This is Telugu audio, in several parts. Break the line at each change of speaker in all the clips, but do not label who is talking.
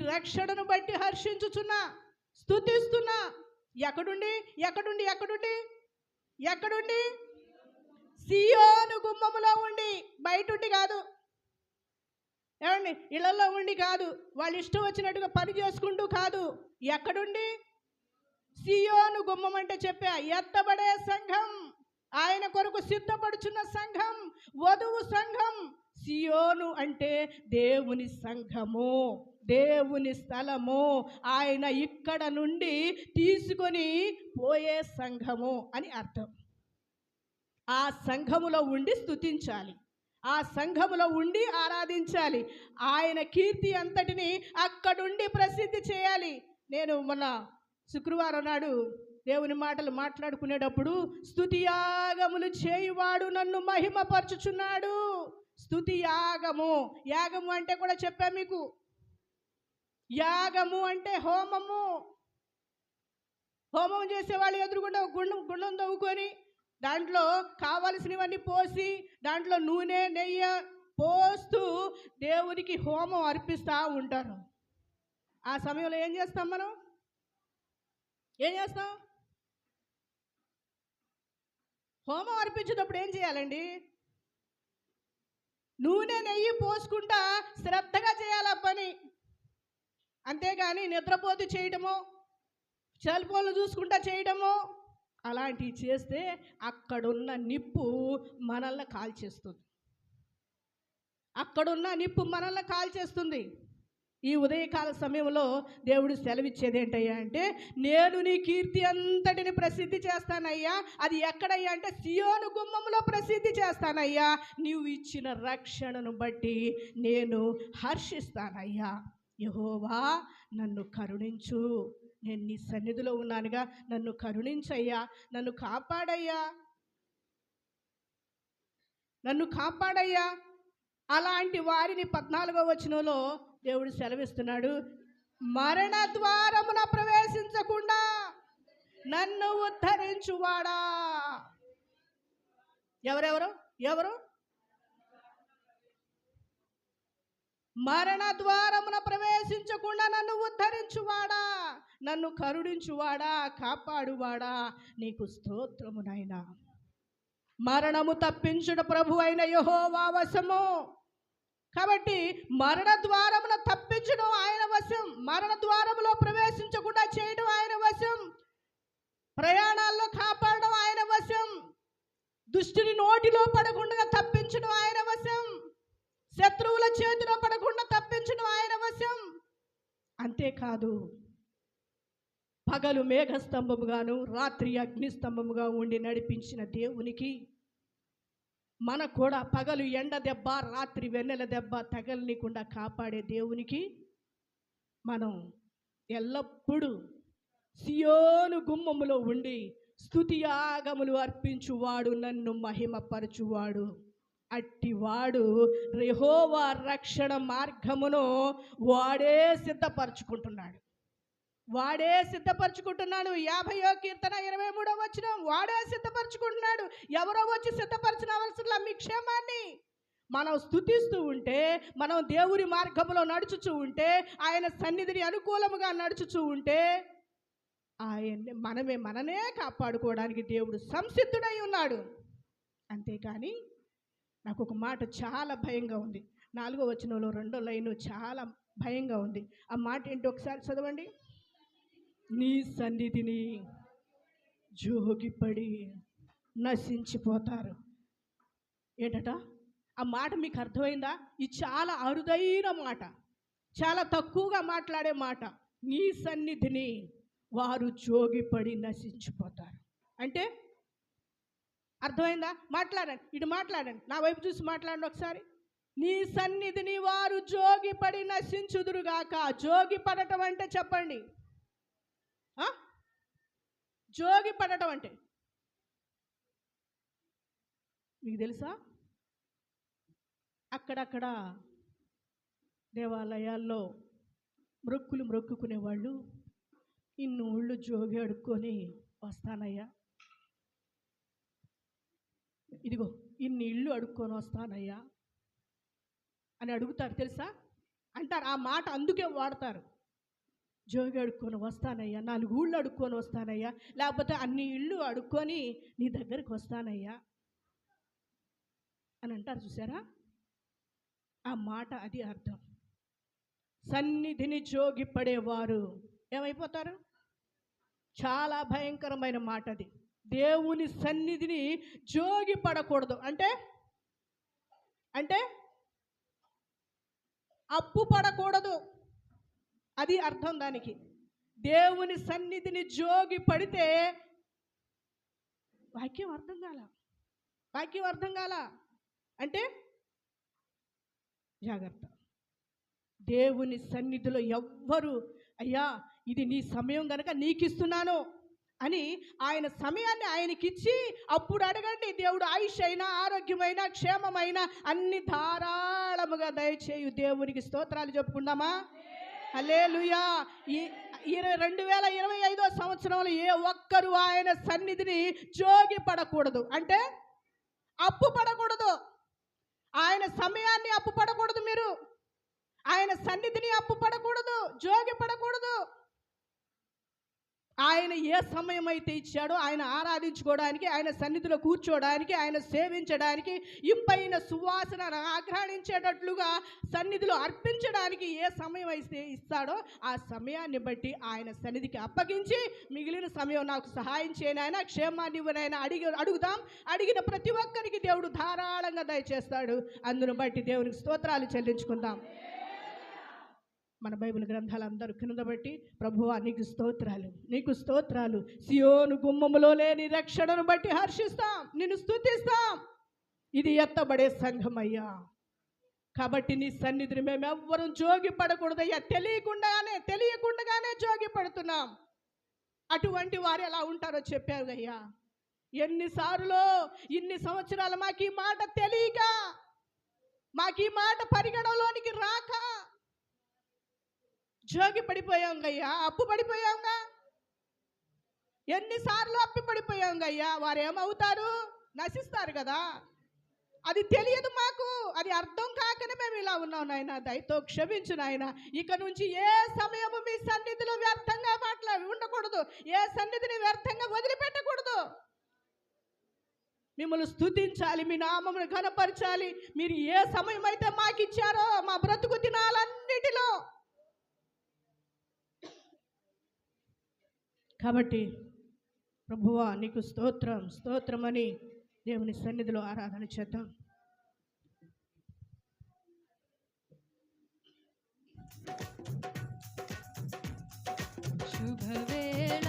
రక్షణను బట్టి హర్షించుచున్నా, స్తుతిస్తున్నా. ఎక్కడుండి ఎక్కడుండి ఎక్కడుండి ఎక్కడుండి సియోను గుమ్మములో ఉండి, బయట ఉండి కాదు. ఏమండి, ఇళ్లలో ఉండి కాదు, వాళ్ళు ఇష్టం వచ్చినట్టుగా పని చేసుకుంటూ కాదు. ఎక్కడుండి? సియోను గుమ్మం అంటే చెప్పా, ఎత్తబడే సంఘం, ఆయన కొరకు సిద్ధపడుచున్న సంఘం, వధువు సంఘం. సియోను అంటే దేవుని సంఘము, దేవుని స్థలము, ఆయన ఇక్కడ నుండి తీసుకొని పోయే సంఘము అని అర్థం. ఆ సంఘములో ఉండి స్తుతించాలి, ఆ సంఘములో ఉండి ఆరాధించాలి, ఆయన కీర్తి అంతటిని అక్కడుండి ప్రసిద్ధి చేయాలి. నేను మొన్న శుక్రవారం నాడు దేవుని మాటలు మాట్లాడుకునేటప్పుడు, స్తుతి యాగములు చేయువాడు నన్ను మహిమపరచుచున్నాడు. స్తుతి యాగము, యాగము అంటే కూడా చెప్పా మీకు. యాగము అంటే హోమము. హోమం చేసేవాళ్ళు ఎదురుగుండా గుండం తవ్వుకొని దాంట్లో కావలసినవన్నీ పోసి, దాంట్లో నూనె నెయ్యి పోస్తూ దేవునికి హోమం అర్పిస్తూ ఉంటారు. ఆ సమయంలో ఏం చేస్తాం మనం? ఏం చేస్తాం? హోమం అర్పించేటప్పుడు ఏం చేయాలండి? నూనె నెయ్యి పోసుకుంటా శ్రద్ధగా చేయాలి ఆ పని. అంతేగాని నిద్రపోతూ చేయడమో, సెల్ ఫోన్లు చూసుకుంటా చేయడమో అలాంటివి చేస్తే అక్కడున్న నిప్పు మనల్ని కాల్చేస్తుంది. అక్కడున్న నిప్పు మనల్ని కాల్చేస్తుంది. ఈ ఉదయకాల సమయంలో దేవుడు సెలవిచ్చేది ఏంటయ్యా అంటే, నేను నీ కీర్తి అంతటిని ప్రసిద్ధి చేస్తానయ్యా. అది ఎక్కడయ్యా అంటే సియోను గుమ్మములో ప్రసిద్ధి చేస్తానయ్యా. నీవు ఇచ్చిన రక్షణను బట్టి నేను హర్షిస్తానయ్యా. యెహోవా నన్ను కరుణించు, నేను నీ సన్నిధిలో ఉన్నానుగా, నన్ను కరుణించయ్యా, నన్ను కాపాడయ్యా, నన్ను కాపాడయ్యా. అలాంటి వారిని 14వ వచనంలో దేవుడు సెలవిస్తున్నాడు, మరణ ద్వారమున ప్రవేశించకుండా నన్ను ఉద్ధరించువాడా. ఎవరు మరణ ద్వారమున ప్రవేశించకుండా నన్ను ఉద్ధరించువాడా, నన్ను కరుణించువాడా, కాపాడువాడా, నీకు స్తోత్రము నాయనా. మరణము తప్పించుట ప్రభు అయిన యెహోవా వశము. కాబట్టి మరణ ద్వారమున తప్పించడం ఆయన వశం, మరణ ద్వారములో ప్రవేశించకుండా చేయడం ఆయన వశం, ప్రయాణాల్లో కాపాడడం ఆయన వశం, దుష్టుని నోటిలో పడకుండా తప్పించడం ఆయన వశం, శత్రువుల చేతిలో పడకుండా తప్పించడం ఆయన వశం. అంతేకాదు, పగలు మేఘస్తంభముగాను రాత్రి అగ్నిస్తంభముగా ఉండి నడిపించిన దేవునికి, మనకు కూడా పగలు ఎండ దెబ్బ రాత్రి వెన్నెల దెబ్బ తగలనీయకుండా కాపాడే దేవునికి మనం ఎల్లప్పుడూ సియోను గుమ్మములో ఉండి స్తుతియాగములు అర్పించువాడు, నన్ను మహిమపరచువాడు, అట్టివాడు యెహోవా రక్షణ మార్గమును వాడే సిద్ధపరచుకుంటున్నాడు. 50వ కీర్తన 23వ వచనం, వాడే సిద్ధపరచుకుంటున్నాడు. ఎవరో వచ్చి సిద్ధపరచిన అవసరం మీ క్షేమాన్ని. మనం స్తుతిస్తూ ఉంటే, మనం దేవుని మార్గంలో నడుచుచూ ఉంటే, ఆయన సన్నిధిని అనుకూలముగా నడుచుచూ ఉంటే, మననే కాపాడుకోవడానికి దేవుడు సంసిద్ధుడై ఉన్నాడు. అంతేకాని నాకు ఒక మాట చాలా భయంగా ఉంది. 4వ వచనంలో 2వ లైను చాలా భయంగా ఉంది. ఆ మాట ఏంటో ఒకసారి చదవండి. నీ సన్నిధిని జోగిపడి నశించిపోతారు. ఏంటట ఆ మాట? మీకు అర్థమైందా? ఇది చాలా అరుదైన మాట, చాలా తక్కువగా మాట్లాడే మాట. నీ సన్నిధిని వారు జోగిపడి నశించిపోతారు అంటే అర్థమైందా? మాట్లాడండి, ఇటు మాట్లాడండి, నా వైపు చూసి మాట్లాడండి ఒకసారి. నీ సన్నిధిని వారు జోగిపడి నశించుదురుగాక. జోగిపడటం అంటే చెప్పండి, జోగిపడటం అంటే మీకు తెలుసా? అక్కడక్కడ దేవాలయాల్లో మొక్కుకునేవాళ్ళు ఇన్నోళ్ళు జోగి అడుక్కొని వస్తానయ్యా, ఇదిగో ఇన్ని ఇళ్ళు అడుక్కొని వస్తానయ్యా అని అడుగుతారు. తెలుసా? అంటారు. ఆ మాట అందుకే వాడతారు. జోగి అడుక్కొని వస్తానయ్యా, 4 ఊళ్ళు అడుక్కొని వస్తానయ్యా, లేకపోతే అన్ని ఇళ్ళు అడుక్కొని నీ దగ్గరికి వస్తానయ్యా అని అంటారు. చూసారా? ఆ మాట అది అర్థం. సన్నిధిని జోగి పడేవారు ఏమైపోతారు? చాలా భయంకరమైన మాట అది. దేవుని సన్నిధిని జోగి పడకూడదు అంటే అప్పు పడకూడదు, అది అర్థం దానికి. దేవుని సన్నిధిని జోగి పడితే వాక్యం అర్థం కాల అంటే జాగ్రత్త. దేవుని సన్నిధిలో ఎవ్వరు అయ్యా ఇది నీ సమయం కనుక నీకు ఇస్తున్నాను అని ఆయన సమయాన్ని ఆయనకిచ్చి అప్పుడు అడగండి. దేవుడు ఆయుష్ అయినా ఆరోగ్యమైన క్షేమమైన అన్ని ధారాళముగా దయచేయు దేవునికి స్తోత్రాలు చెప్పుకుందామా? హల్లెలూయా. ఈ 2025వ సంవత్సరంలో ఏ ఒక్కరు ఆయన సన్నిధిని జోగి పడకూడదు అంటే అప్పు పడకూడదు. ఆయన సమయాన్ని అప్పు పడకూడదు. మీరు ఆయన సన్నిధిని అప్పు పడకూడదు, జోగి పడకూడదు. ఆయన ఏ సమయం అయితే ఇచ్చాడో ఆయన ఆరాధించుకోవడానికి, ఆయన సన్నిధిలో కూర్చోవడానికి, ఆయన సేవించడానికి, ఇంపైన సువాసన ఆఘ్రాణించేటట్లుగా సన్నిధిలో అర్పించడానికి ఏ సమయం అయితే ఇస్తాడో ఆ సమయాన్ని బట్టి ఆయన సన్నిధికి అప్పగించి మిగిలిన సమయం నాకు సహాయం చేయను ఆయన, క్షేమాన్ని ఇవ్వనైనా అడుగుదాం. అడిగిన ప్రతి ఒక్కరికి దేవుడు ధారాళంగా దయచేస్తాడు. అందును బట్టి దేవునికి స్తోత్రాలు చెల్లించుకుందాం. మన బైబిల్ గ్రంథాలు అందరూ కింద బట్టి, ప్రభువా నీకు స్తోత్రాలు, నీకు స్తోత్రాలు, సియోను గుమ్మములో లేని రక్షణను బట్టి హర్షిస్తాం, నిన్ను స్తుతిస్తాం. ఇది ఎత్తబడే సంఘం అయ్యా. కాబట్టి నీ సన్నిధిని మేము ఎవ్వరూ జోగి పడకూడదయ్యా. తెలియకుండానే జోగి పడుతున్నాం. అటువంటి వారు ఎలా ఉంటారో చెప్పారు అయ్యా. ఎన్నిసార్లు ఇన్ని సంవత్సరాలు మాకు ఈ మాట తెలియక, మాకు ఈ మాట పరిగణలోనికి రాక జోగి పడిపోయాం గయ్యా, అప్పు పడిపోయాంగా. ఎన్నిసార్లు అప్పు పడిపోయాం గయ్యా. వారు ఏమవుతారు? నశిస్తారు కదా. అది తెలియదు మాకు, అది అర్థం కాకనే మేము ఇలా ఉన్నాం నాయన. దయతో క్షమించు నాయన. ఇక నుంచి ఏ సమయము మీ సన్నిధిలో వ్యర్థంగా ఉండకూడదు, ఏ సన్నిధిని వ్యర్థంగా వదిలిపెట్టకూడదు. మిమ్మల్ని స్తుతించాలి, మీ నామమును ఘనపరచాలి. మీరు ఏ సమయం అయితే మాకు ఇచ్చారో మా బ్రతుకు దినాలన్నిటిలో. కాబట్టి ప్రభువా నీకు స్తోత్రం, స్తోత్రమని దేవుని సన్నిధిలో ఆరాధన చేద్దాం.
శుభవేళ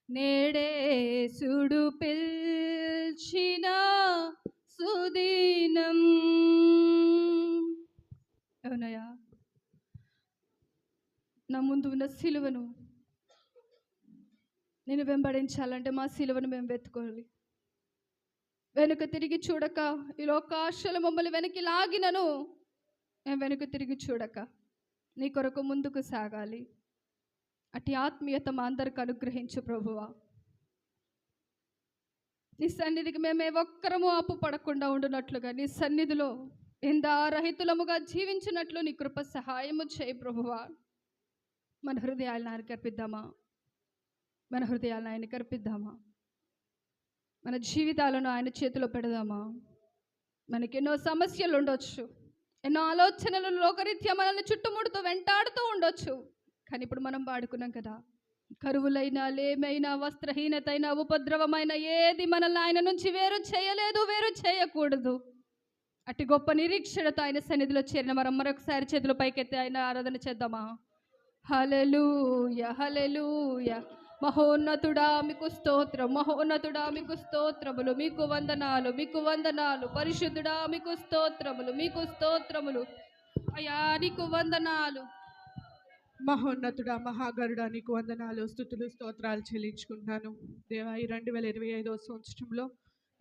నేడేసుడు పిల్చిన సుదీనం. అవునయ్యా, నా ముందు ఉన్న సిలువను నేను వెంబడించాలంటే మా సిలువను మేము వెతుకోవాలి. వెనుక తిరిగి చూడక, ఈ లోకాశలు మమ్మల్ని వెనక్కి లాగినను మేము వెనుక తిరిగి చూడక నీ కొరకు ముందుకు సాగాలి. అటు ఆత్మీయత మా అందరికి అనుగ్రహించు ప్రభువా. నీ సన్నిధికి మేమే ఒక్కరము ఆపు పడకుండా ఉండునట్లుగా, నీ సన్నిధిలో నిందారహితులముగా జీవించినట్లు నీ కృప సహాయము చేయి ప్రభువా. మన హృదయాలను ఆయనకి అర్పిద్దామా? మన హృదయాలను ఆయనకి అర్పిద్దామా? మన జీవితాలను ఆయన చేతిలో పెడదామా? మనకెన్నో సమస్యలు ఉండొచ్చు, ఎన్నో ఆలోచనలు లోకరీత్యా మనల్ని చుట్టుముడుతూ వెంటాడుతూ ఉండొచ్చు. కానీ ఇప్పుడు మనం పాడుకున్నాం కదా, కరువులైనా, లేమైనా, వస్త్రహీనత అయినా, ఉపద్రవమైన ఏది మనల్ని ఆయన నుంచి వేరు చేయలేదు, వేరు చేయకూడదు. అట్టి గొప్ప నిరీక్షణతో ఆయన సన్నిధిలో చేరిన మనం మరొకసారి చేతులు పైకెత్తి ఆయన ఆరాధన చేద్దామా? హల్లెలూయా, హల్లెలూయా. మహోన్నతుడా మీకు స్తోత్రం, మహోన్నతుడా మీకు స్తోత్రములు, మీకు వందనాలు, మీకు వందనాలు. పరిశుద్ధుడా మీకు స్తోత్రములు, మీకు స్తోత్రములు అయ్యా, నీకు వందనాలు.
మహోన్నతుడా, మహాగరుడా, నీకు వందనాలు, స్తుతులు, స్తోత్రాలు చెల్లించుకుంటున్నాను దేవా. ఈ 2025వ సంవత్సరంలో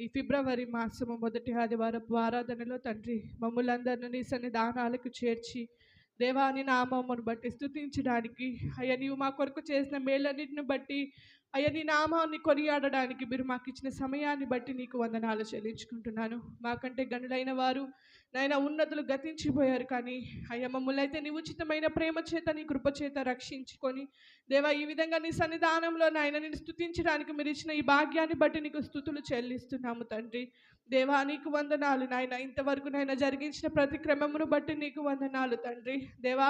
ఈ ఫిబ్రవరి మాసము మొదటి ఆదివారపు ఆరాధనలో తండ్రి మమ్ములందరినీ నీ సన్నిధానాలకు చేర్చి దేవా నీ నామమును బట్టి స్తుతించడానికి, అయ్యా నీవు మా కొరకు చేసిన మేలన్నిటిని బట్టి, అయ్యా నీ నామాన్ని కొనియాడడానికి మీరు మాకు ఇచ్చిన సమయాన్ని బట్టి నీకు వందనాలు చెల్లించుకుంటున్నాను. మాకంటే గనులైన వారు నాయన ఉన్నతులు గతించిపోయారు, కానీ అయ్యా మమ్మల్ని అయితే నీ ఉచితమైన ప్రేమ చేత, నీ కృప చేత రక్షించుకొని దేవా ఈ విధంగా నీ సన్నిధానంలో నాయన నేను స్తుతించడానికి మీరు ఇచ్చిన ఈ భాగ్యాన్ని బట్టి నీకు స్తుతులు చెల్లిస్తున్నాము తండ్రి. దేవా నీకు వందనాలు నాయన. ఇంతవరకు నాయన జరిగించిన ప్రతి క్రమమును బట్టి నీకు వందనాలు తండ్రి. దేవా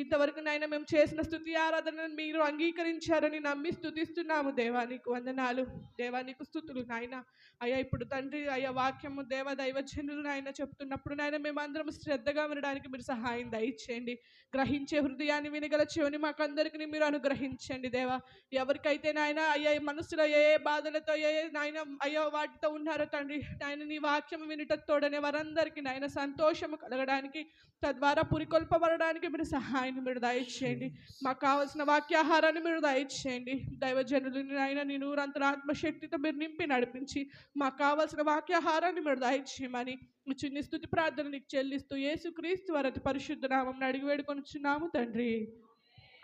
ఇంతవరకు నాయన మేము చేసిన స్తుతి ఆరాధనను మీరు అంగీకరించారని నమ్మి స్తుతిస్తున్నాము దేవా, నీకు వందనాలు. దేవా నీకు స్తుతులు నాయన. అయ్యా ఇప్పుడు తండ్రి అయ్యా వాక్యము దేవ దైవజనులు నాయన చెప్తున్నప్పుడు నాయన మేమందరం శ్రద్ధగా వినడానికి మీరు సహాయం దయచేయండి. గ్రహించే హృదయాన్ని, వినగల చెవిని మాకందరికి మీరు అనుగ్రహించండి దేవా. ఎవరికైతే నాయన అయ్యా మనసులో ఏ బాధలతో ఏ నాయన అయ్యా వాటితో ఉన్నారో తండ్రి నాయన నీ వాక్యం వినుటతోడనే వారందరికీ నాయన సంతోషము కలగడానికి, తద్వారా పురికొల్పబడడానికి మీరు సహాయాన్ని మీరు దయచేయండి. మాకు కావాల్సిన వాక్యాహారాన్ని మీరు దయచేయండి. దైవజనులని నాయన నీ నూరంతర ఆత్మశక్తితో మీరు నింపి నడిపించి మాకు కావాల్సిన వాక్యాహారాన్ని మీరు దయచేయమని చిన్ని స్తుతి ప్రార్థన నీకు చెల్లిస్తూ యేసుక్రీస్తు వారి అతి పరిశుద్ధ నామమున అడిగి వేడుకొనుచున్నాము తండ్రి,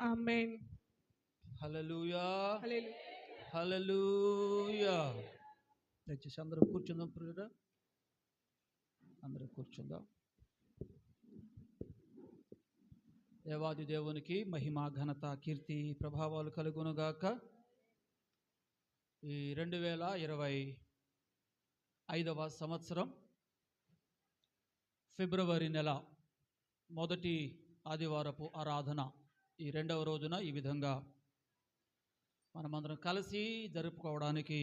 ఆమేన్.
హల్లెలూయా,
హల్లెలూయా.
హల్లెలూయా. దయచేసి అందరూ కూర్చుందాం ప్రియురా, అందరూ కూర్చుందాం. దేవాది దేవునికి మహిమ, ఘనత, కీర్తి, ప్రభావాలు కలుగునుగాక. ఈ 2025వ సంవత్సరం ఫిబ్రవరి నెల మొదటి ఆదివారపు ఆరాధన ఈ 2వ రోజున ఈ విధంగా మనమందరం కలిసి జరుపుకోవడానికి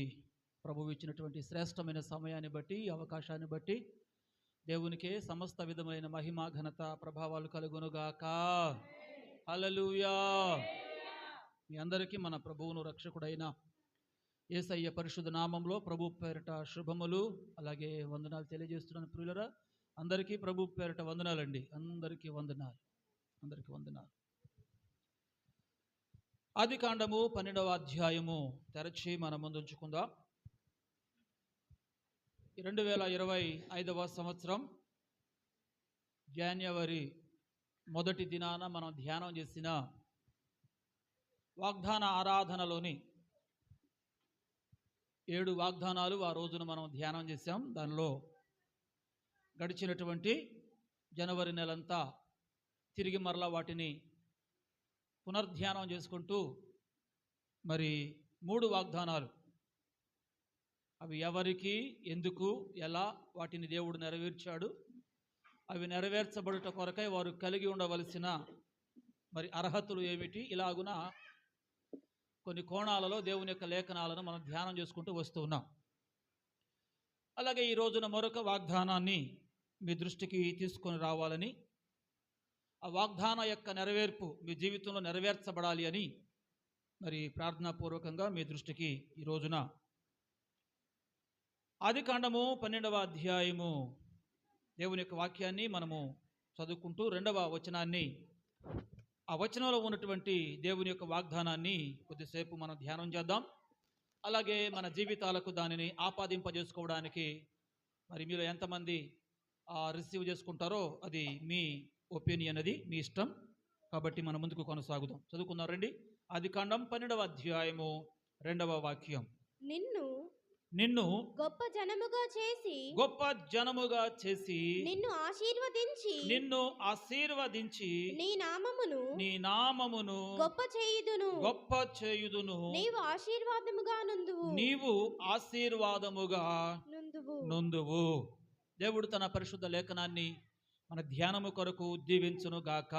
ప్రభువు ఇచ్చినటువంటి శ్రేష్టమైన సమయాన్ని బట్టి, అవకాశాన్ని బట్టి దేవునికే సమస్త విధమైన మహిమ, ఘనత, ప్రభావాలు కలుగునుగాక. హల్లెలూయా. మీ అందరికీ మన ప్రభువును రక్షకుడైన యేసయ్య పరిశుద్ధ నామంలో ప్రభు పేరిట శుభములు, అలాగే వందనాలు తెలియజేస్తున్నాను ప్రియులరా. అందరికీ ప్రభు పేరిట వందనాలండి. అందరికీ వందనాలు, అందరికీ వందనాలు. ఆదికాండము 12వ అధ్యాయము తెరచి మన ముందు ఉంచుకుందాం. 2025వ సంవత్సరం జనవరి మొదటి దినాన మనం ధ్యానం చేసిన వాగ్దాన ఆరాధనలోని 7 వాగ్దానాలు ఆ రోజున మనం ధ్యానం చేశాం. దానిలో గడిచినటువంటి జనవరి నెలంతా తిరిగి మరలా వాటిని పునర్ధ్యానం చేసుకుంటూ మరి 3 వాగ్దానాలు, అవి ఎవరికి, ఎందుకు, ఎలా వాటిని దేవుడు నెరవేర్చాడు, అవి నెరవేర్చబడుట కొరకై వారు కలిగి ఉండవలసిన మరి అర్హతలు ఏమిటి, ఇలాగున కొన్ని కోణాలలో దేవుని యొక్క లేఖనాలను మనం ధ్యానం చేసుకుంటూ వస్తూ ఉన్నాం. అలాగే ఈ రోజున మరొక వాగ్దానాన్ని మీ దృష్టికి తీసుకొని రావాలని, ఆ వాగ్దానం యొక్క నెరవేర్పు మీ జీవితంలో నెరవేర్చబడాలి అని మరి ప్రార్థనాపూర్వకంగా మీ దృష్టికి ఈ రోజున ఆదికాండము 12వ అధ్యాయము దేవుని యొక్క వాక్యాన్ని మనము చదువుకుంటూ 2వ వచనాన్ని, ఆ వచనంలో ఉన్నటువంటి దేవుని యొక్క వాగ్దానాన్ని కొద్దిసేపు మనం ధ్యానం చేద్దాం. అలాగే మన జీవితాలకు దానిని ఆపాదింపజేసుకోవడానికి మరి మీరు ఎంతమంది రిసీవ్ చేసుకుంటారో అది మీ ఒపీనియన్, అది మీ ఇష్టం. కాబట్టి మనం ముందుకు కొనసాగుదాం. చదువుకుందాం రండి. ఆదికాండం 12వ అధ్యాయము 2వ వాక్యం. నిన్ను
గొప్ప జనముగా చేసి నిన్ను ఆశీర్వదించి నీ నామమును గొప్ప చేయుదును నీవు ఆశీర్వాదముగా నుందువు. దేవుడు తన పరిశుద్ధ లేఖనాన్ని మన ధ్యానము కొరకు దీవించును గాక.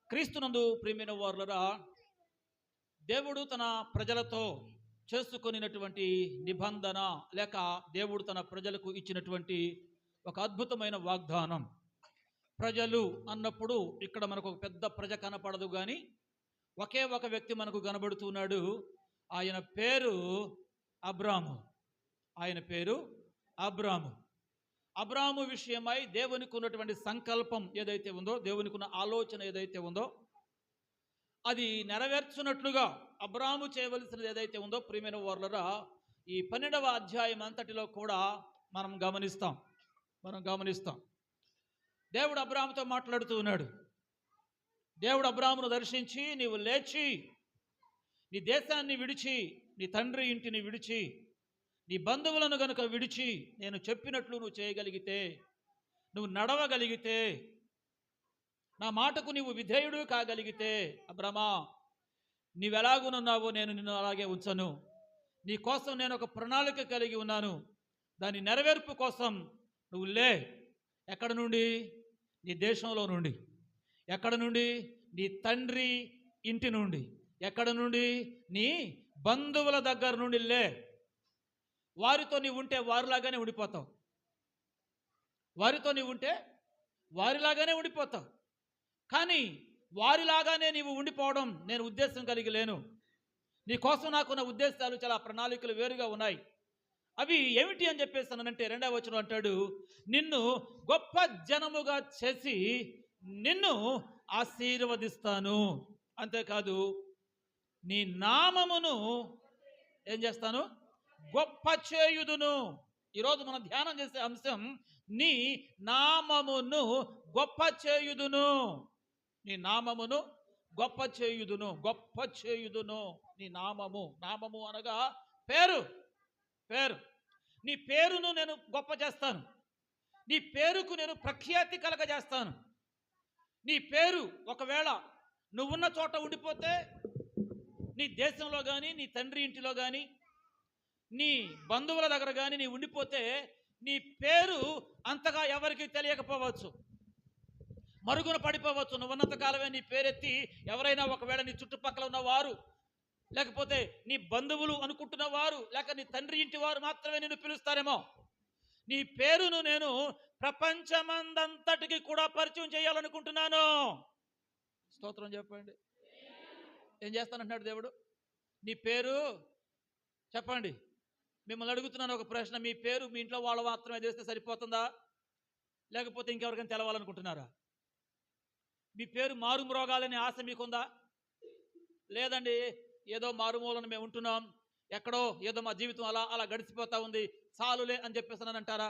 క్రీస్తునందు ప్రియమైన వారులరా, దేవుడు తన ప్రజలతో చేసుకొనినటువంటి నిబంధన, లేక దేవుడు తన ప్రజలకు ఇచ్చినటువంటి ఒక అద్భుతమైన వాగ్దానం. ప్రజలు అన్నప్పుడు ఇక్కడ మనకు ఒక పెద్ద ప్రజ కనపడదు, కానీ ఒకే ఒక వ్యక్తి మనకు కనబడుతున్నాడు. ఆయన పేరు అబ్రాము. అబ్రాము విషయమై దేవునికి ఉన్నటువంటి సంకల్పం ఏదైతే ఉందో, దేవునికి ఉన్న ఆలోచన ఏదైతే ఉందో, అది నెరవేర్చున్నట్లుగా అబ్రాము చేయవలసినది ఏదైతే ఉందో ప్రియమైన వారులరా, ఈ 12వ అధ్యాయం అంతటిలో కూడా మనం గమనిస్తాం. దేవుడు అబ్రాముతో మాట్లాడుతూ ఉన్నాడు. దేవుడు అబ్రామును దర్శించి, నీవు లేచి నీ దేశాన్ని విడిచి, నీ తండ్రి ఇంటిని విడిచి, నీ బంధువులను గనుక విడిచి, నేను చెప్పినట్లు నువ్వు చేయగలిగితే, నువ్వు నడవగలిగితే, నా మాటకు నీవు విధేయుడు కాగలిగితే, అబ్రామా నీవెలాగునున్నావో నేను నిన్ను అలాగే ఉంచను. నీ కోసం నేను ఒక ప్రణాళిక కలిగి ఉన్నాను. దాని నెరవేర్పు కోసం నువ్వు లే. ఎక్కడ నుండి? నీ దేశంలో నుండి. ఎక్కడ నుండి? నీ తండ్రి ఇంటి నుండి. ఎక్కడ నుండి? నీ బంధువుల దగ్గర నుండి లే. వారితో నీవు ఉంటే వారిలాగానే ఉండిపోతావు. కానీ వారిలాగానే నీవు ఉండిపోవడం నేను ఉద్దేశం కలిగి లేను. నీ కోసం నాకున్న ఉద్దేశాలు, చాలా ప్రణాళికలు వేరుగా ఉన్నాయి. అవి ఏమిటి అని చెప్పేసానంటే 2వ వచనం అంటాడు, నిన్ను గొప్ప జనముగా చేసి నిన్ను ఆశీర్వదిస్తాను. అంతేకాదు, నీ నామమును ఏం చేస్తాను? గొప్ప చేయుదును. ఈరోజు మనం ధ్యానం చేసే అంశం, నీ నామమును గొప్ప చేయుదును. నీ నామమును గొప్ప చేయుదును. నీ నామము అనగా పేరు. నీ పేరును నేను గొప్ప చేస్తాను. నీ పేరుకు నేను ప్రఖ్యాతి కలగజేస్తాను. నీ పేరు ఒకవేళ నువ్వున్న చోట ఉండిపోతే, నీ దేశంలో కానీ, నీ తండ్రి ఇంటిలో కానీ, నీ బంధువుల దగ్గర కానీ నీ ఉండిపోతే, నీ పేరు అంతగా ఎవరికి తెలియకపోవచ్చు, మరుగున పడిపోవచ్చు. నువ్వున్నంత కాలమే నీ పేరెత్తి ఎవరైనా ఒకవేళ నీ చుట్టుపక్కల ఉన్నవారు, లేకపోతే నీ బంధువులు అనుకుంటున్న వారు, లేక నీ తండ్రి ఇంటి వారు మాత్రమే నిన్ను పిలుస్తారేమో. నీ పేరును నేను ప్రపంచమందంతటికి కూడా పరిచయం చేయాలనుకుంటున్నాను. స్తోత్రం చెప్పండి. ఏం చేస్తానంటున్నాడు దేవుడు? నీ పేరు చెప్పండి. మిమ్మల్ని అడుగుతున్నాను ఒక ప్రశ్న, మీ పేరు మీ ఇంట్లో వాళ్ళు మాత్రమే చేస్తే సరిపోతుందా, లేకపోతే ఇంకెవరికైనా తెలవాలనుకుంటున్నారా? మీ పేరు మారుమ్రోగాలనే ఆశ మీకుందా? లేదండి, ఏదో మారుమూలను మేము ఉంటున్నాం, ఎక్కడో ఏదో మా జీవితం అలా గడిచిపోతా ఉంది, చాలులే అని చెప్పేసానని అంటారా?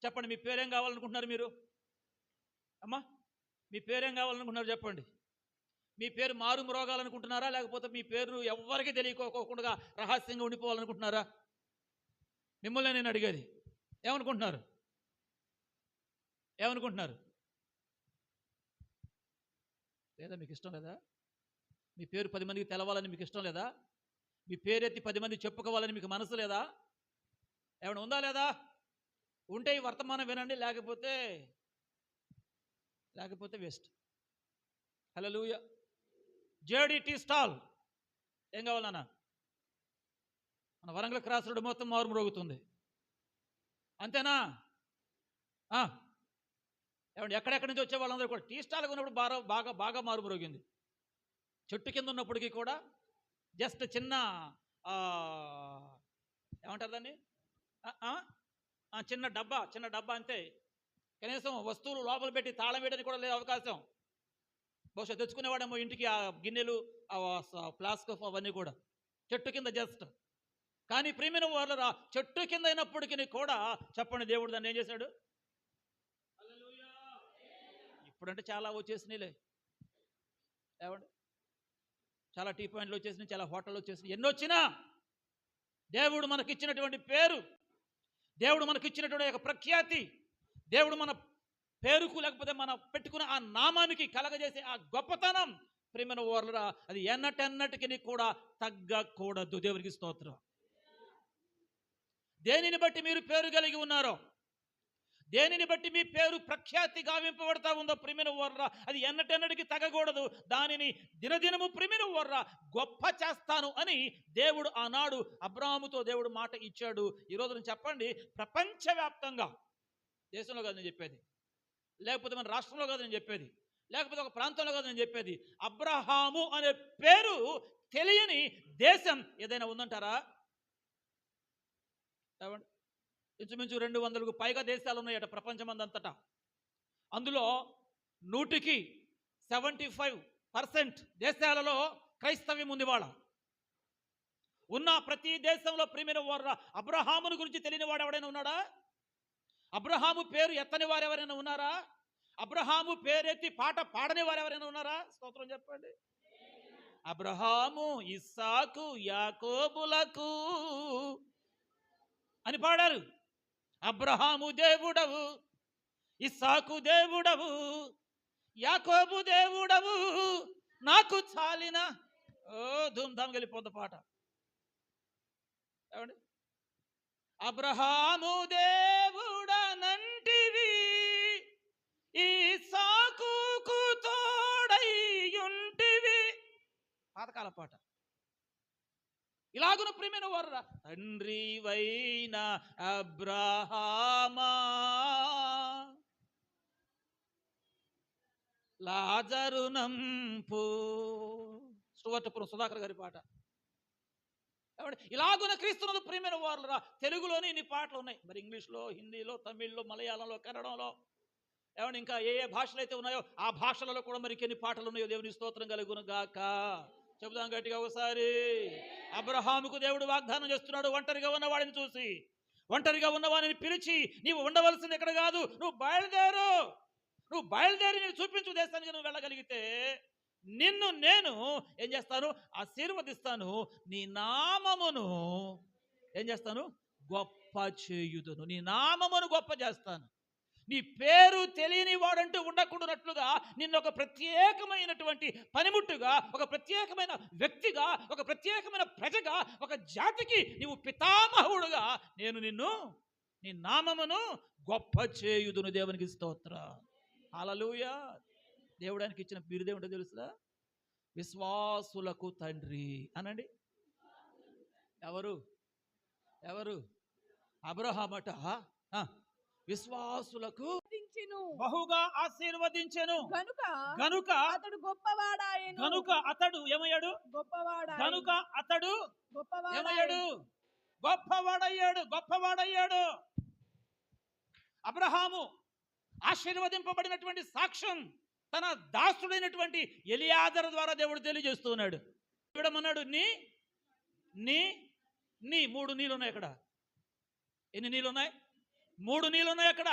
చెప్పండి, మీ పేరేం కావాలనుకుంటున్నారు మీరు? అమ్మా, మీ పేరేం కావాలనుకుంటున్నారు చెప్పండి. మీ పేరు మారుమ్రోగాలనుకుంటున్నారా, లేకపోతే మీ పేరు ఎవరికి తెలియకోకుండా రహస్యంగా ఉండిపోవాలనుకుంటున్నారా? మిమ్మల్ని నేను అడిగేది, ఏమనుకుంటున్నారు? లేదా మీకు ఇష్టం లేదా? మీ పేరు 10 మందికి తెలవాలని మీకు ఇష్టం లేదా? మీ పేరెత్తి 10 మంది చెప్పుకోవాలని మీకు మనసు లేదా? ఏమైనా ఉందా లేదా? ఉంటే ఈ వర్తమానం వినండి, లేకపోతే వేస్ట్. హల్లెలూయా. జేడిటీ స్టాల్ ఏం కావాలన్నా? మన వరంగల్ క్రాస్ రోడ్డు మొత్తం మారు మ్రోగుతుంది, అంతేనా? ఏమండి, ఎక్కడెక్కడి నుంచి వచ్చే వాళ్ళందరూ కూడా టీ స్టాల్ ఉన్నప్పుడు బాగా మారు మ్రోగింది. చెట్టు కింద ఉన్నప్పటికీ కూడా జస్ట్ చిన్న ఆ, ఏమంటారు దాన్ని, ఆ, ఆ, ఆ, చిన్న డబ్బా అంతే. కనీసం వస్తువులు లోపల పెట్టి తాళం వేయడానికి కూడా లేదు అవకాశం. బహుశా తెచ్చుకునేవాడేమో ఇంటికి ఆ గిన్నెలు, ఆ ఫ్లాస్క్ అవన్నీ కూడా చెట్టు కింద జస్ట్. కానీ ప్రియమైన వాళ్ళరా, చెట్టు కింద అయినప్పటికీ కూడా చెప్పండి, దేవుడు దాన్ని ఏం చేశాడు? ఇప్పుడంటే చాలా వచ్చేసినాయిలే, ఏమండి, చాలా టీ పాయింట్లు వచ్చేసినాయి, చాలా హోటళ్ళు వచ్చేసినాయి. ఎన్ని వచ్చినా దేవుడు మనకిచ్చినటువంటి పేరు, దేవుడు మనకిచ్చినటువంటి ఒక ప్రఖ్యాతి, దేవుడు మన పేరుకు లేకపోతే మనం పెట్టుకున్న ఆ నామానికి కలగజేసే ఆ గొప్పతనం ప్రియమైన వాళ్ళరా, అది ఎన్నటెన్నటికి కూడా తగ్గకూడదు. దేవునికి స్తోత్రం. దేనిని బట్టి మీరు పేరు కలిగి ఉన్నారో, దేనిని బట్టి మీ పేరు ప్రఖ్యాతి గావింపబడతా ఉందో ప్రియమైన వర్రా, అది ఎన్నటెన్నటికి తగ్గకూడదు. దానిని దినదినము ప్రియమైన వర్రా గొప్ప చేస్తాను అని దేవుడు ఆనాడు అబ్రాహాముతో దేవుడు మాట ఇచ్చాడు. ఈరోజు నేను చెప్పండి, ప్రపంచవ్యాప్తంగా, దేశంలో కాదు నేను చెప్పేది, లేకపోతే మన రాష్ట్రంలో కాదు నేను చెప్పేది, లేకపోతే ఒక ప్రాంతంలో కాదు నేను చెప్పేది, అబ్రహాము అనే పేరు తెలియని దేశం ఏదైనా ఉందంటారా? ఏమండి, ఇంచుమించు 200కు పైగా దేశాలు ఉన్నాయట ప్రపంచమందంతటా. అందులో 100కి 75% దేశాలలో క్రైస్తవ్యం ఉంది. వాళ్ళ ఉన్న ప్రతి దేశంలో ప్రియమైన వారు అబ్రహాముని గురించి తెలియని వాడు ఎవడైనా ఉన్నాడా? అబ్రహాము పేరు ఎత్తని వారు ఎవరైనా ఉన్నారా? అబ్రహాము పేరెత్తి పాట పాడని వారు ఎవరైనా ఉన్నారా? స్తోత్రం చెప్పండి. అబ్రహాము ఇస్సాకు యాకోబులకు అని పాడారు. అబ్రహాము దేవుడవు, ఇస్సాకు దేవుడవు, యాకోబు దేవుడవు, నాకు చాలిన. ఓ ధూమ్ధామ్ వెళ్ళిపోద్ది పాట. ఏమండి, అబ్రహాము దేవుడనంటివి, ఇస్సాకుకు తోడైయుంటివి, పాతకాల పాట. ఇలాగున ప్రియమైన వారు, తండ్రి వైన అబ్రహామా లాజరునంపు, స్టువర్ట్పురం సుధాకర్ గారి పాట. ఇలాగున క్రీస్తునందు ప్రియమైన వారురా, తెలుగులోనే ఇన్ని పాటలు ఉన్నాయి, మరి ఇంగ్లీష్లో, హిందీలో, తమిళ్లో, మలయాళంలో, కన్నడంలో, ఏమంటే ఇంకా ఏ భాషలు అయితే ఉన్నాయో ఆ భాషలలో కూడా మరి ఎన్ని పాటలు ఉన్నాయో. దేవుని స్తోత్రం కలుగును గాక. చెబుదాం గట్టిగా ఒకసారి. అబ్రహాముకు దేవుడు వాగ్దానం చేస్తున్నాడు, ఒంటరిగా ఉన్నవాడిని చూసి, ఒంటరిగా ఉన్నవాడిని పిలిచి, నీవు ఉండవలసింది ఎక్కడ కాదు, నువ్వు బయలుదేరి నేను చూపించు దేశానికి నువ్వు వెళ్ళగలిగితే నిన్ను నేను ఏం చేస్తాను? ఆశీర్వదిస్తాను, నీ నామమును ఏం చేస్తాను? గొప్ప చేయుదును, నీ నామమును గొప్ప చేస్తాను. నీ పేరు తెలియని వాడంటూ ఉండకూడనట్లుగా నిన్ను ఒక ప్రత్యేకమైనటువంటి పనిముట్టుగా, ఒక ప్రత్యేకమైన వ్యక్తిగా, ఒక ప్రత్యేకమైన ప్రజగా, ఒక జాతికి నీవు పితామహుడుగా నేను నిన్ను, నీ నామమును గొప్ప చేయుదును. దేవునికి స్తోత్రం. హల్లెలూయా. దేవుడానికి ఇచ్చిన బిరుదేమిటో తెలుసుదా? విశ్వాసులకు తండ్రి అనండి. ఎవరు? అబ్రహామట విశ్వాసులకు బహుగా ఆశీర్వదించెను గనుక అతడు గొప్పవాడాయెను. గనుక అతడు ఏమయ్యాడు? గనుక అతడు ఏమయ్యాడు? గొప్పవాడయ్యాడు. అబ్రహాము ఆశీర్వదింపబడినటువంటి సాక్ష్యం తన దాసుడైనటువంటి ఎలియాజరు ద్వారా దేవుడు తెలియజేస్తున్నాడు. చూడమన్నాడు, నీ 3 నీళ్ళు ఉన్నాయి అక్కడ. ఎన్ని నీళ్ళు ఉన్నాయి? 3 నీళ్ళు ఉన్నాయి అక్కడ.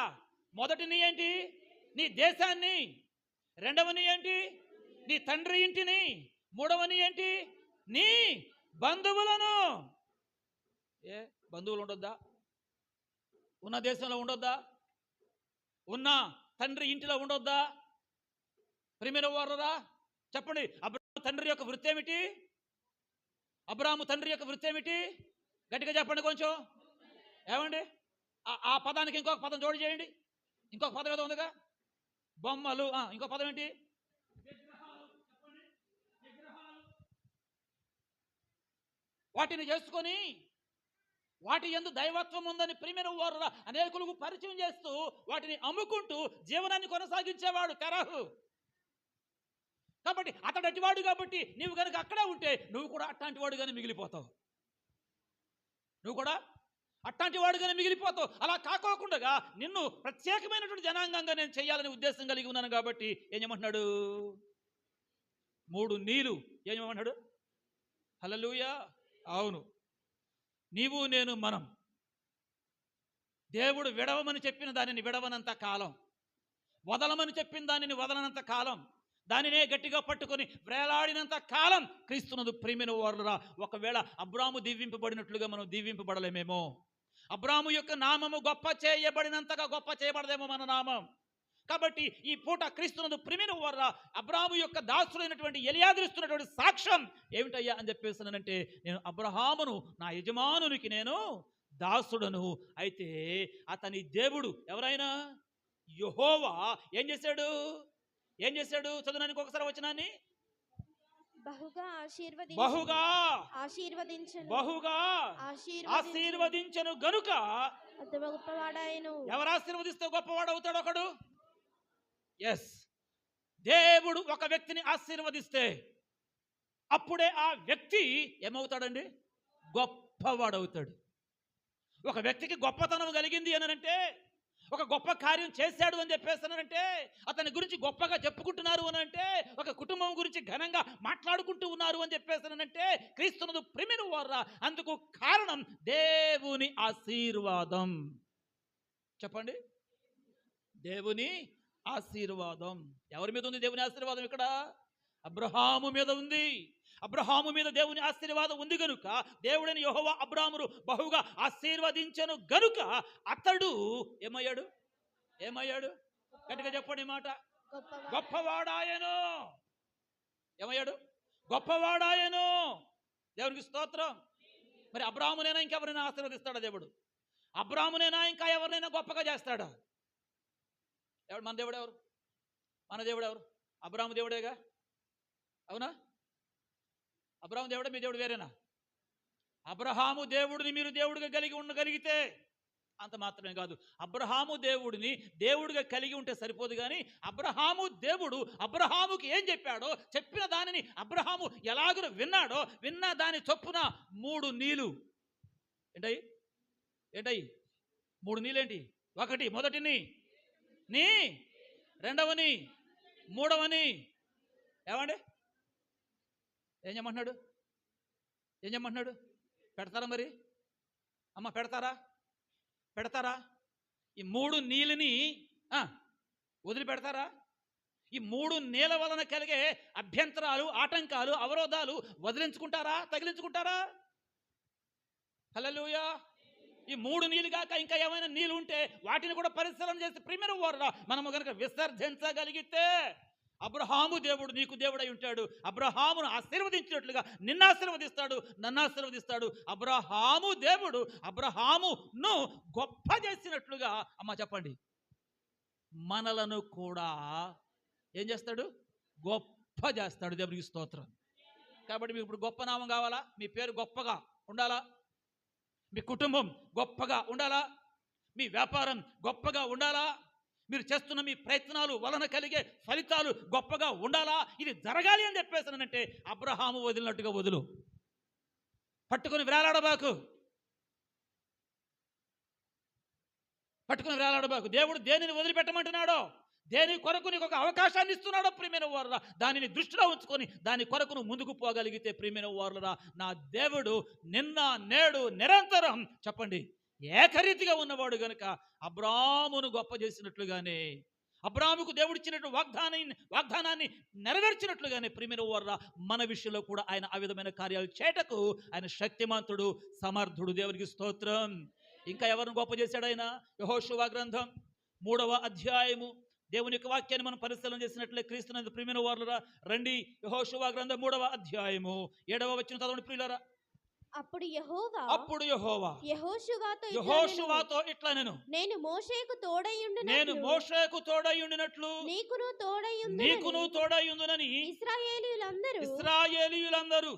మొదటి నీ ఏంటి? నీ దేశాన్ని. రెండవ నీ ఏంటి? నీ తండ్రి ఇంటిని. మూడవ నీ ఏంటి? నీ బంధువులను. ఏ బంధువులు ఉండొద్దా? ఉన్న దేశంలో ఉండొద్దా? ఉన్న తండ్రి ఇంటిలో ఉండొద్దా? ప్రియమైన వారురా చెప్పండి, అబ్రాహాము తండ్రి యొక్క వృత్తి ఏమిటి? గట్టిగా చెప్పండి కొంచెం. ఏమండి, ఆ పదానికి ఇంకొక పదం జోడి చేయండి. ఇంకొక పదం ఏదో ఉందిగా, బొమ్మలు. ఇంకొక పదం ఏంటి? వాటిని చేసుకొని వాటి యందు దైవత్వం ఉందని ప్రియమైన వారురా అనేకులకు పరిచయం చేస్తూ వాటిని అమ్ముకుంటూ జీవనాన్ని కొనసాగించేవాడు తెరహు. కాబట్టి అతడు అటివాడు కాబట్టి నీవు కనుక అక్కడే ఉంటే నువ్వు కూడా అట్లాంటి వాడుగానే మిగిలిపోతావు. నువ్వు కూడా అట్లాంటి వాడుగానే మిగిలిపోతావు. అలా కాకోకుండా నిన్ను ప్రత్యేకమైనటువంటి జనాంగంగా నేను చేయాలనే ఉద్దేశం కలిగి ఉన్నాను కాబట్టి ఏం చేయమంటున్నాడు? 3 నీళ్ళు ఏం చేయమంటున్నాడు? హల్లెలూయా. అవును, నీవు నేను మనం దేవుడు విడవమని చెప్పిన దానిని విడవనంత కాలం, వదలమని చెప్పిన దానిని వదలనంత కాలం, దానినే గట్టిగా పట్టుకొని వేలాడినంత కాలం క్రీస్తునందు ప్రియమైన వారులారా, ఒకవేళ అబ్రాము దీవింపబడినట్లుగా మనం దీవింపబడలేమేమో. అబ్రాము యొక్క నామము గొప్ప చేయబడినంతగా గొప్ప చేయబడదేమో మన నామం. కాబట్టి ఈ పూట క్రీస్తునందు ప్రియమైన వారులారా, అబ్రాము యొక్క దాసుడైనటువంటి ఎలియాజరు ఇస్తున్నటువంటి సాక్ష్యం ఏమిటయ్యా అని చెప్పేసానంటే, నేను అబ్రహామును నా యజమానునికి నేను దాసుడను. అయితే అతని దేవుడు ఎవరైనా యెహోవా ఏం చేశాడు? చదువునానికి ఒకసారి వచనాన్ని. బహుగా ఆశీర్వదించను గనుక ఎవరు ఆశీర్వదిస్తే గొప్పవాడు అవుతాడు? ఒకడు. ఎస్, దేవుడు ఒక వ్యక్తిని ఆశీర్వదిస్తే అప్పుడే ఆ వ్యక్తి ఏమవుతాడండి? గొప్పవాడవుతాడు. ఒక వ్యక్తికి గొప్పతనం కలిగింది అని అంటే, ఒక గొప్ప కార్యం చేశాడు అని చెప్పేస్తానంటే, అతని గురించి గొప్పగా చెప్పుకుంటున్నారు అని అంటే, ఒక కుటుంబం గురించి ఘనంగా మాట్లాడుకుంటూ ఉన్నారు అని చెప్పేస్తానంటే, క్రీస్తునందు ప్రియమైన వారులారా, అందుకు కారణం దేవుని ఆశీర్వాదం. చెప్పండి, దేవుని ఆశీర్వాదం. ఎవరి మీద ఉంది దేవుని ఆశీర్వాదం? ఇక్కడ అబ్రహాము మీద ఉంది. అబ్రహాము మీద దేవుని ఆశీర్వాదం ఉంది గనుక దేవుడైన యెహోవా అబ్రాహామును బహుగా ఆశీర్వదించను గనుక అతడు ఏమయ్యాడు? గట్టిగా చెప్పండి మాట. గొప్పవాడాయను. ఏమయ్యాడు? గొప్పవాడాయను. దేవునికి స్తోత్రం. మరి అబ్రాహామునైనా ఇంకెవరైనా ఆశీర్వదిస్తాడా దేవుడు? అబ్రాహామునైనా ఇంకా ఎవరినైనా గొప్పగా చేస్తాడా? మన దేవుడు ఎవరు? మన దేవుడు ఎవరు? అబ్రాహాము దేవుడేగా. అవునా? అబ్రహాము దేవుడే, మీ దేవుడు వేరేనా? అబ్రహాము దేవుడిని మీరు దేవుడిగా కలిగి ఉండగలిగితే అంత మాత్రమే కాదు, అబ్రహాము దేవుడిని దేవుడిగా కలిగి ఉంటే సరిపోదు. కానీ అబ్రహాము దేవుడు అబ్రహాముకి ఏం చెప్పాడో, చెప్పిన దానిని అబ్రహాము ఎలాగో విన్నాడో, విన్న దాని చొప్పున 3 నీళ్ళు ఏంటయి? 3 నీళ్ళేంటి? ఒకటి మొదటిని నీ, రెండవని, మూడవని. ఏమండి ఏం చేయమంటున్నాడు? పెడతారా మరి? అమ్మ పెడతారా? ఈ 3 నీళ్ళని వదిలిపెడతారా? ఈ 3 నీళ్ళ వలన కలిగే అభ్యంతరాలు, ఆటంకాలు, అవరోధాలు వదిలించుకుంటారా? తగిలించుకుంటారా? హల్లెలూయా. ఈ 3 నీళ్ళు కాక ఇంకా ఏమైనా నీళ్ళు ఉంటే వాటిని కూడా పరిశీలన చేసి ప్రియమైన వారురా మనము కనుక విసర్జించగలిగితే అబ్రహాము దేవుడు నీకు దేవుడై ఉంటాడు. అబ్రహామును ఆశీర్వదించినట్లుగా నిన్ను ఆశీర్వదిస్తాడు, నన్ను ఆశీర్వదిస్తాడు. అబ్రహాము దేవుడు అబ్రహామును గొప్ప చేసినట్లుగా అమ్మ చెప్పండి, మనలను కూడా ఏం చేస్తాడు? గొప్ప చేస్తాడు. దేవునికి స్తోత్రం. కాబట్టి మీకు ఇప్పుడు గొప్ప నామం కావాలా? మీ పేరు గొప్పగా ఉండాలా? మీ కుటుంబం గొప్పగా ఉండాలా? మీ వ్యాపారం గొప్పగా ఉండాలా? మీరు చేస్తున్న మీ ప్రయత్నాలు వలన కలిగే ఫలితాలు గొప్పగా ఉండాలా? ఇది జరగాలి అని చెప్పేసానంటే అబ్రహాము వదిలినట్టుగా వదులు. పట్టుకుని వేలాడబాకు. దేవుడు దేనిని వదిలిపెట్టమంటున్నాడో, దేని కొరకు నీకు ఒక అవకాశాన్ని ఇస్తున్నాడో ప్రియమైన వారురా, దానిని దృష్టిలో ఉంచుకొని దాని కొరకు ముందుకు పోగలిగితే ప్రియమైన వారురా, నా దేవుడు నిన్న నేడు నిరంతరం చెప్పండి ఏకరీతిగా ఉన్నవాడు గనుక అబ్రాహామును గొప్ప చేసినట్లుగానే, అబ్రాహాముకు దేవుడు ఇచ్చినట్టు వాగ్దానాన్ని నెరవేర్చినట్లుగానే ప్రియమైన వారురా, మన విషయంలో కూడా ఆయన ఆ విధమైన కార్యాలు చేయటకు ఆయన శక్తిమంతుడు, సమర్థుడు. దేవునికి స్తోత్రం. ఇంకా ఎవరిని గొప్ప చేశాడు ఆయన? యెహోషువ గ్రంథం 3వ అధ్యాయము దేవుని యొక్క వాక్యాన్ని మనం పరిశీలన చేసినట్లే క్రీస్తునందు ప్రియమైన వారులారా రండి. యెహోషువ గ్రంథం 3వ అధ్యాయము 7వ వచనం చదవండి ప్రియులారా.
అప్పుడు యెహోవా
యెహోషువతో ఇట్లా
నేను మోషేకు
తోడయ్యుండినట్లు నీకును తోడయ్యుందునని ఇశ్రాయేలీయులందరూ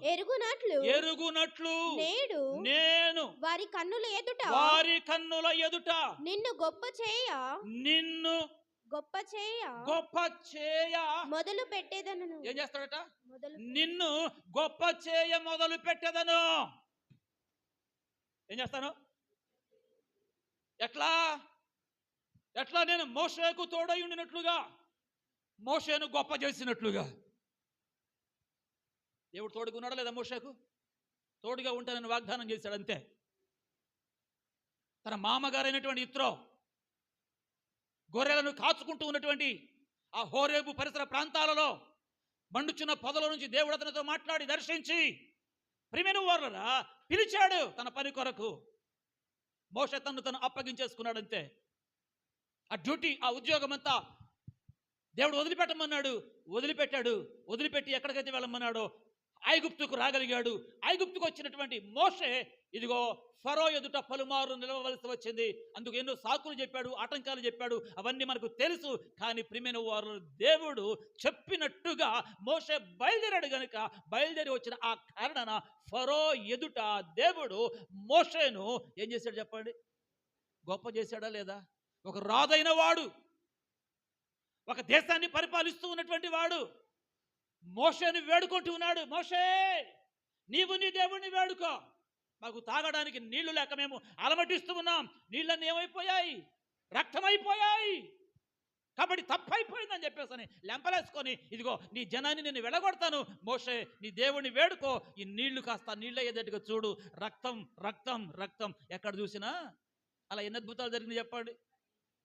ఎరుగునట్లు నేను
వారి కన్నుల ఎదుట
నిన్ను
గొప్ప చేయ
గొప్ప చేయ
మొదలు పెట్టేదను.
ఏం చేస్తాడట?
మొదలు
నిన్ను గొప్ప చేయ మొదలు పెట్టేదను. ఏం చేస్తాను? ఎట్లా ఎట్లా? నేను మోషేకు తోడై ఉండినట్లుగా, మోషేను గొప్ప చేసినట్లుగా. దేవుడు తోడుగా ఉన్నాడా లేదా? మోషేకు తోడుగా ఉంటానని వాగ్దానం చేశాడు, అంతే. తన మామగారైనటువంటి ఇత్రో గొర్రెలను కాచుకుంటూ ఉన్నటువంటి ఆ హోరేబు పరిసర ప్రాంతాలలో మండుచున్న పొదల నుంచి దేవుడు అతనితో మాట్లాడి దర్శించి ప్రియమైన వారులారా పిలిచాడు తన పని కొరకు. మోషే తను అప్పగించేసుకున్నాడు, అంతే. ఆ డ్యూటీ, ఆ ఉద్యోగం అంతా దేవుడు వదిలిపెట్టమన్నాడు, వదిలిపెట్టాడు. వదిలిపెట్టి ఎక్కడికైతే వెళ్ళమన్నాడో ఐగుప్తుకు రాగలిగాడు. ఐగుప్తుకు వచ్చినటువంటి మోషే ఇదిగో ఫరో ఎదుట పలుమారు నిలవవలసి వచ్చింది. అందుకు ఎన్నో సాకులు చెప్పాడు, ఆటంకాలు చెప్పాడు, అవన్నీ మనకు తెలుసు. కానీ ప్రియమైన వారు దేవుడు చెప్పినట్టుగా మోషే బయలుదేరాడు గనుక బయలుదేరి వచ్చిన ఆ కారణాన ఫరో ఎదుట దేవుడు మోషేను ఏం చేశాడు చెప్పండి? గొప్ప చేశాడా లేదా? ఒక రాజైన వాడు, ఒక దేశాన్ని పరిపాలిస్తూ ఉన్నటువంటి వాడు మోషేని వేడుకుంటూ ఉన్నాడు. మోషే, నీవు నీ దేవుణ్ణి వేడుకో, మాకు తాగడానికి నీళ్లు లేక మేము అలమటిస్తూ ఉన్నాం. నీళ్ళన్నీ ఏమైపోయాయి? రక్తమైపోయాయి. కాబట్టి తప్పైపోయిందని చెప్పేసి లెంపలేసుకొని ఇదిగో నీ జనాన్ని నేను వెళ్ళగొడతాను. మోషే, నీ దేవుణ్ణి వేడుకో, ఈ నీళ్లు కాస్త నీళ్ళ ఎదుటిగా చూడు, రక్తం రక్తం రక్తం. ఎక్కడ చూసినా అలా ఎన్ని అద్భుతాలు జరిగింది చెప్పండి?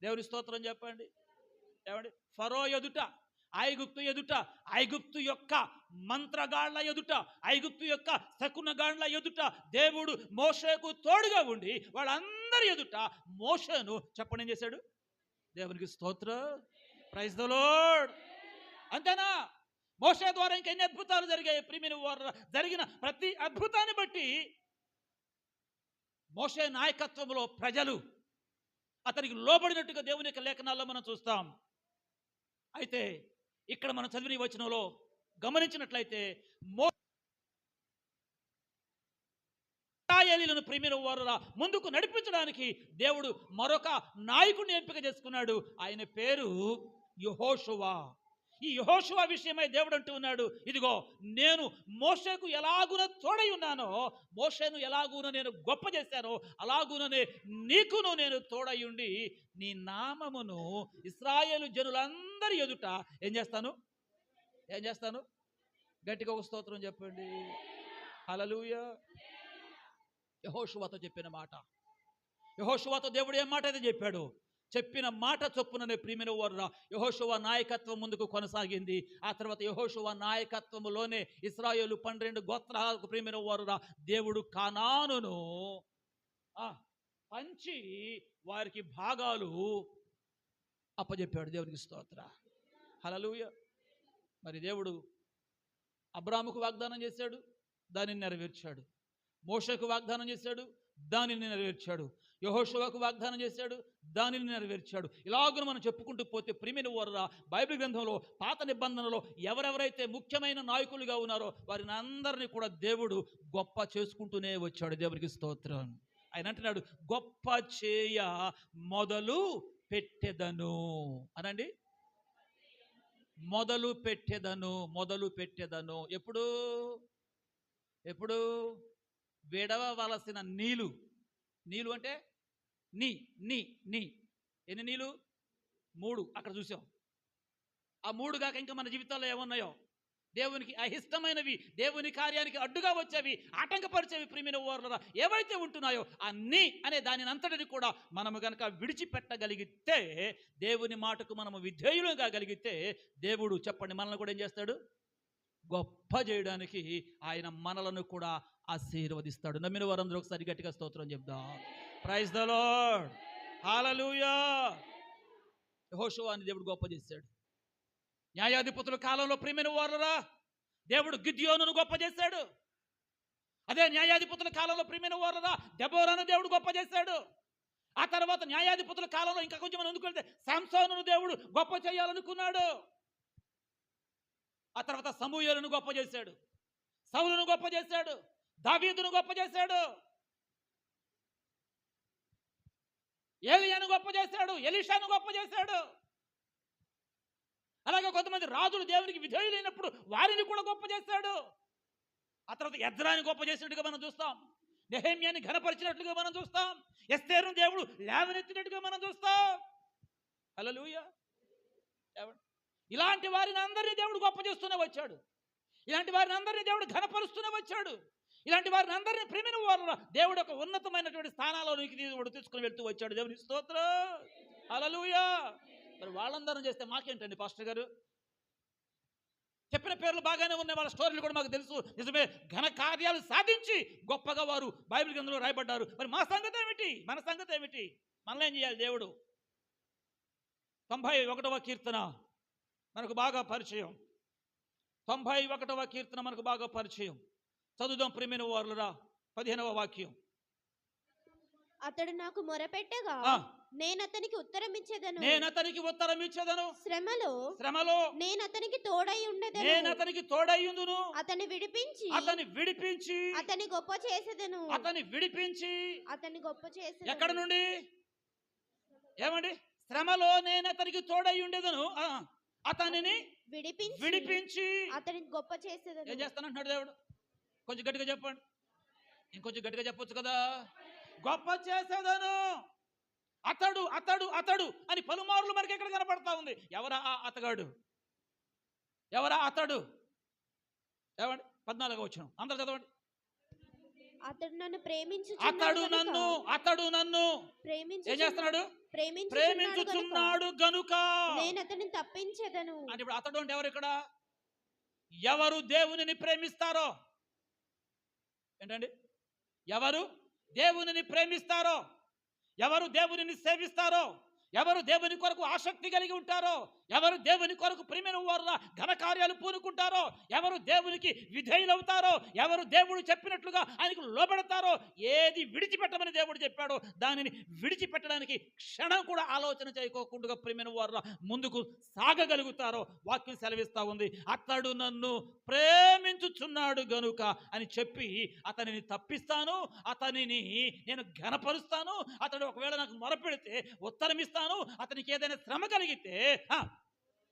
దేవుని స్తోత్రం చెప్పండి. ఏమండి? ఫరో ఎదుట, ఐగుప్తు ఎదుట, ఐగుప్తు యొక్క మంత్రగాళ్ల ఎదుట, ఐగుప్తు యొక్క శకునగాళ్ల ఎదుట దేవుడు మోషేకు తోడుగా ఉండి వాళ్ళందరి ఎదుట మోషేను చెప్పండి ఏం చేశాడు? దేవునికి స్తోత్రం, ప్రైజ్ ద లార్డ్. అంతేనా? మోషే ద్వారా ఇంకెన్ని అద్భుతాలు జరిగాయి. ప్రియమైన వారు జరిగిన ప్రతి అద్భుతాన్ని బట్టి మోషే నాయకత్వంలో ప్రజలు అతనికి లోబడినట్టుగా దేవుని యొక్క లేఖనాల్లో మనం చూస్తాం. అయితే ఇక్కడ మనం చదివిన వచనంలో గమనించినట్లయితే ఇశ్రాయేలీయులను ప్రియమైన వారురా ముందుకు నడిపించడానికి దేవుడు మరొక నాయకుడిని ఎంపిక చేసుకున్నాడు. ఆయన పేరు యెహోషువ. ఈ యెహోషువ విషయమై దేవుడు అంటూ ఉన్నాడు, ఇదిగో నేను మోషేకు ఎలాగున తోడై ఉన్నానో, మోషేను ఎలాగున నేను గొప్ప చేశానో అలాగుననే నీకును నేను తోడై ఉండి నీ నామమును ఇశ్రాయేలు జనులందరి ఎదుట ఏం చేస్తాను? ఏం చేస్తాను? గట్టిగా ఒక స్తోత్రం చెప్పండి. హల్లెలూయా. యెహోషువతో చెప్పిన మాట, యెహోషువతో దేవుడు ఏం మాట అయితే చెప్పాడు, చెప్పిన మాట చొప్పుననే ప్రియమైన వారురా యెహోషువ నాయకత్వం ముందుకు కొనసాగింది. ఆ తర్వాత యెహోషువ నాయకత్వములోనే ఇశ్రాయేలు 12 గోత్రాలకు ప్రియమైన వారురా దేవుడు కానానును పంచి వారికి భాగాలు అప్పచెప్పాడు. దేవునికి స్తోత్ర, హల్లెలూయా. మరి దేవుడు అబ్రాహాముకు వాగ్దానం చేశాడు, దానిని నెరవేర్చాడు. మోషేకు వాగ్దానం చేశాడు, దానిని నెరవేర్చాడు. యెహోషువకు వాగ్దానం చేశాడు, దానిని నెరవేర్చాడు. ఇలాగను మనం చెప్పుకుంటూ పోతే ప్రియమైన వారురా బైబిల్ గ్రంథంలో పాత నిబంధనలో ఎవరెవరైతే ముఖ్యమైన నాయకులుగా ఉన్నారో వారిని అందరినీ కూడా దేవుడు గొప్ప చేసుకుంటూనే వచ్చాడు. దేవునికి స్తోత్రం. ఆయన అంటున్నాడు, గొప్ప చేయ మొదలు పెట్టెదను అనండి. మొదలు పెట్టెదను, మొదలు పెట్టెదను. ఎప్పుడు? ఎప్పుడు? విడవవలసిన నీళ్ళు. నీళ్ళు అంటే నీ నీ నీ ఎన్ని నీళ్ళు? 3. అక్కడ చూసాం. ఆ 3 కాక ఇంకా మన జీవితాల్లో ఏమున్నాయో, దేవునికి అయిష్టమైనవి, దేవుని కార్యానికి అడ్డుగా వచ్చేవి, ఆటంకపరిచేవి ప్రియమైన వారులారా ఏవైతే ఉంటున్నాయో ఆ నీ అనే దానిని అంతటిని కూడా మనము గనక విడిచిపెట్టగలిగితే, దేవుని మాటకు మనము విధేయులు కాగలిగితే దేవుడు చెప్పండి మనల్ని కూడా ఏం చేస్తాడు? గొప్ప చేయడానికి ఆయన మనలను కూడా ఆశీర్వదిస్తాడు. నమ్మిన వారందరూ ఒకసారి గట్టిగా స్తోత్రం చెప్దాం. ప్రైజ్ ద లార్డ్, హల్లెలూయా. యెహోషువని దేవుడు గొప్ప చేశాడు. న్యాయాధిపతుల కాలంలో ప్రియమైన వారులారా దేవుడు గిద్యోనును గొప్ప చేశాడు. అదే న్యాయాధిపతుల కాలంలో ప్రియమైన వారులారా దెబోరాను దేవుడు గొప్ప చేశాడు. ఆ తర్వాత న్యాయాధిపతుల కాలంలో ఇంకా కొంచెం మనం ముందుకు వెళ్తే సంసోనును దేవుడు గొప్ప చేయాలనుకున్నాడు. ఆ తర్వాత సమూయేలును గొప్ప చేశాడు, సౌలును గొప్ప చేశాడు, దావీదును గొప్ప చేశాడు, ఏలియాను గొప్ప చేశాడు, ఎలీషాను గొప్ప చేశాడు. అలాగే కొంతమంది రాజులు దేవునికి విధేయులైనప్పుడు వారిని కూడా గొప్ప చేశాడు. ఆ తర్వాత ఎజ్రాని గొప్ప చేసినట్టుగా మనం చూస్తాం, నెహెమ్యాని ఘనపరిచినట్లుగా మనం చూస్తాం, ఎస్తేరును దేవుడు లేవనెత్తినట్టుగా మనం చూస్తాం. హల్లెలూయా. ఇలాంటి వారిని అందరినీ దేవుడు గొప్ప చేస్తూనే వచ్చాడు. ఇలాంటి వారిని అందరినీ దేవుడు ఘనపరుస్తూనే వచ్చాడు. ఇలాంటి వారిని అందరినీ ప్రేమిన వారు దేవుడు ఒక ఉన్నతమైనటువంటి స్థానాల్లోనికి తీసుకుని వెళ్తూ వచ్చాడు. దేవుని స్తోత్రం. హల్లెలూయా. మరి వాళ్ళందరం చేస్తే మాకేంటండి పాస్టర్ గారు? చెప్పిన పేర్లు బాగానే ఉన్నాయి, వాళ్ళ స్టోరీలు కూడా మాకు తెలుసు, నిజమే. ఘన కార్యాలు సాధించి గొప్పగా వారు బైబిల్ గ్రంథంలో రాయబడ్డారు. మరి మా సంగతి ఏమిటి? మన సంగతి ఏమిటి? మనల్ని ఏం చేయాలి దేవుడు? 91వ కీర్తన మనకు బాగా పరిచయం. 91వ కీర్తన మనకు బాగా పరిచయం. చదువుదాం ప్రియమైన వారులరా. 15వ వాక్యం.
అతడు నాకు మొరపెట్టగా నేను అతనికి ఉత్తరం ఇచ్చేదను.
నేను అతనికి ఉత్తరం ఇచ్చేదను.
శ్రమలో నేను అతనికి తోడై ఉండేదను.
నేను అతనికి తోడయ్యుందును.
అతని విడిపించి అతని గొప్ప చేసేదను.
అతని విడిపించి
అతని గొప్ప చేసేదను.
ఎక్కడ నుండి? ఏమండి? శ్రమలో నేను అతనికి తోడై ఉండేదను, అతనిని విడిపించి
అతనికి గొప్ప చేసేదను.
ఏం చేస్తానంటున్నాడు దేవుడు? కొంచెం గట్టిగా చెప్పండి. ఇంకొంచెం గట్టిగా చెప్పొచ్చు కదా. గొప్ప చేసేదను. అతడు అతడు అతడు అని పలుమార్లు మనకి ఎక్కడ కనపడతా ఉంది. ఎవరా ఆ అతగాడు? ఎవరా అతడు? ఏమండి? 14వ వచనం అందరూ చదవండి.
అతడు నన్ను
ఏం చేస్తున్నాడు? ప్రేమించుచున్నాడు గనుక
నేను అతన్ని తప్పించేదను.
అంటే ఇప్పుడు అతడు అంటే ఎవరు ఇక్కడ? ఎవరు దేవునిని ప్రేమిస్తారో, ఏంటండి? ఎవరు దేవునిని ప్రేమిస్తారో, ఎవరు దేవునిని సేవిస్తారో, ఎవరు దేవుని కొరకు ఆసక్తి కలిగి ఉంటారో, ఎవరు దేవుని కొరకు ప్రియమైన వారు ఘనకార్యాలు పూనుకుంటారో, ఎవరు దేవునికి విధేయులవుతారో, ఎవరు దేవుడు చెప్పినట్లుగా ఆయనకు లోబడతారో, ఏది విడిచిపెట్టమని దేవుడు చెప్పాడో దానిని విడిచిపెట్టడానికి క్షణం కూడా ఆలోచన చేయకోకుండా ప్రియమైన వారు ముందుకు సాగగలుగుతారో వాక్యం సెలవిస్తా ఉంది. అతడు నన్ను ప్రేమించుచున్నాడు గనుక అని చెప్పి అతనిని తప్పిస్తాను, అతనిని నేను ఘనపరుస్తాను, అతడు ఒకవేళ నాకు మొరపెడితే ఉత్తరం ఇస్తాను, అతనికి ఏదైనా శ్రమ కలిగితే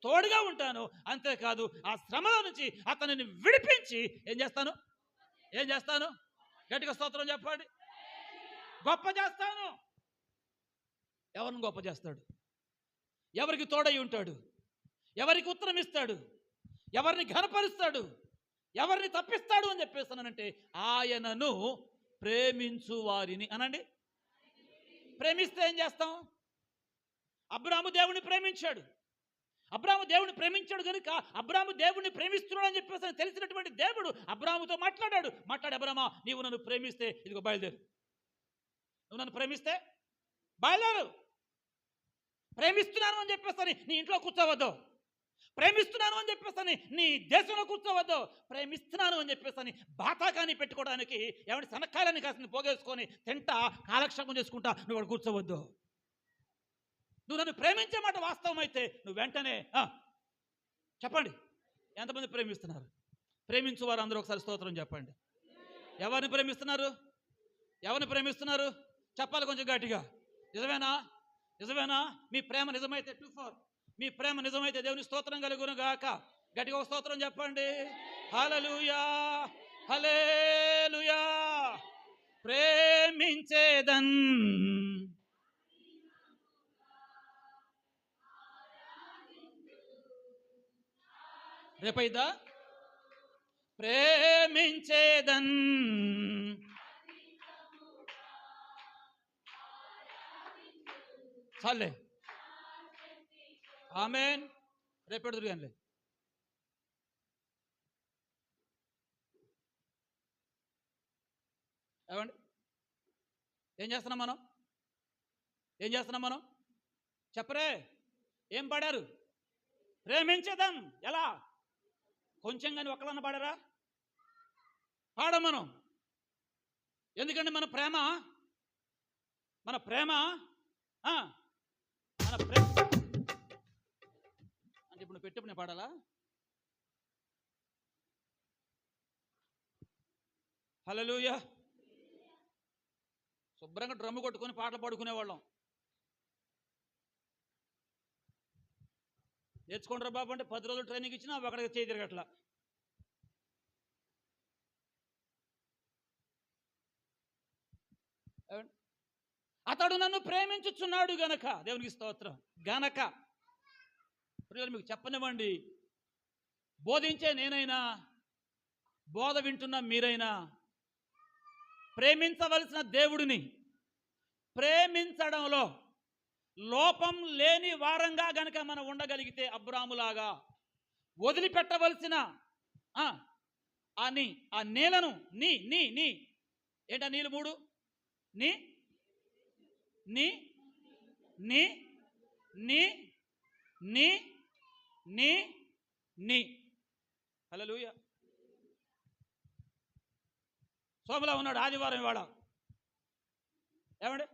తోడుగా ఉంటాను. అంతేకాదు ఆ శ్రమల నుంచి అతనిని విడిపించి ఏం చేస్తాను? గట్టిగా స్తోత్రం చెప్పండి. గొప్ప చేస్తాను. ఎవరిని గొప్ప చేస్తాడు? ఎవరికి తోడై ఉంటాడు? ఎవరికి ఉత్తరం ఇస్తాడు? ఎవరిని ఘనపరుస్తాడు? ఎవరిని తప్పిస్తాడు అని చెప్పేస్తానంటే ఆయనను ప్రేమించు వారిని అనండి. ప్రేమిస్తే ఏం చేస్తాం? అబ్రాహాము దేవుని ప్రేమించాడు. అబ్రాహాము దేవుని ప్రేమించాడు కనుక అబ్రాహాము దేవుని ప్రేమిస్తున్నాడు అని చెప్పేసి తెలిసినటువంటి దేవుడు అబ్రాహాముతో మాట్లాడి అబ్రామా, నీవు నన్ను ప్రేమిస్తే ఇదిగో బయలుదేరు. నువ్వు నన్ను ప్రేమిస్తే బయలుదేరు. ప్రేమిస్తున్నాను అని చెప్పేసి నీ ఇంట్లో కూర్చోవద్దు. ప్రేమిస్తున్నాను అని చెప్పేసి నీ దేశంలో కూర్చోవద్దు. ప్రేమిస్తున్నాను అని చెప్పేసి బాతాకాని పెట్టుకోవడానికి ఎవరి సనక్కాయలని కాసిన పోగేసుకొని తింటా కాలక్షేపం చేసుకుంటా నువ్వు అక్కడ కూర్చోవద్దు. నువ్వు నన్ను ప్రేమించే మాట వాస్తవం అయితే నువ్వు వెంటనే చెప్పండి, ఎంతమంది ప్రేమిస్తున్నారు? ప్రేమించు వారు అందరూ ఒకసారి స్తోత్రం చెప్పండి. ఎవరిని ప్రేమిస్తున్నారు? ఎవరిని ప్రేమిస్తున్నారు? చెప్పాలి కొంచెం గట్టిగా. నిజమేనా? మీ ప్రేమ నిజమైతే 24 మీ ప్రేమ నిజమైతే దేవుని స్తోత్రం కలుగును గాక. గట్టిగా ఒక స్తోత్రం చెప్పండి. హల్లెలూయా, హల్లెలూయా. ప్రేమించేదన్ రేపైదా ప్రేమించేదన్ చాలే. ఆమేన్. రేపెడు తిరిగానులే. ఏమండి? ఏం చేస్తున్నాం మనం? చెప్పరే, ఏం పాడారు? ప్రేమించేదాం. ఎలా? కొంచెం కానీ ఒక్కలన్నా పాడారా? పాడం మనం. ఎందుకంటే మన ప్రేమ అంటే ఇప్పుడు పెట్టిప్పుడు నేను పాడాలా? హల్లెలూయా. శుభ్రంగా డ్రమ్ము కొట్టుకొని పాటలు పాడుకునేవాళ్ళం. నేర్చుకుంటారా బాబు అంటే 10 రోజులు ట్రైనింగ్ ఇచ్చినా అక్కడికి చేయి తిరగట్లా. అతడు నన్ను ప్రేమించుచున్నాడు గనక, దేవునికి స్తోత్రం, గనక పిల్లలు మీకు చెప్పనివ్వండి, బోధించే నేనైనా బోధ వింటున్న మీరైనా ప్రేమించవలసిన దేవుడిని ప్రేమించడంలో లోపం లేని వారంగా గనక మనం ఉండగలిగితే, అబ్రాములాగా వదిలిపెట్టవలసిన ఆ నీళ్లను నీ ఏంటా నీళ్ళు 3 నీ నీ నీ నీ నీ నీ నీ హల్లెలూయా. సోమలా ఉన్నాడు ఆదివారం ఇవాళ, ఏమండి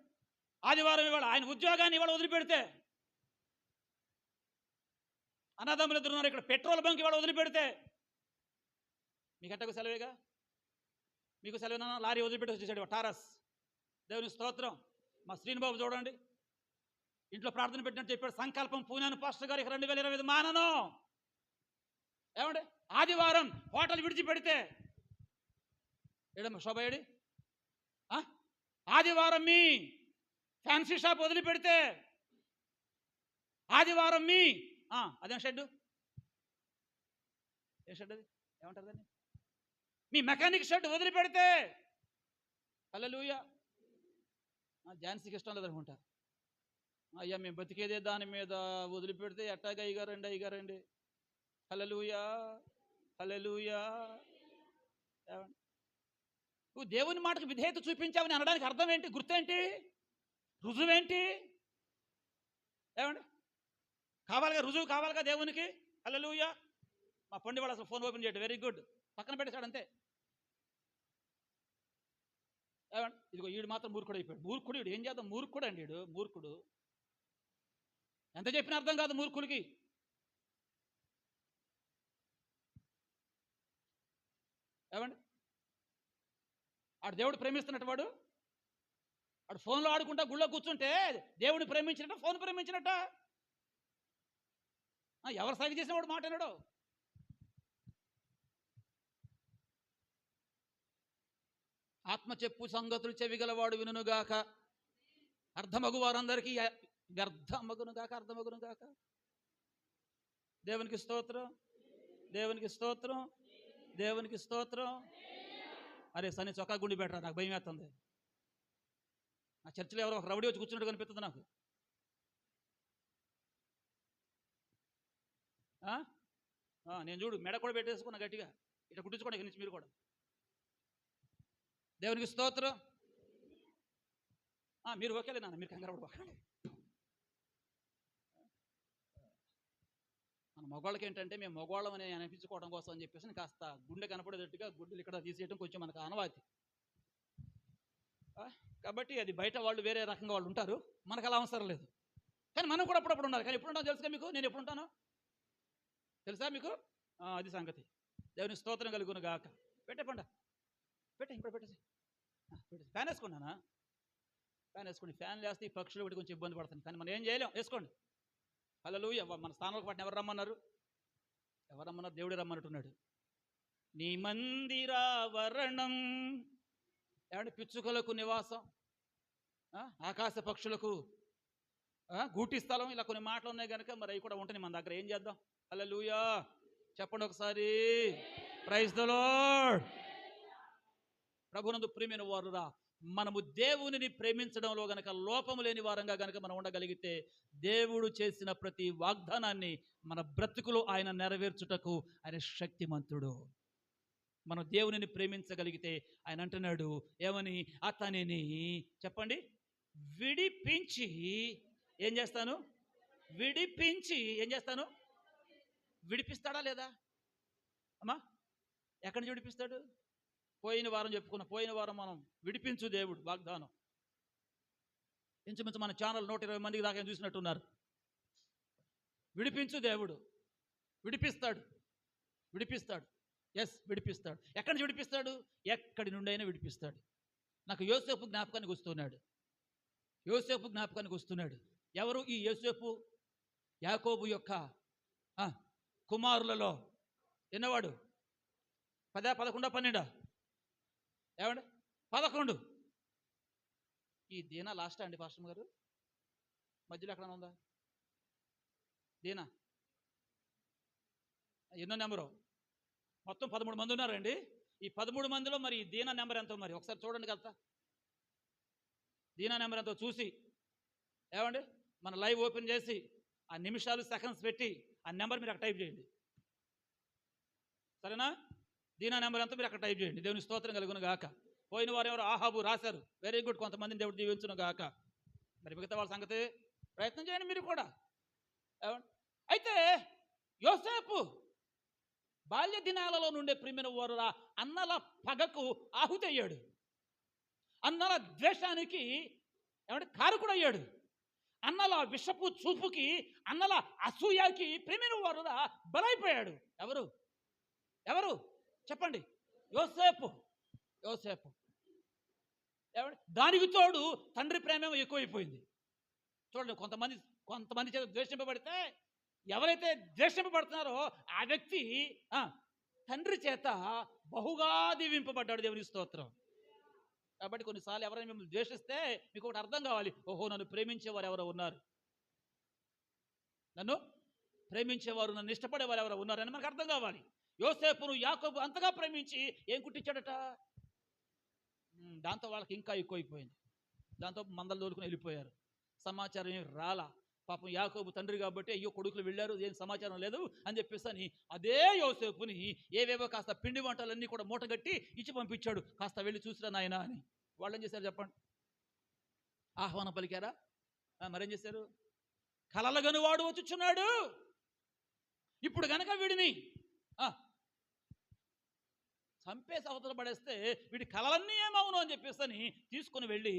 ఆదివారం ఇవాళ ఆయన ఉద్యోగాన్ని ఇవాళ వదిలిపెడితే, అన్నదమ్ములు 2 ఉన్నారు ఇక్కడ, పెట్రోల్ బంక్ ఇవాళ వదిలిపెడితే, మీకు ఎట్టకు సెలవేగా, మీకు సెలవునా? లారీ వదిలిపెట్టి వచ్చేసాడు టారస్. దేవుని స్తోత్రం. మా శ్రీనిబాబు చూడండి, ఇంట్లో ప్రార్థన పెట్టినట్టు చెప్పాడు, సంకల్పం పూనాను పాస్టర్ గారు 2025 మానను. ఏమండి ఆదివారం హోటల్ విడిచిపెడితే ఏడమ్మా శోభయ్యడి, ఆదివారం మీ ఫ్యాన్సీ షాప్ వదిలిపెడితే, ఆదివారం మీ అదేం షెడ్, ఏ షెడ్ అది ఏమంటారు దాన్ని, మీ మెకానిక్ షెడ్ వదిలిపెడితే, హల్లెలూయా. ఝాన్సీకి ఇష్టం లేదనుకుంటా, అయ్యా మేము బతికేదే దాని మీద, వదిలిపెడితే ఎట్టాగా అయ్యారండి. హల్లెలూయా హల్లెలూయా. నువ్వు దేవుని మాటకు విధేయత చూపించావని అనడానికి అర్థం ఏంటి, గుర్తేంటి, రుజువేంటి? ఏమండి కావాలిగా, రుజువు కావాలిగా దేవునికి. హల్లెలూయా. మా పండి వాళ్ళు అసలు ఫోన్ ఓపెన్ చేయడం వెరీ గుడ్, పక్కన పెట్టేశాడు అంతే. ఏమండి ఇదిగో వీడు మాత్రం మూర్ఖుడు అయిపోయాడు. మూర్ఖుడు వీడు, ఏం చేద్దాం, మూర్ఖుడు అండి వీడు, మూర్ఖుడు. ఎంత చెప్పినా అర్థం కాదు మూర్ఖుడికి. ఏమండి ఆడు దేవుడు ప్రేమిస్తున్నట్టు, వాడు ఫోన్లో ఆడుకుంటా గుళ్ళో కూర్చుంటే దేవుడిని ప్రేమించినట్ట, ఫోన్ ప్రేమించినట్ట? ఎవరు సాగి చేసిన వాడు మాట అన్నాడు. ఆత్మ చెప్పు సంగతులు చెవిగలవాడు వినుగాక, అర్థమగు వారందరికీ వ్యర్థమగునుగాక, అర్థమగునుగాక. దేవునికి స్తోత్రం, దేవునికి స్తోత్రం, దేవునికి స్తోత్రం. అరే సని చొక్కా గుండి పెట్టరా, నాకు భయం వేస్తుంది. ఆ చర్చిలో ఎవరో ఒక రౌడీ వచ్చి కూర్చున్నట్టు కనిపిస్తుంది నాకు. నేను చూడు మెడ కూడా పెట్టేసుకున్నా గట్టిగా, ఇట్లా కుట్టించుకోండి ఇక్కడి నుంచి మీరు కూడా. దేవునికి స్తోత్రం. మీరు ఓకేలే నాన్న, మీరు కంగారు పడకండి. మన మగవాళ్ళకి ఏంటంటే, మేము మగవాళ్ళం అని అనిపించుకోవడం కోసం అని చెప్పేసి కాస్త గుండె కనపడేటట్టుగా గుడ్డలు ఇక్కడ తీసేయడం కొంచెం మనకు అనవాతి. కాబట్టి అది బయట వాళ్ళు వేరే రకంగా వాళ్ళు ఉంటారు, మనకు అలా అవసరం లేదు. కానీ మనం కూడా అప్పుడప్పుడు ఉండాలి. కానీ ఎప్పుడు ఉంటాను తెలుసుగా మీకు, నేను ఎప్పుడు ఉంటాను తెలుసా మీకు? అది సంగతి. దేవుని స్తోత్రం కలుగును గాక. పెట్టేపండ ఇప్పుడు పెట్టేసి ఫ్యాన్ వేసుకున్నానా? ఫ్యాన్ వేసుకోండి. ఫ్యాన్ వేస్తే ఈ పక్షులు ఒకటి కొంచెం ఇబ్బంది పడుతుంది, కానీ మనం ఏం చేయలేం, వేసుకోండి. హల్లెలూయా. మన స్థానంలోకి వాటిని ఎవరు రమ్మన్నారు? దేవుడే రమ్మన్నట్టున్నాడు. నీ మందిరావరణం, ఏమంటే పిచ్చుకలకు నివాసం, ఆకాశ పక్షులకు గూటి స్థలం, ఇలా కొన్ని మాటలు ఉన్నాయి కనుక మరి అవి కూడా ఉంటాయి మన దగ్గర. ఏం చేద్దాం? హల్లెలూయా చెప్పండి ఒకసారి. Praise the lord. ప్రభునందు ప్రియమైన వారురా, మనము దేవునిని ప్రేమించడంలో గనక లోపము లేని వారంగా గనక మనం ఉండగలిగితే, దేవుడు చేసిన ప్రతి వాగ్దానాన్ని మన బ్రతుకులో ఆయన నెరవేర్చుటకు ఆయన శక్తిమంతుడు. మనం దేవునిని ప్రేమించగలిగితే ఆయన అంటున్నాడు ఏమని? అతనిని చెప్పండి విడిపించి ఏం చేస్తాను? విడిపించి ఏం చేస్తాను? విడిపిస్తాడా లేదా అమ్మా? ఎక్కడి నుంచి విడిపిస్తాడు? పోయిన వారం చెప్పుకున్నాం. పోయిన వారం మనం విడిపించు దేవుడు వాగ్దానం. ఇంచుమించు మన ఛానల్ 120 మందికి దాకా చూసినట్టున్నారు. విడిపించు దేవుడు, విడిపిస్తాడు, విడిపిస్తాడు. ఎస్ విడిపిస్తాడు. ఎక్కడి నుంచి విడిపిస్తాడు? ఎక్కడి నుండి అయినా విడిపిస్తాడు. నాకు యోసేపు జ్ఞాపకానికి వస్తున్నాడు. యోసేపు జ్ఞాపకానికి వస్తున్నాడు. ఎవరు ఈ యోసేపు? యాకోబు యొక్క కుమారులలో ఎన్నవాడు? 10, 11, 12? ఏమండి? 11. ఈ దీనా లాస్ట్ అండి పాస్టర్ గారు? మధ్యలో ఎక్కడ ఉందా దీనా? ఎన్నో నెంబరు? మొత్తం 13 మంది ఉన్నారండి. ఈ 13 మందిలో మరి ఈ దీనా నెంబర్ ఎంతో మరి ఒకసారి చూడండి కదా. దీనా నెంబర్ ఎంతో చూసి ఏమండి మన లైవ్ ఓపెన్ చేసి ఆ నిమిషాలు సెకండ్స్ పెట్టి ఆ నెంబర్ మీరు అక్కడ టైప్ చేయండి. సరేనా? దీనా నెంబర్ ఎంతో మీరు అక్కడ టైప్ చేయండి. దేవుని స్తోత్రం కలుగును గాక. పోయిన వారు ఎవరు? ఆహాబు రాశారు. Very good. కొంతమందిని దేవుడు దీవించును గాక. మరి మిగతా వాళ్ళ సంగతి ప్రయత్నం చేయండి మీరు కూడా. అయితే యోసేపు బాల్య దినాలలో నుండే ప్రియమైన వారురా అన్నల పగకు ఆహుతి అయ్యాడు. అన్నల ద్వేషానికి ఏమంటే కారకుడయ్యాడు. అన్నల విషపు చూపుకి, అన్నల అసూయకి ప్రియమైన వారురా బలైపోయాడు. ఎవరు ఎవరు చెప్పండి? యోసేపు. యోసేపు దానికి తోడు తండ్రి ప్రేమ ఎక్కువైపోయింది. చూడండి, కొంతమంది చేత ద్వేషింపబడితే, ఎవరైతే ద్వేషింపబడుతున్నారో ఆ వ్యక్తి తండ్రి చేత బహుగా దీవింపబడ్డాడు. దేవుని స్తోత్రం. కాబట్టి కొన్నిసార్లు ఎవరైనా మిమ్మల్ని ద్వేషిస్తే మీకు ఒకటి అర్థం కావాలి. ఓహో, నన్ను ప్రేమించేవారు ఎవరో ఉన్నారు, నన్ను ప్రేమించేవారు, నన్ను ఇష్టపడేవారు ఎవరో ఉన్నారని మనకు అర్థం కావాలి. యోసేపును యాకోబు అంతగా ప్రేమించి ఏం కుట్టించాడట? దాంతో వాళ్ళకి ఇంకా ఎక్కువైపోయింది. దాంతో మందలు దోలుకుని వెళ్ళిపోయారు. సమాచారం ఏమి రాలా. పాపం యాకోబు తండ్రి కాబట్టి అయ్యో కొడుకులు వెళ్ళారు, ఏం సమాచారం లేదు అని చెప్పేసి అని అదే యోసేపుని ఏవేవో కాస్త పిండి వంటలన్నీ కూడా మూటగట్టి ఇచ్చి పంపించాడు. కాస్త వెళ్ళి చూసిరా నాయనా అని. వాళ్ళు ఏం చేశారు చెప్పండి? ఆహ్వానం పలికారా? మరేం చేశారు? కలలుగను వాడు వచ్చుచున్నాడు, ఇప్పుడు గనక వీడిని చంపేసి అవతల పడేస్తే వీడి కలలన్నీ ఏమవును అని చెప్పేసి అని తీసుకుని వెళ్ళి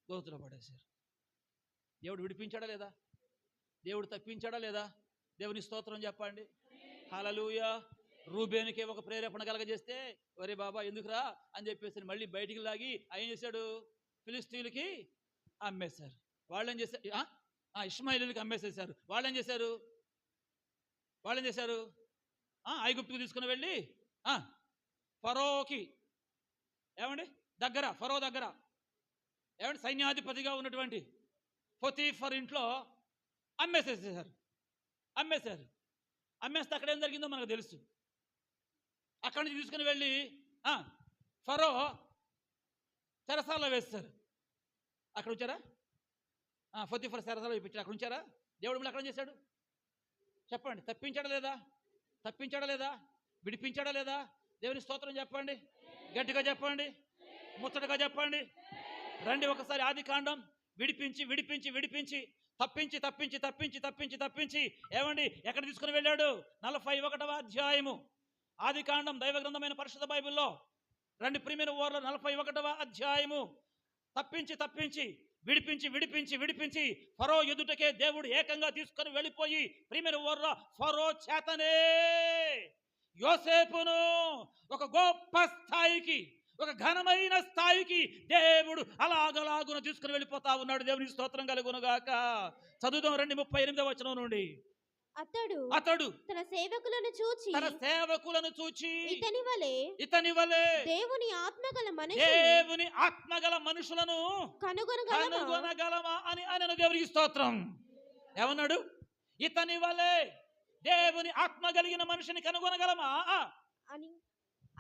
గోతులో పడేశారు. దేవుడు విడిపించాడా లేదా? దేవుడు తప్పించాడా లేదా? దేవుని స్తోత్రం చెప్పండి. హల్లెలూయా. రూబేనుకే ఒక ప్రేరేపణ కలగజేస్తే ఒరే బాబా ఎందుకురా అని చెప్పేసి మళ్ళీ బయటికి లాగి ఆయన చేశాడు, ఫిలిస్తీన్లకి అమ్మేశారు. వాళ్ళు ఏం చేశారు? ఇష్మాయిలీలకి అమ్మేసేశారు. వాళ్ళు ఏం చేశారు? ఐగుప్తుకు తీసుకుని వెళ్ళి ఫరోకి ఏమండి దగ్గర, ఫరో దగ్గర ఏమండి సైన్యాధిపతిగా ఉన్నటువంటి పొతీఫర్ ఇంట్లో అమ్మేసేసారు. అమ్మేస్తే అక్కడ ఏం జరిగిందో మనకు తెలుసు. అక్కడి నుంచి తీసుకుని వెళ్ళి ఫరో చెరసాలలో వేస్తారు. అక్కడ ఉంచారా? పొతీఫర్ చెరసాలలో వేయించారు. అక్కడ ఉంచారా? దేవుడు మళ్ళీ అక్కడ చేశాడు చెప్పండి. తప్పించాడా లేదా? విడిపించాడా లేదా? దేవుని స్తోత్రం చెప్పండి. గట్టిగా చెప్పండి, ముచ్చటగా చెప్పండి. రండి ఒకసారి ఆదికాండం విడిపించి తప్పించి ఏమండి ఎక్కడ తీసుకుని వెళ్ళాడు? 41వ అధ్యాయము ఆదికాండం దైవ గ్రంథమైన పరిశుద్ధ బైబిల్లో రండి ప్రియమైన వారులో 41వ అధ్యాయము. తప్పించి విడిపించి ఫరో ఎదుటకే దేవుడు ఏకంగా తీసుకొని వెళ్ళిపోయి ప్రియమైన వారులో ఫరో చేతనే యోసేపును ఒక గొప్ప స్థాయికి, ఒక ఘనమైన స్థాయికి దేవుడు అలాగలాగున తీసుకుని వెళ్ళిపోతా ఉన్నాడు. దేవుని స్తోత్రం కలుగునుగాక. చదువుదాం రండి 38వ వచనం నుండి. అతడు
తన సేవకులను చూచి
ఇతని వలె
దేవుని
ఆత్మగల మనుషులను కనుగొనగలమా అని ఆయన దేవునికి స్తోత్రం. ఏమన్నాడు? ఇతని వలె దేవుని ఆత్మ కలిగిన మనిషిని కనుగొనగలమా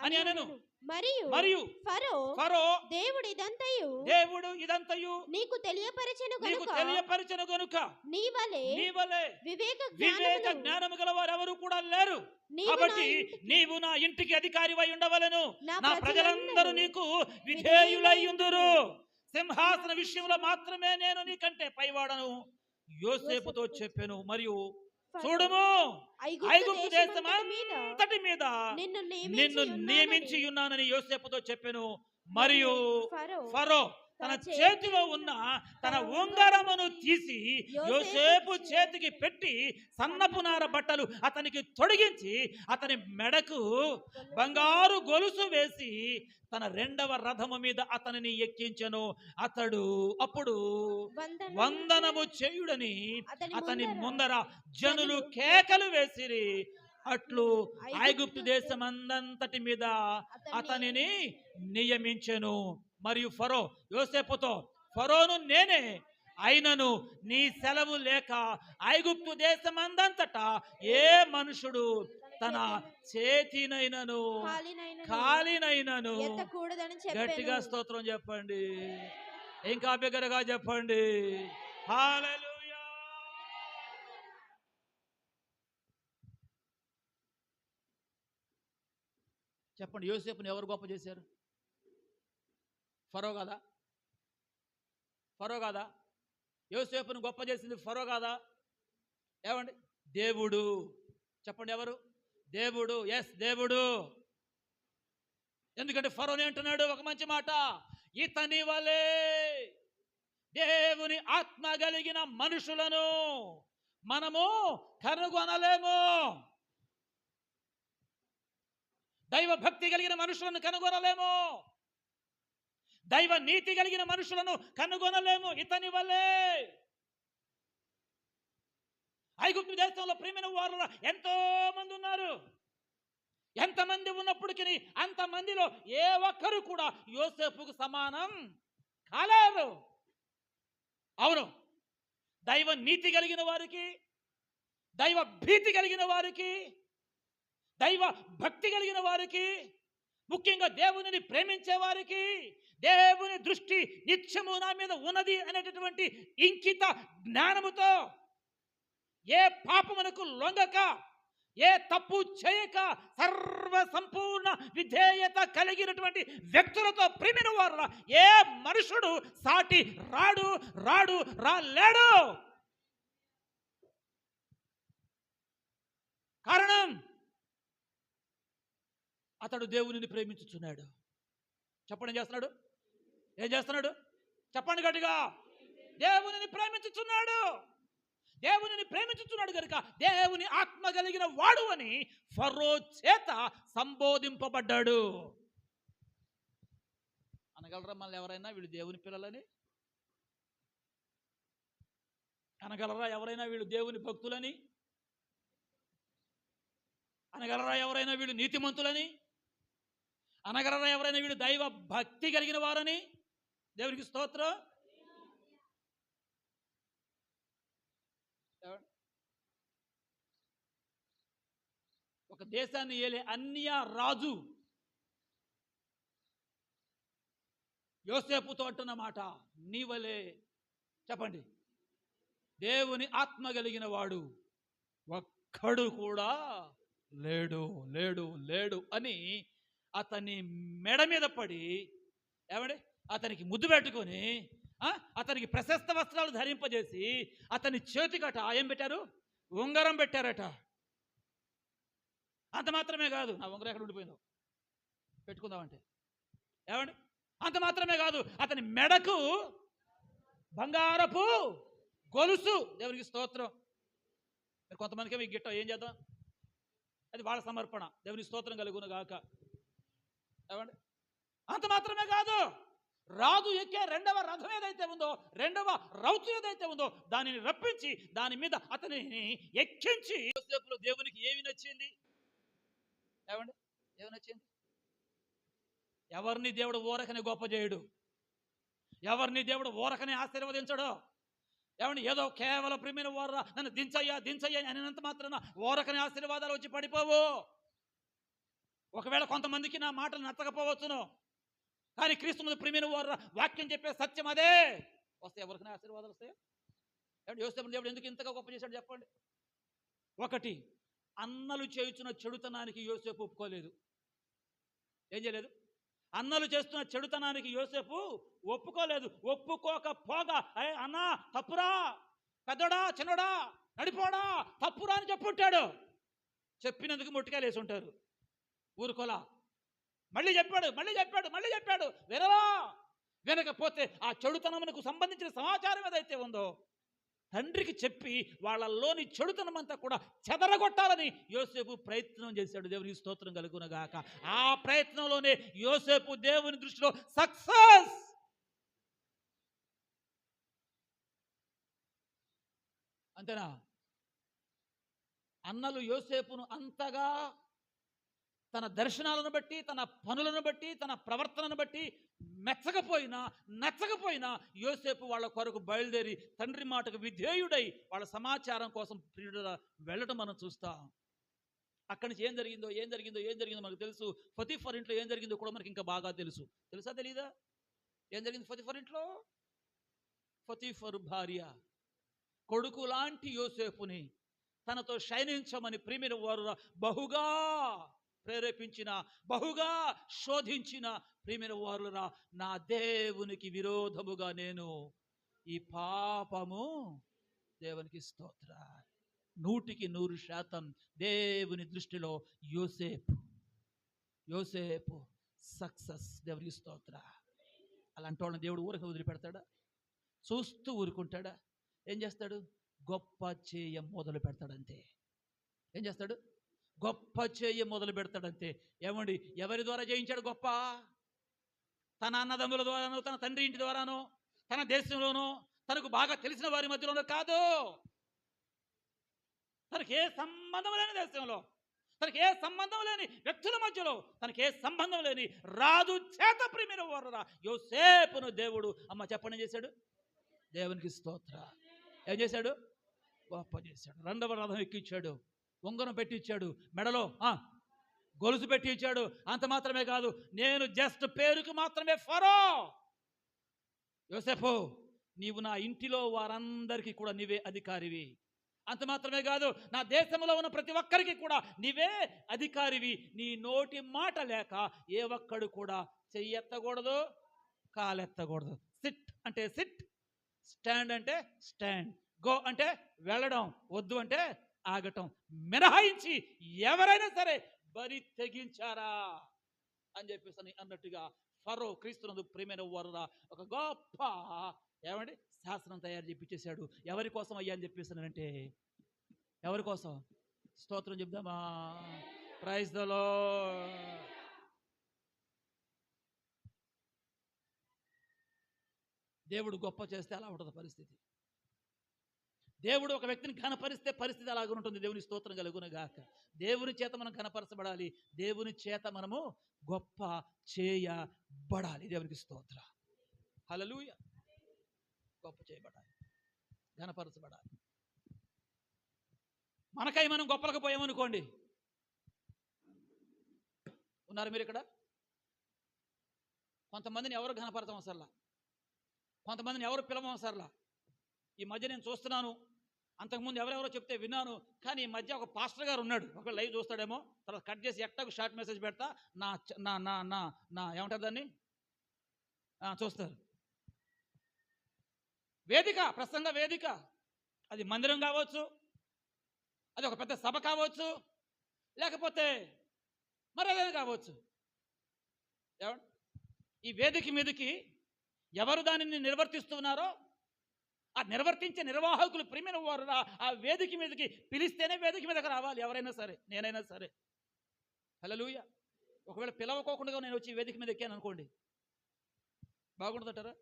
అని అనను. మరియు ఫరో దేవుడు ఇదంతయు నీకు తెలియపరిచెను గనుక నీ వలె వివేక జ్ఞానము గల వారు ఎవరు కూడా లేరు. కాబట్టి నీవు నా ఇంటికి అధికారివై ఉండవలెను. నా ప్రజలందరూ నీకు విధేయులయ్యుందురు. సింహాసన విషయంలో మాత్రమే నేను నీకంటే పైవాడను యోసేపుతో చెప్పెను. మరియు చూడము, ఐగుప్తు దేశం అంతటి మీద నిన్ను నియమించి ఉన్నానని యోసేపుతో చెప్పెను. మరియు ఫరో తన చేతిలో ఉన్న తన ఉంగరమును తీసి యోసేపు చేతికి పెట్టి సన్నపు నార బట్టలు అతనికి తొడిగించి అతని మెడకు బంగారు గొలుసు వేసి తన రెండవ రథము మీద అతనిని ఎక్కించెను. అప్పుడు వందనము చేయుడని అతని ముందర జనులు కేకలు వేసిరి. అట్లు ఐగుప్తు దేశమందంతటి మీద అతనిని నియమించెను. మరియు ఫరో యోసేపుతో, ఫరోను నేనే, అయినను నీ సెలవు లేక ఐగుప్తు దేశమందంతటా ఏ మనుషుడు తన చేతినైనను కాలినైనను గట్టిగా స్తోత్రం చెప్పండి, ఇంకా బిగ్గరగా చెప్పండి. హల్లెలూయా. చెప్పండి, యోసేపుని ఎవరు గొప్ప చేశారు? ఫరో కాదా? ఫరో కాదా? యోసేపుని గొప్ప చేసింది ఫరో కాదా? ఏమండి? దేవుడు. చెప్పండి, ఎవరు? దేవుడు. ఎస్, దేవుడు. ఎందుకంటే ఫరోని అంటున్నాడు ఒక మంచి మాట, ఇతని వలే దేవుని ఆత్మ కలిగిన మనుషులను మనము కనుగొనలేము. దైవ భక్తి కలిగిన మనుషులను కనుగొనలేము. దైవ నీతి కలిగిన మనుషులను కనుగొనలేము ఇతని వల్లే. ఐగుప్తు దేశంలో ప్రియమైన వారు ఎంతో మంది ఉన్నారు. ఎంతమంది ఉన్నప్పటికీ అంతమందిలో ఏ ఒక్కరు కూడా యోసేపుకు సమానం కాలేరు. అవును, దైవ నీతి కలిగిన వారికి, దైవ భీతి కలిగిన వారికి, దైవ భక్తి కలిగిన వారికి, ముఖ్యంగా దేవునిని ప్రేమించే వారికి, దేవుని దృష్టి నిత్యము నా మీద ఉన్నది అనేటటువంటి ఇంకిత జ్ఞానముతో, ఏ పాపమునకు లొంగక, ఏ తప్పు చేయక, సర్వ సంపూర్ణ విధేయత కలిగినటువంటి వ్యక్తులతో ప్రేమిన వారు ఏ మనుషుడు సాటి రాలేడు. కారణం, అతడు దేవునిని ప్రేమించుచున్నాడు. చెప్పండి, ఏం చేస్తున్నాడు? ఏం చేస్తున్నాడు? చెప్పండి గట్టిగా. దేవునిని ప్రేమించుచున్నాడు. దేవునిని ప్రేమించుచున్నాడు కనుక దేవుని ఆత్మ కలిగిన వాడు అని ఫరో చేత సంబోధింపబడ్డాడు. అనగలరా మళ్ళీ ఎవరైనా వీళ్ళు దేవుని పిల్లలని? అనగలరా ఎవరైనా వీళ్ళు దేవుని భక్తులని? అనగలరా ఎవరైనా వీళ్ళు నీతిమంతులని? అనగలరా ఎవరైనా వీళ్ళు దైవ భక్తి కలిగిన వారని? దేవునికి స్తోత్రం. ఒక దేశాన్ని ఏలే అన్య రాజు యోసేపుతో అంటున్న మాట, నీవలే, చెప్పండి, దేవుని ఆత్మ కలిగిన వాడు ఒక్కడు కూడా లేడు లేడు లేడు అని అతని మెడ మీద పడి, ఏమండి, అతనికి ముద్దు పెట్టుకొని, అతనికి ప్రశస్త వస్త్రాలు ధరింపజేసి అతని చేతికట ఏం పెట్టారు? ఉంగరం పెట్టారట. అంత మాత్రమే కాదు, నా ఉంగరం ఎక్కడ ఉండిపోయిందో పెట్టుకుందామంటే, ఏమండి, అంత మాత్రమే కాదు, అతని మెడకు బంగారపు గొలుసు. దేవునికి స్తోత్రం. మీరు కొంతమందికి మీకు గిట్ట ఏం చేద్దాం, అది వాళ్ళ సమర్పణ. దేవునికి స్తోత్రం కలుగును గాక. ఏమండి, అంత మాత్రమే కాదు, రాజు ఎక్కే రెండవ రథం ఏదైతే ఉందో, రెండవ రౌతు ఏదైతే ఉందో, దానిని రప్పించి దాని మీద అతనిని ఎక్కించి, యోసేపులో దేవునికి ఏమి నచ్చింది? ఏమండి, ఏమి నచ్చింది? ఎవరిని దేవుడు ఊరకని గొప్ప చేయడు, ఎవరిని దేవుడు ఊరకని ఆశీర్వదించడు. ఏమండి, ఏదో కేవలం ప్రియమైన వారు నన్ను దించయ్యా దించయ్యా అనినంత మాత్రాన ఊరకని ఆశీర్వాదాలు వచ్చి పడిపోవు. ఒకవేళ కొంతమందికి నా మాటలు నచ్చకపోవచ్చును, కానీ క్రీస్తు ప్రియమైన వారు వాక్యం చెప్పే సత్యం అదే. వస్తే ఎవరికైనా ఆశీర్వాదాలు వస్తాయి? ఏమంటే యోసేపు దేవుడు ఎందుకు ఇంతగా గొప్ప చేశాడు చెప్పండి. ఒకటి, అన్నలు చేయుచున్న చెడుతనానికి యోసేపు ఒప్పుకోలేదు. ఏం చేయలేదు? అన్నలు చేస్తున్న చెడుతనానికి యోసేపు ఒప్పుకోలేదు. ఒప్పుకోకపోగా, అన్నా తప్పురా, పెద్దోడా చిన్నోడా నడిపోడా తప్పురా అని చెప్పుంటాడు. చెప్పినందుకు ముట్టికాయలు వేసి ఉంటారు. ఊరుకోలా. మళ్ళీ చెప్పాడు వినరా, వినకపోతే ఆ చెడుతనమునకు సంబంధించిన సమాచారం ఏదైతే ఉందో తండ్రికి చెప్పి వాళ్ళలోని చెడుతనం అంతా కూడా చెదరగొట్టాలని యోసేపు ప్రయత్నం చేశాడు. దేవునికి స్తోత్రం కలుగునగాక. ఆ ప్రయత్నంలోనే యోసేపు దేవుని దృష్టిలో సక్సెస్. అంతేనా? అన్నలు యోసేపును అంతగా తన దర్శనాలను బట్టి, తన పనులను బట్టి, తన ప్రవర్తనను బట్టి నచ్చకపోయినా యోసేపు వాళ్ళ కొరకు బయలుదేరి తండ్రి మాటకు విధేయుడై వాళ్ళ సమాచారం కోసం ప్రియుడుగా వెళ్ళడం మనం చూస్తాం. అక్కడి నుంచి ఏం జరిగిందో మనకు తెలుసు. పొతీఫర్ ఇంట్లో ఏం జరిగిందో కూడా మనకి ఇంకా బాగా తెలుసా తెలీదా? ఏం జరిగింది పొతీఫర్ ఇంట్లో? పొతీఫరు భార్య కొడుకు లాంటి యోసేపుని తనతో శయనించమని ప్రియమైన వారు బహుగా ప్రేరేపించిన, బహుగా శోధించిన ప్రియమైన వారులరా, నా దేవునికి విరోధముగా నేను ఈ పాపము, దేవునికి స్తోత్ర, 100% దేవుని దృష్టిలో యోసేపు సక్సెస్. దేవునికి స్తోత్ర. అలాంటి వాళ్ళని దేవుడు ఊరికి వదిలిపెడతాడా? చూస్తూ ఊరుకుంటాడా? ఏం చేస్తాడు? గొప్ప చేయ మొదలు పెడతాడంతే. ఏం చేస్తాడు? గొప్ప చేయ మొదలు పెడతాడంతే. ఏమండి, ఎవరి ద్వారా జయించాడు గొప్ప? తన అన్నదమ్ముల ద్వారానో, తన తండ్రి ఇంటి ద్వారానో, తన దేశంలోనో, తనకు బాగా తెలిసిన వారి మధ్యలోనో కాదు. తనకి ఏ సంబంధం లేని దేశంలో, తనకి ఏ సంబంధం లేని వ్యక్తుల మధ్యలో, తనకి ఏ సంబంధం లేని రాజు చేత ప్రియమైన వారురా యోసేపును దేవుడు చెప్పండి చేశాడు. దేవునికి స్తోత్ర. ఏం చేశాడు? గొప్ప చేశాడు. 2వ రథం ఎక్కించాడు, ఉంగరం పెట్టించాడు, మెడలో గొలుసు పెట్టి ఇచ్చాడు. అంత మాత్రమే కాదు, నేను జస్ట్ పేరుకు మాత్రమే ఫరో, యోసేపు నీవు నా ఇంటిలో వారందరికీ కూడా నీవే అధికారివి. అంత మాత్రమే కాదు, నా దేశంలో ఉన్న ప్రతి ఒక్కరికి కూడా నీవే అధికారివి. నీ నోటి మాట లేక ఏ ఒక్కడు కూడా చెయ్యెత్తకూడదు, కాలెత్తకూడదు. సిట్ అంటే సిట్, స్టాండ్ అంటే స్టాండ్, గో అంటే వెళ్ళడం, వద్దు అంటే ఆగటం మినహాయించి ఎవరైనా సరే బరి తెగించారా అని చెప్పేసి అన్నట్టుగా ఫరో క్రీస్తునందు ప్రియమైన వారురా ఒక గొప్ప ఏమండి శాసనం తయారు చేపించేశాడు. ఎవరి కోసం అయ్యా అని చెప్పేసానంటే, ఎవరి కోసం? స్తోత్రం చెప్దామా? Praise the lord. దేవుడు గొప్ప చేస్తే అలా ఉంటుంది పరిస్థితి. దేవుడు ఒక వ్యక్తిని ఘనపరిస్తే పరిస్థితి అలాగ ఉంటుంది. దేవుని స్తోత్రం కలుగునగాక. దేవుని చేత మనం ఘనపరచబడాలి, దేవుని చేత మనము గొప్ప చేయబడాలి. దేవునికి స్తోత్ర. హల్లెలూయా. గొప్ప చేయబడాలి, ఘనపరచబడాలి. మనకై మనం గొప్పలకు పోయామనుకోండి, ఉన్నారు మీరు ఇక్కడ, కొంతమందిని ఎవరు ఘనపరచవసరలా, కొంతమందిని ఎవరు పిలవసరలా. ఈ మధ్య నేను చూస్తున్నాను, అంతకుముందు ఎవరెవరో చెప్తే విన్నాను, కానీ ఈ మధ్య ఒక పాస్టర్ గారు ఉన్నాడు. ఒక లైవ్ చూస్తాడేమో, తర్వాత కట్ చేసి ఎట్టకు షార్ట్ మెసేజ్ పెడతా, నా నా నా నా నా ఏమంటారు దాన్ని, చూస్తారు. వేదిక, ప్రసంగ వేదిక, అది మందిరం కావచ్చు, అది ఒక పెద్ద సభ కావచ్చు, లేకపోతే మరేదైనా కావచ్చు. ఈ వేదిక మీదకి ఎవరు దానిని నిర్వర్తిస్తున్నారో ఆ నిర్వర్తించే నిర్వాహకులు ప్రియమైన వారు ఆ వేదిక మీదకి పిలిస్తేనే వేదిక మీదకి రావాలి. ఎవరైనా సరే, నేనైనా సరే. హల్లెలూయా. ఒకవేళ పిలవకోకుండా నేను వచ్చి వేదిక మీద ఎక్కాను అనుకోండి, బాగుంటుందంటారా?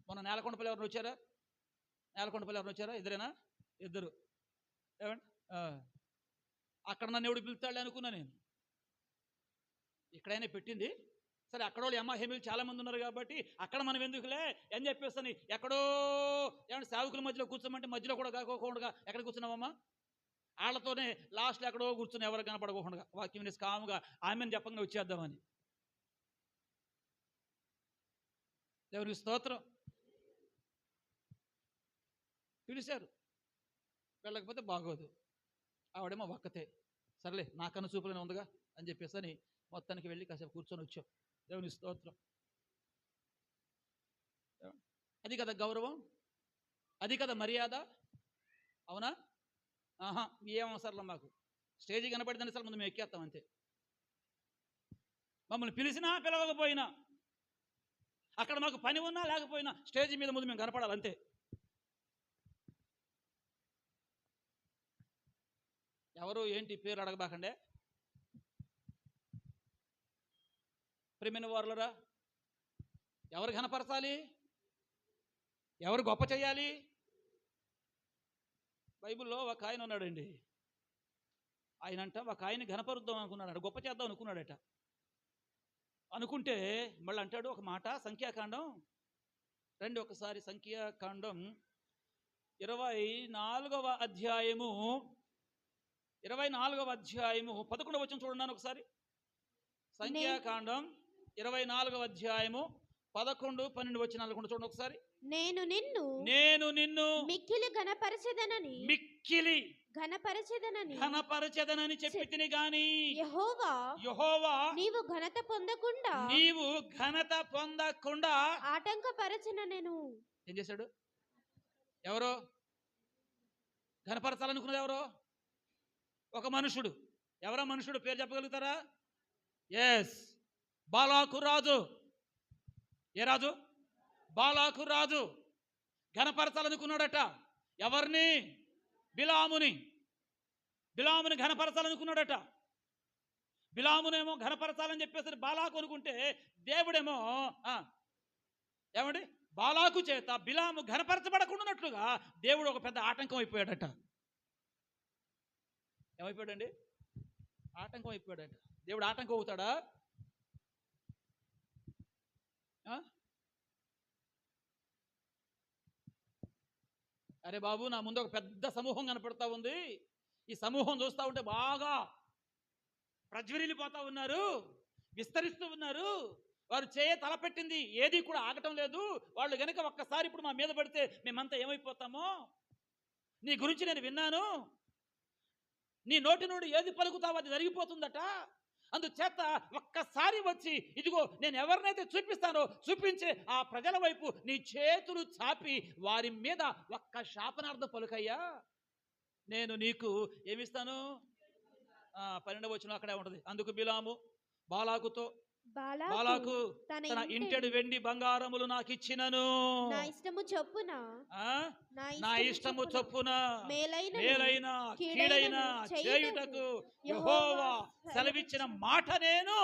మొన్న నేలకొండపల్లి ఎవరిని వచ్చారా? నేలకొండపల్లి ఎవరిని వచ్చారా? ఇద్దరు. ఏమండి, అక్కడ నన్ను ఎవడు పిలుస్తాడు అనుకున్నా నేను. ఇక్కడైనా పెట్టింది సరే, అక్కడ వాళ్ళు హేమీలు చాలా మంది ఉన్నారు కాబట్టి అక్కడ మనం ఎందుకులే అని చెప్పేసి ఎక్కడో ఏమంటే సేవకుల మధ్యలో కూర్చోమంటే మధ్యలో కూడా కాకోకుండా ఎక్కడ కూర్చున్నావమ్మా? వాళ్ళతోనే లాస్ట్లో ఎక్కడో కూర్చుని ఎవరు కనపడకోకుండా వాక్యం వేసి కాముగా ఆమెను చెప్పంగా వచ్చేద్దామని. దేవునికి స్తోత్రం. పిలిచారు, వెళ్ళకపోతే బాగోదు. ఆవిడేమో ఒక్కతే, సరేలే నాకన్నా చూపులనే ఉందిగా అని చెప్పేసి మొత్తానికి వెళ్ళి కాసేపు కూర్చొని వచ్చాం. దేవుని స్తోత్రం. అది కదా గౌరవం, అది కదా మర్యాద, అవునా? ఏం అవసరం మాకు. స్టేజీ కనపడిందని సార్ ముందు మేము ఎక్కేస్తాం అంతే. మమ్మల్ని పిలిచినా పిలవకపోయినా అక్కడ మాకు పని ఉన్నా లేకపోయినా స్టేజ్ మీద ముందు మేము కనపడాలి అంతే. ఎవరు ఏంటి పేరు అడగబాకండే. ప్రియమైన వారులరా, ఎవరు ఘనపరచాలి, ఎవరు గొప్ప చేయాలి? బైబిల్లో ఒక ఆయన ఉన్నాడండి. ఆయనంట ఒక ఆయన ఘనపరుద్దాం అనుకున్నాడు, గొప్ప చేద్దాం అనుకున్నాడట. అనుకుంటే మళ్ళీ అంటాడు ఒక మాట, సంఖ్యాకాండం రండి ఒకసారి, సంఖ్యాకాండం 24వ అధ్యాయము 11వ వచనం చూడండి ఒకసారి. సంఖ్యాకాండం 24వ అధ్యాయము 11, 12 వచనాలు కూడా చూడండి ఒకసారి.
నేను నిన్ను
మిక్కిలి ఘనపరచెదనని చెప్పి తిని గాని యెహోవా
నీవు ఘనత
పొందకుండా
ఆటంకపరచిన నేను.
ఏం చేశాడు? ఎవరో ఘనపరచాలనుకున్నది ఎవరో ఒక మనుషుడు. ఎవరో మనుషుడు పేరు చెప్పగలుగుతారా? ఎస్, బాలాకు రాజు. ఏ రాజు? బాలాకు రాజు ఘనపరచాలనుకున్నాడట. ఎవరిని? బిలాముని ఘనపరచాలనుకున్నాడట. బిలామునేమో ఘనపరచాలని చెప్పేసి బాలాకు అనుకుంటే, దేవుడేమో ఏమండి బాలాకు చేత బిలాము ఘనపరచబడకుండానట్లుగా దేవుడు ఒక పెద్ద ఆటంకం అయిపోయాడట. ఏమైపోయాడండి? ఆటంకం అయిపోయాడట. దేవుడు ఆటంకం అవుతాడా? అరే బాబు, నా ముందు ఒక పెద్ద సమూహం కనపడతా ఉంది. ఈ సమూహం చూస్తూ ఉంటే బాగా ప్రజ్వరిల్లిపోతా ఉన్నారు, విస్తరిస్తూ ఉన్నారు. వారు తలపెట్టింది ఏది కూడా ఆగటం లేదు. వాళ్ళు గనక ఒక్కసారి ఇప్పుడు మా మీద పడితే మేమంతా ఏమైపోతామో. నీ గురించి నేను విన్నాను, నీ నోటి నుండి ఏది పలుకుతావో అది జరిగిపోతుందట. అందుచేత ఒక్కసారి వచ్చి ఇదిగో నేను ఎవరినైతే చూపిస్తానో చూపించే ఆ ప్రజల వైపు నీ చేతులు చాపి వారి మీద ఒక్క శాపనార్థం పలుకయ్యా, నేను నీకు ఏమిస్తాను? 12వ వచనం అక్కడే ఉంటది. అందుకు బిలాము బాలాకు తన ఇంటెడు వెండి బంగారములు నాకు ఇచ్చినను,
నా ఇష్టము
చొప్పున మేలైన కీడైన చేయుటకు యెహోవా సెలవిచ్చిన మాట నేను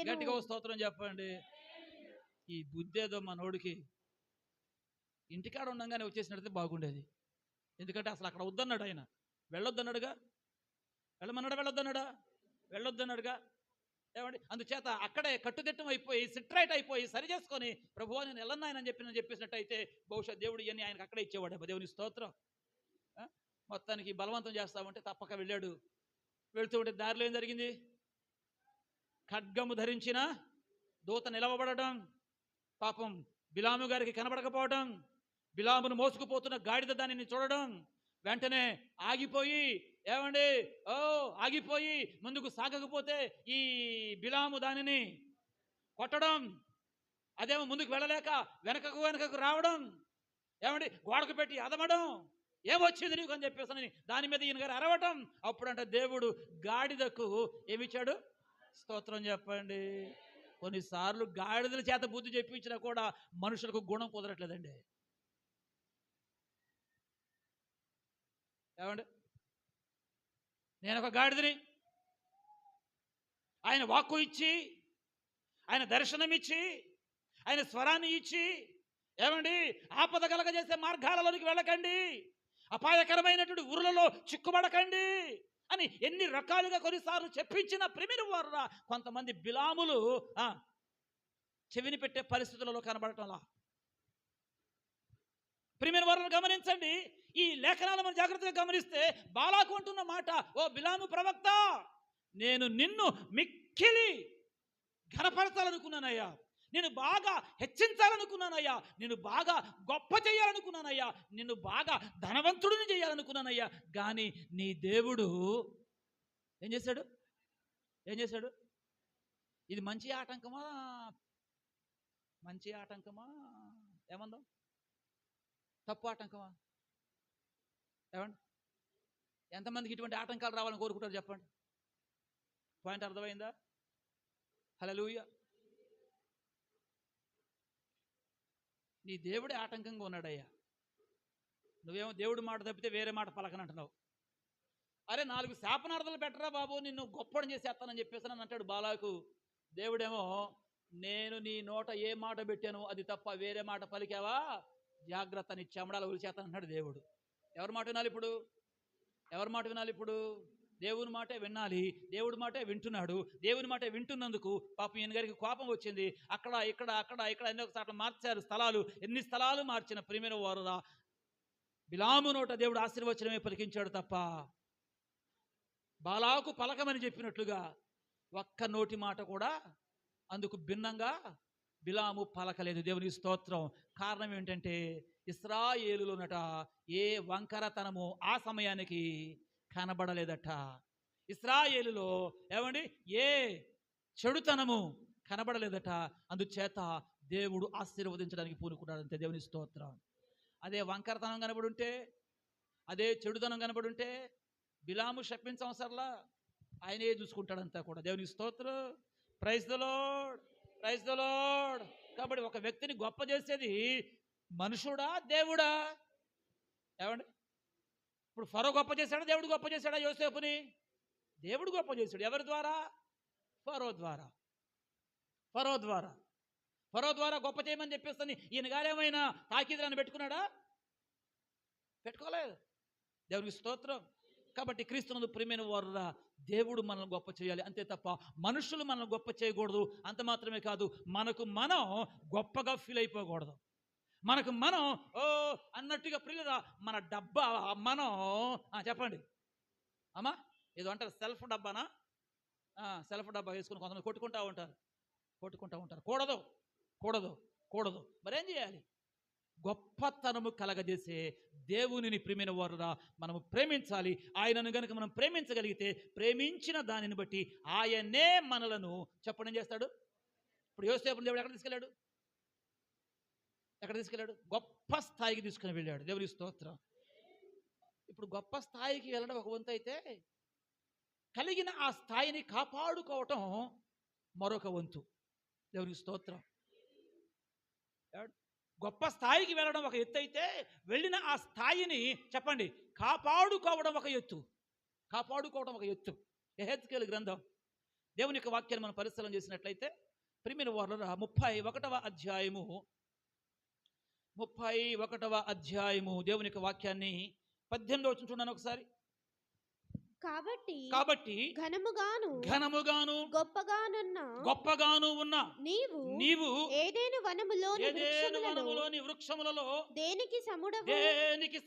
గట్టిగా స్తోత్రం చెప్పండి. ఈ బుద్ధేదో మనోడికి ఇంటికాడ ఉండగానే వచ్చేసినట్టు బాగుండేది. ఎందుకంటే అసలు అక్కడ వద్దన్నాడు ఆయన. వెళ్ళొద్దన్నాడుగా, వెళ్ళొద్దన్నాడుగా. ఏమండి? అందుచేత అక్కడే కట్టుదిట్టం అయిపోయి సిట్రైట్ అయిపోయి సరి చేసుకొని ప్రభువా నేను వెళ్ళన్నాయని చెప్పేసినట్టయితే బహుశా దేవుడు ఇవన్నీ ఆయనకు అక్కడే ఇచ్చేవాడు. దేవుని స్తోత్రం. మొత్తానికి బలవంతం చేస్తామంటే తప్పక వెళ్ళాడు. వెళుతూ ఉంటే దారిలో ఏం జరిగింది? ఖడ్గము ధరించిన దూత నిలవబడటం, పాపం బిలాము గారికి కనబడకపోవడం, బిలామును మోసుకుపోతున్న గాడిద దానిని చూడడం, వెంటనే ఆగిపోయి ఆగిపోయి ముందుకు సాగకపోతే ఈ బిలాము దానిని కొట్టడం, అదేమో ముందుకు వెళ్ళలేక వెనకకు రావడం, గోడకు పెట్టి అదమడం, ఏమొచ్చింది నీకు అని చెప్పేసి దాని మీద ఈయన గారు అరవటం. అప్పుడంట దేవుడు గాడిదకు ఏమిచ్చాడు? స్తోత్రం చెప్పండి. కొన్నిసార్లు గాడిదల చేత బుద్ధి చెప్పించినా కూడా మనుషులకు గుణం కుదరట్లేదండి. నేను ఒక గాడిదని, ఆయన వాక్కు ఇచ్చి, ఆయన దర్శనం ఇచ్చి, ఆయన స్వరాన్ని ఇచ్చి, ఆపద కలగజేసే మార్గాలలోనికి వెళ్ళకండి, అపాయకరమైనటువంటి ఊరులలో చిక్కుబడకండి అని ఎన్ని రకాలుగా కొన్నిసార్లు చెప్పించిన ప్రిమిని వారురా కొంతమంది బిలాములు చెవిని పెట్టే పరిస్థితులలో కనబడటంలా. ప్రిమిని వారును గమనించండి. ఈ లేఖనాలు మనం జాగ్రత్తగా గమనిస్తే బాలాకు అంటున్న మాట, ఓ బిలాము ప్రవక్త, నేను నిన్ను మిక్కిలి ఘనపరచాలనుకున్నానయ్యా, నేను బాగా హెచ్చించాలనుకున్నానయ్యా, నిన్ను బాగా గొప్ప చేయాలనుకున్నానయ్యా, నిన్ను బాగా ధనవంతుడిని చేయాలనుకున్నానయ్యా. కానీ నీ దేవుడు ఏం చేశాడు? ఇది మంచి ఆటంకమా ఏమందాం? తప్పు ఆటంకమా? ఎంతమందికి ఇటువంటి ఆటంకాలు రావాలని కోరుకుంటారు చెప్పండి? పాయింట్ అర్థమైందా? హల్లెలూయా. నీ దేవుడే ఆటంకంగా ఉన్నాడయ్యా. నువ్వేమో దేవుడి మాట తప్పితే వేరే మాట పలకనంటున్నావు. అరే 4 శాపనార్థాలు పెట్టరా బాబు, నిన్ను గొప్పని చేసేస్తానని చెప్పేసి అని అంటాడు బాలాకు. దేవుడేమో నేను నీ నోట ఏ మాట పెట్టాను అది తప్ప వేరే మాట పలికావా జాగ్రత్త, నీ చెమడాలు ఉలిచేస్తాను అంటున్నాడు దేవుడు. ఎవరి మాట వినాలి ఇప్పుడు? ఎవరి మాట వినాలి ఇప్పుడు? దేవుని మాటే వినాలి. దేవుడి మాటే వింటున్నాడు. దేవుని మాటే వింటున్నందుకు పాపం ఈయన గారికి కోపం వచ్చింది. అక్కడ ఇక్కడ అక్కడ ఇక్కడ ఎన్నో సార్లు మార్చారు స్థలాలు. ఎన్ని స్థలాలు మార్చిన ప్రియమైన వారురా, బిలాము నోట దేవుడు ఆశీర్వచనమే పలికించాడు తప్ప బాలాకు పలకమని చెప్పినట్లుగా ఒక్క నోటి మాట కూడా అందుకు భిన్నంగా బిలాము పలకలేదు. దేవుని స్తోత్రం. కారణం ఏంటంటే ఇశ్రాయేలులోనట ఏ వంకరతనము ఆ సమయానికి కనబడలేదట. ఇశ్రాయేలులో ఏమండి ఏ చెడుతనము కనబడలేదట. అందుచేత దేవుడు ఆశీర్వదించడానికి పూనుకున్నాడంతే. దేవుని స్తోత్రం. అదే వంకరతనం కనబడుంటే, అదే చెడుతనం కనబడుంటే బిలాము శపించవసరలా, ఆయనే చూసుకుంటాడంతా కూడా. దేవుని స్తోత్రం. Praise the lord, praise the lord. కాబట్టి ఒక వ్యక్తిని గొప్ప చేసేది మనుషుడా దేవుడా? ఏమండి, ఇప్పుడు ఫరో గొప్ప చేశాడా దేవుడు గొప్ప చేశాడా? యోసేపుని దేవుడు గొప్ప చేశాడు. ఎవరి ద్వారా? ఫరో ద్వారా. ఫరో ద్వారా. ఫరో ద్వారా గొప్ప చేయమని చెప్పేస్తాను. ఈయన గారేమైనా తాకీదులను పెట్టుకున్నాడా? పెట్టుకోలేదు. దేవునికి స్తోత్రం. కాబట్టి క్రీస్తునందు ప్రియమైన వారురా, దేవుడు మనల్ని గొప్ప చేయాలి అంతే తప్ప మనుషులు మనల్ని గొప్ప చేయకూడదు. అంత మాత్రమే కాదు, మనకు మనం గొప్పగా ఫీల్ అయిపోకూడదు. మనకు మనం ఓ అన్నట్టుగా ప్రియులరా, మన డబ్బా మనం చెప్పండి అమ్మా, ఏదో అంటారు సెల్ఫ్ డబ్బానా, సెల్ఫ్ డబ్బా వేసుకుని కొంతమంది కొట్టుకుంటూ ఉంటారు. కూడదు కూడదు కూడదు. మరేం చేయాలి? గొప్పతనము కలగజేసే దేవునిని ప్రియమైన వారురా మనము ప్రేమించాలి. ఆయనను గనుక మనం ప్రేమించగలిగితే ప్రేమించిన దానిని బట్టి ఆయనే మనలను చెప్పడం చేస్తాడు. ఇప్పుడు యోసేపుని దేవుడు ఎక్కడ తీసుకెళ్ళాడు? గొప్ప స్థాయికి తీసుకుని వెళ్ళాడు. దేవుని స్తోత్రం. ఇప్పుడు గొప్ప స్థాయికి వెళ్ళడం ఒక వంతు అయితే, కలిగిన ఆ స్థాయిని కాపాడుకోవటం మరొక వంతు. దేవుని స్తోత్రం. గొప్ప స్థాయికి వెళ్ళడం ఒక ఎత్తు అయితే, వెళ్ళిన ఆ స్థాయిని చెప్పండి కాపాడుకోవడం ఒక ఎత్తు. యెహెజ్కేలు గ్రంథం దేవుని యొక్క వాక్యాన్ని మనం పరిశీలన చేసినట్లయితే ప్రియమైన వారులారా 31వ అధ్యాయము దేవుని యొక్క వాక్యాన్ని 18వ వచనం చూడండి ఒకసారి. కాబట్టి ఘనముగాను గొప్పగాను ఉన్న నీవు
ఏదైను వనములోని
వృక్షములలో
దేనికి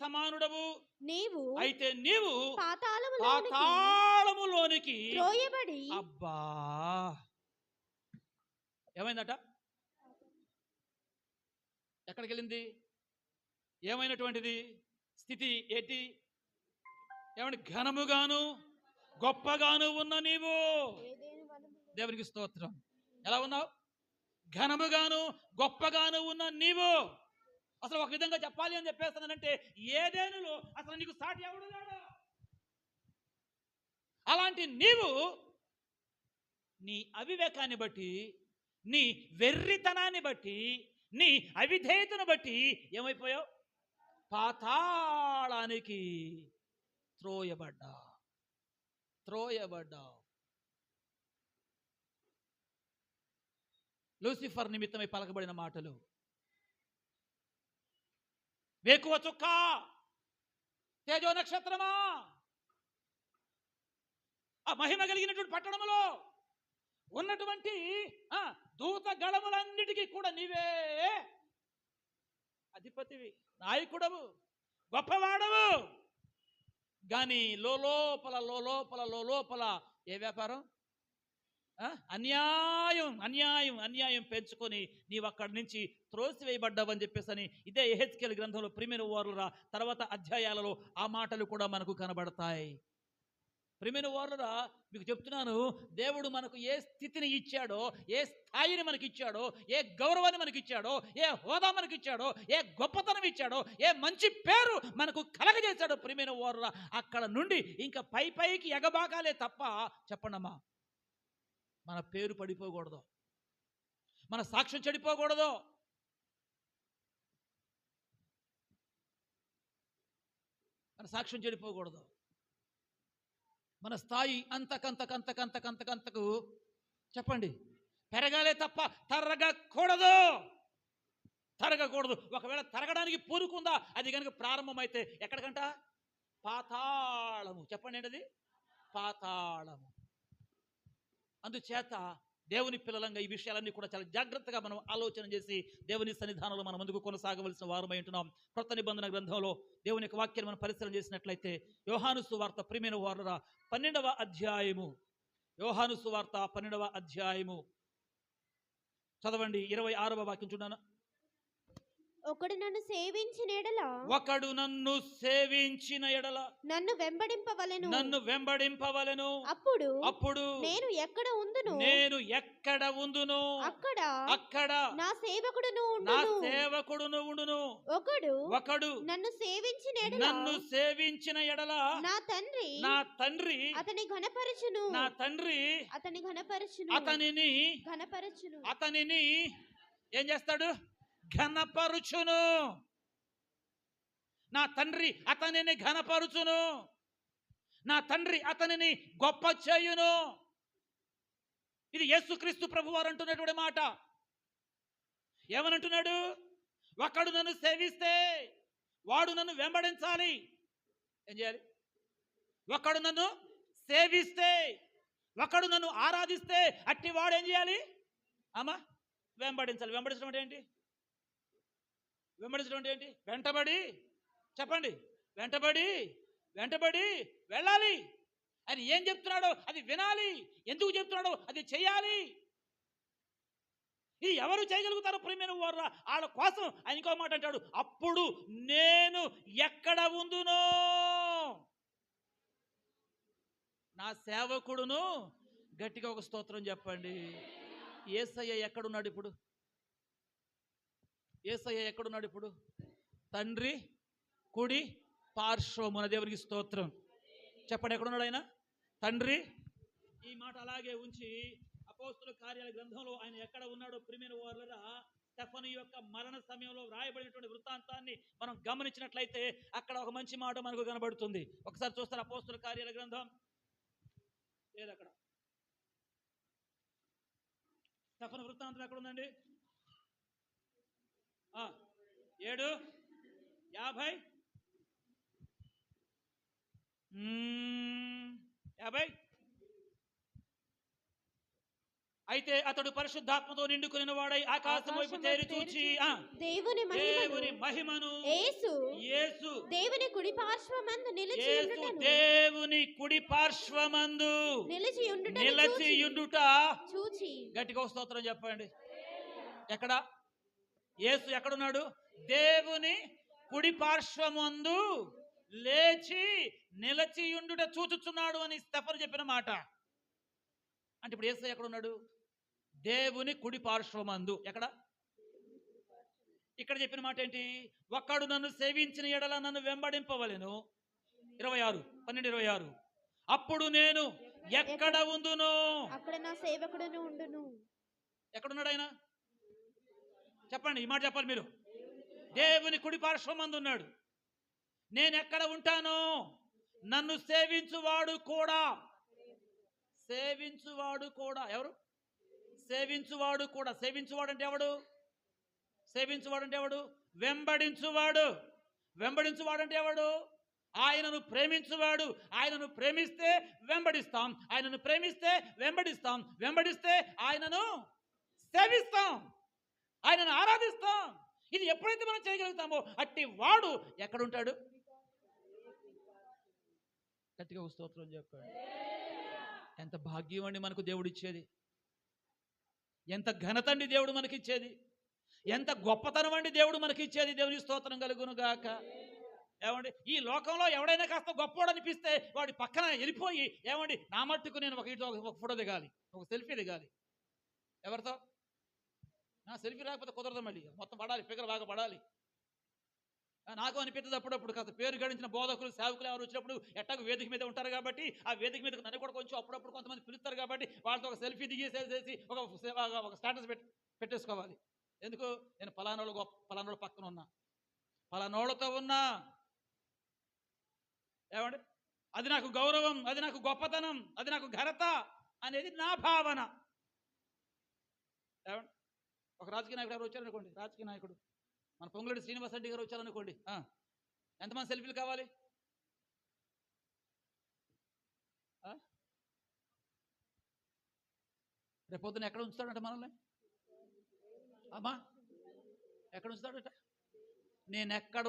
సమానుడవు.
నీవు
పాతాళములోనికి
త్రోయబడి.
అబ్బా, ఏమైందట? ఎక్కడికి వెళ్ళింది? ఏమైనటువంటిది స్థితి ఏంటి? ఏమంటే ఘనముగాను గొప్పగాను ఉన్న నీవు. దేవునికి స్తోత్రం. ఎలా ఉన్నావు? ఘనముగాను గొప్పగాను ఉన్న నీవు. అసలు ఒక విధంగా చెప్పాలి అని చెప్పేస్తానంటే, ఏదేనులో అసలు నీకు సాటి ఎవడు లేడు. అలాంటి నీవు నీ అవివేకాన్ని బట్టి, నీ వెర్రితనాన్ని బట్టి, నీ అవిధేయతను బట్టి ఏమైపోయావు? పాతాళానికి త్రోయబడ్డా. లూసిఫర్ నిమిత్తమై పలకబడిన మాటలు. వేకువ చుక్క, తేజో నక్షత్రమా, ఆ మహిమ కలిగినటువంటి పట్టణములో ఉన్నటువంటి దూత గణములన్నిటికీ కూడా నీవే అధిపతివి, నాయకుడవు, గొప్పవాడవు. కానీ లోపల ఏ వ్యాపారం? అన్యాయం పెంచుకొని నీవు అక్కడి నుంచి త్రోసివేయబడ్డావని చెప్పేసని ఇదే యెహెజ్కేలు గ్రంథంలో ప్రియమైన వారులరా తర్వాత అధ్యాయాలలో ఆ మాటలు కూడా మనకు కనబడతాయి. ప్రియమైన వారులరా, మీకు చెప్తున్నాను, దేవుడు మనకు ఏ స్థితిని ఇచ్చాడో, ఏ స్థాయిని మనకి ఇచ్చాడో, ఏ గౌరవాన్ని మనకి ఇచ్చాడో, ఏ హోదా మనకి ఇచ్చాడో, ఏ గొప్పతనం ఇచ్చాడో, ఏ మంచి పేరు మనకు కలగజేశాడో ప్రియమైన వారులరా, అక్కడ నుండి ఇంకా పైకి ఎగబాకాలే తప్ప చెప్పండమ్మా, మన పేరు పడిపోకూడదు, మన సాక్ష్యం చెడిపోకూడదు. మన సాక్ష్యం చెడిపోకూడదు. మన స్థాయి అంతకంతకు చెప్పండి పెరగాలే తప్ప తరగకూడదు. ఒకవేళ తరగడానికి పూనుకుందా అది కనుక ప్రారంభమైతే ఎక్కడికంట? పాతాళము. చెప్పండి ఏంటది? పాతాళము. అందుచేత దేవుని పిల్లలంగా ఈ విషయాలన్నీ కూడా చాలా జాగ్రత్తగా మనం ఆలోచన చేసి దేవుని సన్నిధానంలో మనం ముందుకు కొనసాగవలసిన వారమై ఉంటున్నాం. క్రొత్త నిబంధన గ్రంథంలో దేవుని యొక్క వాక్యాన్ని మనం పరిశీలన చేసినట్లయితే యోహాను సువార్త ప్రియమైన వారురా 12వ అధ్యాయము, యోహాను సువార్త 12వ అధ్యాయము చదవండి. 26వ వాక్యం చూడనా?
ఒకడు నన్ను సేవించిన ఎడల నన్ను వెంబడింపవలెను. అప్పుడు నేను ఎక్కడ ఉందును అక్కడ నా సేవకుడును ఉండును. ఒకడు నన్ను సేవించిన ఎడల నా తండ్రి అతని ఘనపరచును.
అతనిని ఏం చేస్తాడు? ఘనపరుచును. నా తండ్రి అతనిని ఘనపరుచును. నా తండ్రి అతనిని గొప్ప చేయును. ఇది యేసుక్రీస్తు ప్రభువారు అంటున్నటువంటి మాట. ఏమనంటున్నాడు? ఒకడు నన్ను సేవిస్తే వాడు నన్ను వెంబడించాలి. ఏం చేయాలి? ఒకడు నన్ను సేవిస్తే, ఒకడు నన్ను ఆరాధిస్తే అట్టి వాడు ఏం చేయాలి? అమ్మా వెంబడించాలి. వెంబడించడం అంటే ఏంటి? వెంటబడి చెప్పండి. వెంటబడి వెళ్ళాలి. అది ఏం చెప్తున్నాడో అది వినాలి. ఎందుకు చెప్తున్నాడో అది చేయాలి. ఇది ఎవరు చేయగలుగుతారో ప్రియమైన వారు? వాళ్ళ కోసం ఆయన ఇంకో మాట అంటాడు, అప్పుడు నేను ఎక్కడ ఉందునో నా సేవకుడును. గట్టిగా ఒక స్తోత్రం చెప్పండి. యేసయ్య ఎక్కడున్నాడు ఇప్పుడు? యేసయ్య ఎక్కడున్నాడు ఇప్పుడు? తండ్రి కుడి పార్శ్వమున. దేవునికి స్తోత్రం చెప్పండి. ఎక్కడున్నాడు ఆయన? తండ్రి. ఈ మాట అలాగే ఉంచి అపోస్తుల కార్యాల గ్రంథంలో ఆయన ఎక్కడ ఉన్నాడో ప్రియమైన వారులారా, స్టెఫను యొక్క మరణ సమయంలో వ్రాయబడినటువంటి వృత్తాంతాన్ని మనం గమనించినట్లయితే అక్కడ ఒక మంచి మాట మనకు కనబడుతుంది. ఒకసారి చూస్తారు అపోస్తుల కార్యాల గ్రంథం. లేదు అక్కడ స్టెఫను వృత్తాంతం ఎక్కడ ఉందండి? 7:50 అయితే అతడు పరిశుద్ధాత్మతో నిండుకుని వాడై ఆకాశం వైపు తేరి చూచి
దేవుని
మహిమను
యేసు దేవుని కుడి పార్శ్వమందు నిలిచి ఉండుట చూచి.
గట్టిగా స్తోత్రం చెప్పండి. ఎక్కడ యేసు ఎక్కడున్నాడు? దేవుని కుడి పార్శ్వమందు నిలిచియుండుట చూచుచున్నాడు అని స్టెఫను చెప్పిన మాట. అంటే ఇప్పుడు యేసు ఎక్కడున్నాడు? దేవుని కుడి పార్శ్వమందు. ఎక్కడ? ఇక్కడ చెప్పిన మాట ఏంటి? ఒక్కడు నన్ను సేవించిన ఎడల నన్ను వెంబడింపవలెను. 12:26 అప్పుడు నేను ఎక్కడ ఉందును
అక్కడ నా సేవకుడును ఉండును.
ఎక్కడున్నాడు ఆయన? చెప్పండి. ఈ మాట చెప్పాలి మీరు. దేవుని కుడి పార్శ్వమందు ఉన్నాడు. నేను ఎక్కడ ఉంటానో నన్ను సేవించువాడు కూడా. ఎవరు? సేవించువాడు కూడా. సేవించువాడు అంటే ఎవడు? వెంబడించువాడు అంటే ఎవడు? ఆయనను ప్రేమించువాడు. ఆయనను ప్రేమిస్తే వెంబడిస్తాం, ఆయనను ప్రేమిస్తే వెంబడిస్తాం, వెంబడిస్తే ఆయనను సేవిస్తాం, ఆయనను ఆరాధిస్తాం. ఇది ఎప్పుడైతే మనం చేయగలుగుతామో అట్టి వాడు ఎక్కడుంటాడు? గట్టిగా స్తోత్రం చెప్పండి. ఎంత భాగ్యం అండి మనకు దేవుడు ఇచ్చేది. ఎంత ఘనత అండి దేవుడు మనకిచ్చేది. ఎంత గొప్పతనం అండి దేవుడు మనకిచ్చేది. దేవుని స్తోత్రం కలుగును గాక. ఏమండి, ఈ లోకంలో ఎవడైనా కాస్త గొప్పవాడు అనిపిస్తే వాడి పక్కన వెళ్ళిపోయి, ఏమండి నా మట్టుకు నేను ఒక ఫోటో దిగాలి, ఒక సెల్ఫీ దిగాలి. ఎవరితో? నా సెల్ఫీ రాకపోతే కుదరదు. మళ్ళీ మొత్తం పడాలి, ఫిగర్ బాగా పడాలి. నాకు అనిపిస్తుంది అప్పుడప్పుడు కాస్త పేరు గడించిన బోధకులు, సేవకులు ఎవరు వచ్చినప్పుడు ఎట్టాకు వేదిక మీద ఉంటారు కాబట్టి ఆ వేదిక మీద నన్ను కూడా కొంచెం అప్పుడప్పుడు కొంతమంది పిలుస్తారు కాబట్టి వాళ్ళతో ఒక సెల్ఫీ దిగేసేసి ఒక స్టేటస్ పెట్టేసుకోవాలి. ఎందుకు? నేను పలానోళ్ళ పక్కన ఉన్నా, పలానోళ్ళతో ఉన్నా. ఏమండి? అది నాకు గౌరవం, అది నాకు గొప్పతనం, అది నాకు ఘనత అనేది నా భావన. ఏమండి? ఒక రాజకీయ నాయకుడు ఎవరు వచ్చారనుకోండి, రాజకీయ నాయకుడు మన పొంగులేటి శ్రీనివాసరెడ్డి గారు వచ్చారనుకోండి, ఎంతమంది సెల్ఫీలు కావాలి? రేపు పొద్దున ఎక్కడ ఉంచుతాడంట మనల్ని? అమ్మా, ఎక్కడ ఉంచుతాడట? నేనెక్కడ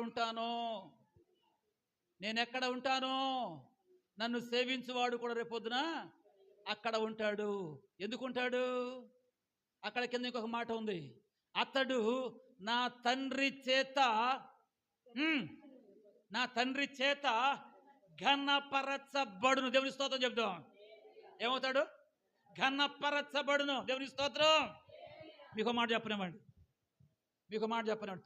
ఉంటానో నన్ను సేవించువాడు కూడా రేపొద్దున అక్కడ ఉంటాడు. ఎందుకుంటాడు? అక్కడ కింద ఇంకొక మాట ఉంది, అతడు నా తండ్రి చేత ఘనపరచబడును. దేవుని స్తోత్రం చెప్దాం. ఏమవుతాడు? ఘనపరచబడును. దేవుని స్తోత్రం. మీకు మాట చెప్పనివ్వండి,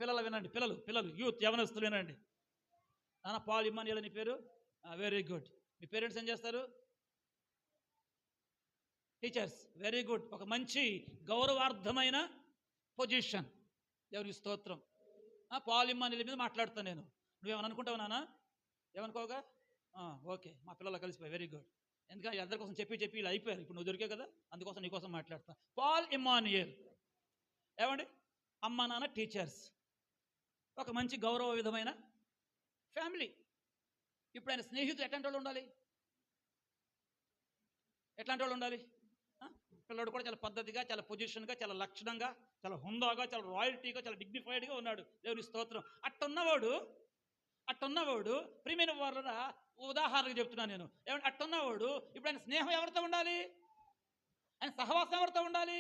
పిల్లలు వినండి, పిల్లలు యూత్ యవనస్తులు వినండి. నాన్న పాల్ ఇమ్మానుయేల్ అని పేరు, వెరీ గుడ్. మీ పేరెంట్స్ ఏం చేస్తారు? టీచర్స్. Very good. ఒక మంచి గౌరవార్థమైన పొజిషన్. దేవునికి స్తోత్రం. పాల్ ఇమ్మానుయేల్ మీద మాట్లాడుతాను నేను. నువ్వేమని అనుకుంటావు నాన్న? ఏమనుకోగా? ఓకే, మా పిల్లలు కలిసిపోయి వెరీ గుడ్. ఎందుకంటే అందరి కోసం చెప్పి ఇలా అయిపోయారు. ఇప్పుడు నువ్వు దొరికే కదా, అందుకోసం నీకోసం మాట్లాడతా. పాల్ ఇమ్మానుయేల్ ఏమండి? అమ్మ నాన్న టీచర్స్, ఒక మంచి గౌరవ విధమైన ఫ్యామిలీ. ఇప్పుడు ఆయన స్నేహితులు ఎట్లాంటి వాళ్ళు ఉండాలి? పిల్లడు కూడా చాలా పద్ధతిగా, చాలా పొజిషన్గా, చాలా లక్షణంగా, చాలా హుందాగా, చాలా రాయల్టీగా, చాలా డిగ్నిఫైడ్గా ఉన్నాడు. దేవుని స్తోత్రం. అట్టున్నవాడు ప్రియమైన వాళ్ళ ఉదాహరణకు చెప్తున్నాను నేను. ఏమంటే అట్టున్నవాడు ఇప్పుడు ఆయన స్నేహం ఎవరితో ఉండాలి? ఆయన సహవాసం ఎవరితో ఉండాలి?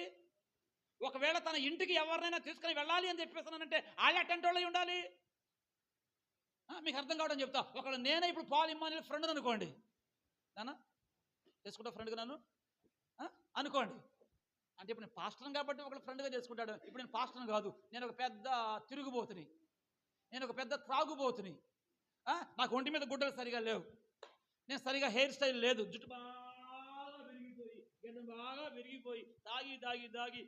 ఒకవేళ తన ఇంటికి ఎవరినైనా తీసుకుని వెళ్ళాలి అని చెప్పేస్తున్నానంటే వాళ్ళు అట్టంటి వాళ్ళు ఉండాలి. మీకు అర్థం కావడం చెప్తా. ఒకవేళ నేనే ఇప్పుడు పాల్ ఇమ్మానుయేల్ ఫ్రెండ్ అనుకోండి, నాన్న చేసుకుంటా ఫ్రెండ్గా నన్ను అనుకోండి. అంటే ఇప్పుడు నేను పాస్టర్ని కాబట్టి ఒకళ్ళు ఫ్రెండ్గా చేసుకుంటాడు. ఇప్పుడు నేను పాస్టర్ని కాదు, నేను ఒక పెద్ద తిరుగుబోతుని, నేను ఒక పెద్ద త్రాగుబోతుని. నాకు ఒంటి మీద గుడ్డలు సరిగా లేవు, నేను సరిగా హెయిర్ స్టైల్ లేదు, జుట్టు బాగా విరిగిపోయి దాగి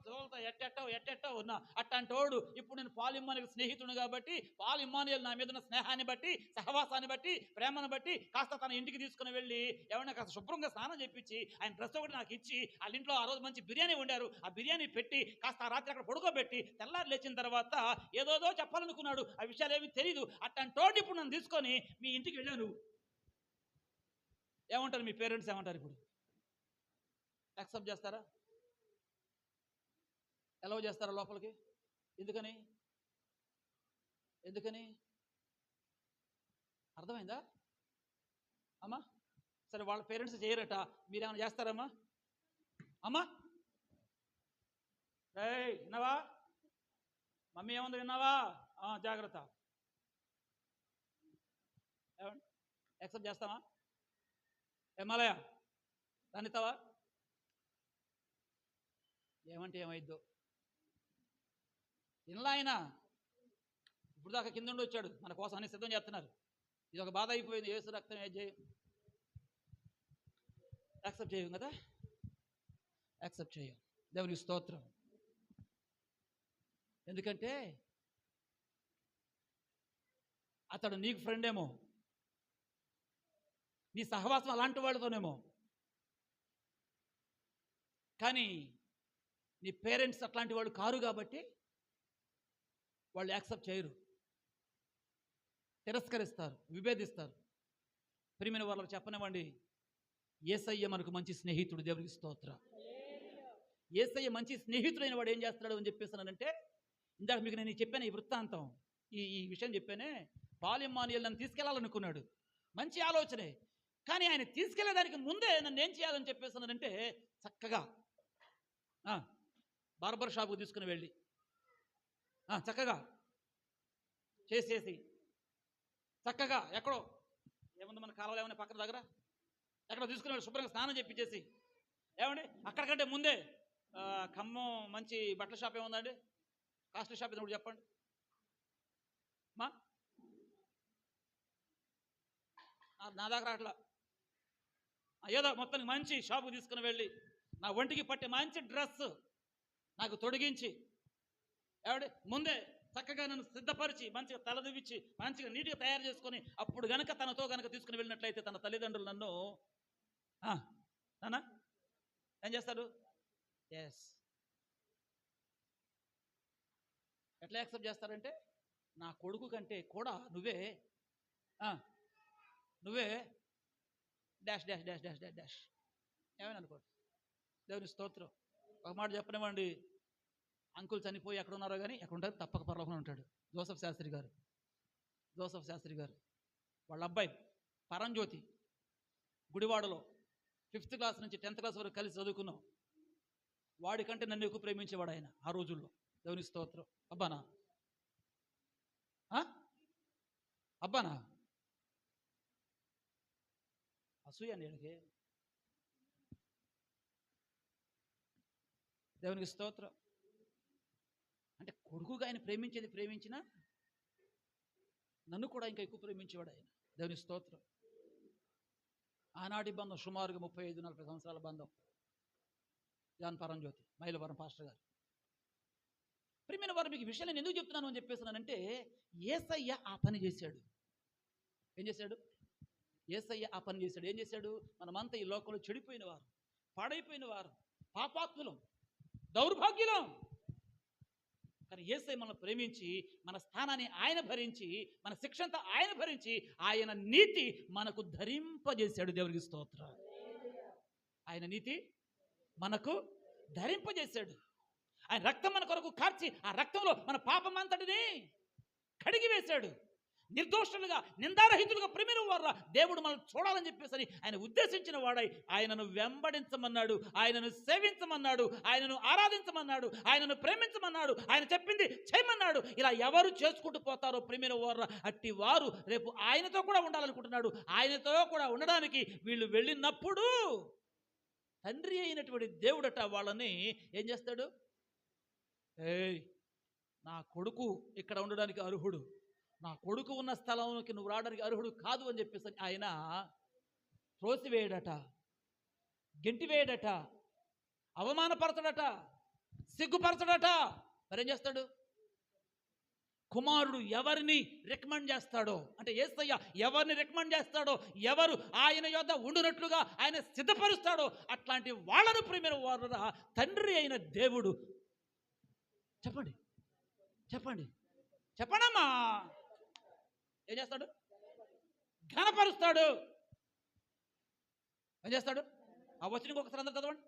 తోలుతా ఎట్టెట్టో ఉన్నా. అట్టంటోడు ఇప్పుడు నేను పాల్ ఇమ్మానుయేల్ స్నేహితుడు కాబట్టి పాల్ ఇమ్మానుయేల్ నా మీద ఉన్న స్నేహాన్ని బట్టి, సహవాసాన్ని బట్టి, ప్రేమను బట్టి కాస్త తన ఇంటికి తీసుకుని వెళ్ళి ఏమన్నా కాస్త శుభ్రంగా స్నానం చేయించి ఆయన డ్రెస్ ఒకటి నాకు ఇచ్చి, వాళ్ళ ఇంట్లో ఆ రోజు మంచి బిర్యానీ వండారు, ఆ బిర్యానీ పెట్టి కాస్త ఆ రాత్రి అక్కడ పడుకోబెట్టి తెల్లారి లేచిన తర్వాత ఏదోదో చెప్పాలనుకున్నాడు, ఆ విషయాలు ఏమీ తెలియదు. అట్టంటోడు ఇప్పుడు నన్ను తీసుకొని మీ ఇంటికి వెళ్ళాను. ఏమంటారు మీ పేరెంట్స్? ఏమంటారు? ఇప్పుడు యాక్సెప్ట్ చేస్తారా? ఎలా చేస్తారా లోపలికి? ఎందుకని అర్థమైందా అమ్మా? సరే, వాళ్ళ పేరెంట్స్ చేయరట, మీరేమైనా చేస్తారమ్మా? అమ్మా విన్నావా? మమ్మీ ఏముంది విన్నావా? జాగ్రత్త. యాక్సెప్ట్ చేస్తావా? ఏమాలయ దానిస్తావా? ఏమంటే ఏమైద్దో. ఇలా ఆయన ఇప్పుడు దాకా కింద ఉండి వచ్చాడు, మన కోసం అన్ని సిద్ధం చేస్తున్నారు. ఇది ఒక బాధ అయిపోయింది. యేసు రక్తం యాక్సెప్ట్ చేయం కదా, యాక్సెప్ట్ చేయం. దేవునికి స్తోత్రం. ఎందుకంటే అతడు నీకు ఫ్రెండ్ ఏమో, నీ సహవాసం అలాంటి వాళ్ళతోనేమో, కానీ నీ పేరెంట్స్ అట్లాంటి వాళ్ళు కారు కాబట్టి వాళ్ళు యాక్సెప్ట్ చేయరు, తిరస్కరిస్తారు, విభేదిస్తారు. ప్రియమైన వాళ్ళకు చెప్పనివ్వండి, యేసయ్య మనకు మంచి స్నేహితుడు. దేవునికి స్తోత్రం. యేసయ్య మంచి స్నేహితుడైన వాడు ఏం చేస్తాడు అని చెప్పేసానంటే, ఇందాక మీకు నేను చెప్పాను ఈ వృత్తాంతం, ఈ విషయం చెప్పానే. పాల్ ఇమ్మానుయేల్ నన్ను తీసుకెళ్లాలనుకున్నాడు, మంచి ఆలోచనే. కానీ ఆయన తీసుకెళ్లేదానికి ముందే నన్ను ఏం చేయాలని చెప్పేసానంటే, చక్కగా బార్బర్ షాప్కి తీసుకుని వెళ్ళి చక్కగా చేసేసి, చక్కగా ఎక్కడో ఏముంది మన కాలంలో ఏమైనా పక్కన దగ్గర ఎక్కడో తీసుకుని వెళ్ళి శుభ్రంగా స్నానం చెప్పించేసి, ఏమండి అక్కడికంటే ముందే ఖమ్మం మంచి బట్టల షాప్ ఏముందండి, కాస్ట్లీ షాప్ ఏదో చెప్పండి మా, నా దగ్గర అట్లా ఏదో మొత్తానికి మంచి షాపుకి తీసుకుని వెళ్ళి నా ఒంటికి పట్టే మంచి డ్రెస్ నాకు తొడిగించి, ఏమండి ముందే చక్కగా నన్ను సిద్ధపరిచి మంచిగా తలదువిచ్చి మంచిగా నీట్గా తయారు చేసుకొని అప్పుడు గనక తనతో గనక తీసుకుని వెళ్ళినట్లయితే తన తల్లిదండ్రులు నన్ను నాన్న ఏం చేస్తారు? ఎస్. ఎట్లా యాక్సెప్ట్ చేస్తారంటే నా కొడుకు కంటే కూడా నువ్వే dash dash dash dash dash dash ఏమైనా అనుకోండి. దేవుని స్తోత్రం. ఒక మాట చెప్పనివ్వండి, అంకుల్ చనిపోయి ఎక్కడ ఉన్నారో కానీ ఎక్కడ ఉంటారు, తప్పక పరలోకంలో ఉంటాడు. జోసఫ్ శాస్త్రి గారు వాళ్ళ అబ్బాయి పరంజ్యోతి గుడివాడలో 5th క్లాస్ నుంచి 10th క్లాస్ వరకు కలిసి చదువుకున్నాం. వాడికంటే నన్ను ఎక్కువ ప్రేమించేవాడు ఆయన ఆ రోజుల్లో. దేవుని స్తోత్రం. అబ్బానా అసూయ నేడికి. దేవునికి స్తోత్రం. అంటే కొడుకుగా ఆయన ప్రేమించినా నన్ను కూడా ఇంకా ఎక్కువ ప్రేమించేవాడు ఆయన. దేవుని స్తోత్రం. ఆనాటి బంధం సుమారుగా 35-40 సంవత్సరాల బంధం. జాన్ పరంజ్యోతి మైలవరం పాస్టర్ గారు. ప్రియమైన వారు, మీకు విషయాలు నేను ఎందుకు చెప్తున్నాను అని చెప్పేస్తున్నానంటే, యేసయ్య ఆ పని చేశాడు. ఏం చేశాడు? యేసయ్య ఆ పని చేశాడు. ఏం చేశాడు? మనమంతా ఈ లోకంలో చెడిపోయిన వారు, పాడైపోయిన వారు, పాపాత్ములం, దౌర్భాగ్యులం. కానీ యేసయ్య మనల్ని ప్రేమించి మన స్థానాన్ని ఆయన భరించి, మన శిక్ష అంతా ఆయన భరించి, ఆయన నీతి మనకు ధరింపజేశాడు. దేవునికి స్తోత్రం. ఆయన నీతి మనకు ధరింపజేశాడు. ఆయన రక్తం మన కొరకు కార్చి ఆ రక్తంలో మన పాపం అంతటిని కడిగి వేశాడు. నిర్దోషులుగా నిందారహితులుగా ప్రేమిన వారు దేవుడు మనం చూడాలని చెప్పేసి ఆయన ఉద్దేశించిన వాడై ఆయనను వెంబడించమన్నాడు, ఆయనను సేవించమన్నాడు, ఆయనను ఆరాధించమన్నాడు, ఆయనను ప్రేమించమన్నాడు, ఆయన చెప్పింది చేయమన్నాడు. ఇలా ఎవరు చేసుకుంటూ పోతారో ప్రేమిన వారు అట్టి వారు రేపు ఆయనతో కూడా ఉండాలనుకుంటున్నాడు. ఆయనతో కూడా ఉండడానికి వీళ్ళు వెళ్ళినప్పుడు తండ్రి అయినటువంటి దేవుడట వాళ్ళని ఏం చేస్తాడు? నా కొడుకు ఇక్కడ ఉండడానికి అర్హుడు, నా కొడుకు ఉన్న స్థలంలోకి నువ్వు రావడానికి అర్హుడు కాదు అని చెప్పేసి ఆయన త్రోసివేయడట, గెంటివేయడట, అవమానపరచడట, సిగ్గుపరచడట. మరేం చేస్తాడు? కుమారుడు ఎవరిని రికమెండ్ చేస్తాడో, అంటే యేసయ్య ఎవరిని రికమెండ్ చేస్తాడో, ఎవరు ఆయన యొద్ద ఉండునట్లుగా ఆయన సిద్ధపరుస్తాడో అట్లాంటి వాళ్ళను ప్రేమిన వారు తండ్రి అయిన దేవుడు. చెప్పండమ్మా. ఏం చేస్తాడు? ఘనపరుస్తాడు. ఏం చేస్తాడు? ఆ వచనం ఒకసారి అందరూ చదవండి.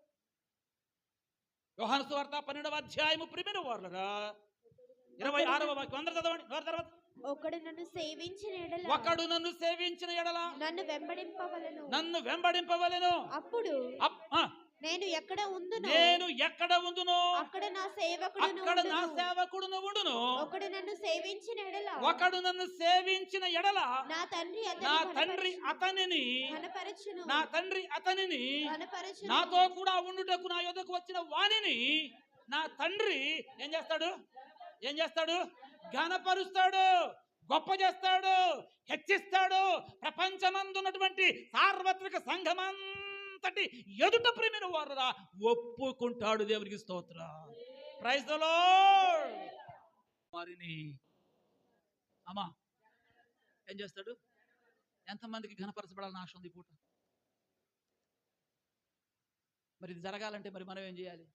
యోహాను సువార్త 12వ అధ్యాయము ప్రియమైన వారులారా 26వ వాక్యం అందరూ చదవండి. తర్వాత
ఒకడు నన్ను సేవించిన ఎడల
నన్ను వెంబడింపవలెను.
అప్పుడు నేను ఎక్కడ ఉందునో అక్కడ నా
సేవకుడును ఉండును.
ఒకడు నన్ను
సేవించిన ఎడల
నా తండ్రి
అతనిని నాతో కూడా ఉండుటకు నా యొద్దకు వచ్చిన వానిని నా తండ్రి ఏం చేస్తాడు? ఘనపరుస్తాడు, గొప్ప చేస్తాడు, హెచ్చిస్తాడు. ప్రపంచమందున్నటువంటి సార్వత్రిక సంఘమంతటి ఎదుట ప్రేమిన వారురా ఒప్పుకుంటాడు. దేవునికి స్తోత్రం. Praise the lord. వారిని అమ్మా ఏం చేస్తాడు? ఎంతమందికి ఘనపరచబడాలని ఆశ ఉంది పూట? మరి ఇది జరగాలంటే మరి మనం ఏం చేయాలి?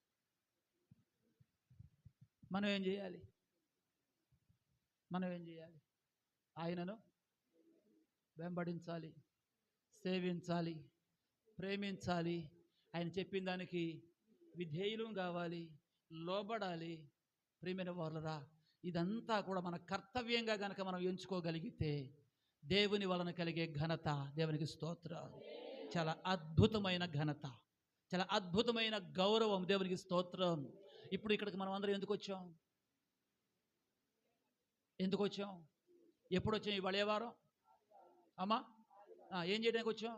ఆయనను వెంబడించాలి, సేవించాలి, ప్రేమించాలి. ఆయన చెప్పిన దానికి విధేయులు కావాలి, లోబడాలి. ప్రియమైన వారులారా, ఇదంతా కూడా మన కర్తవ్యంగా గనక మనం ఎంచుకోగలిగితే దేవుని వలన కలిగే ఘనత, దేవునికి స్తోత్రం, చాలా అద్భుతమైన ఘనత, చాలా అద్భుతమైన గౌరవం. దేవునికి స్తోత్రం. ఇప్పుడు ఇక్కడికి మనం అందరం ఎందుకు వచ్చాం? ఎప్పుడు వచ్చాం? ఇవాళ ఏ వారం అమ్మా? ఏం చేయడానికి వచ్చాం?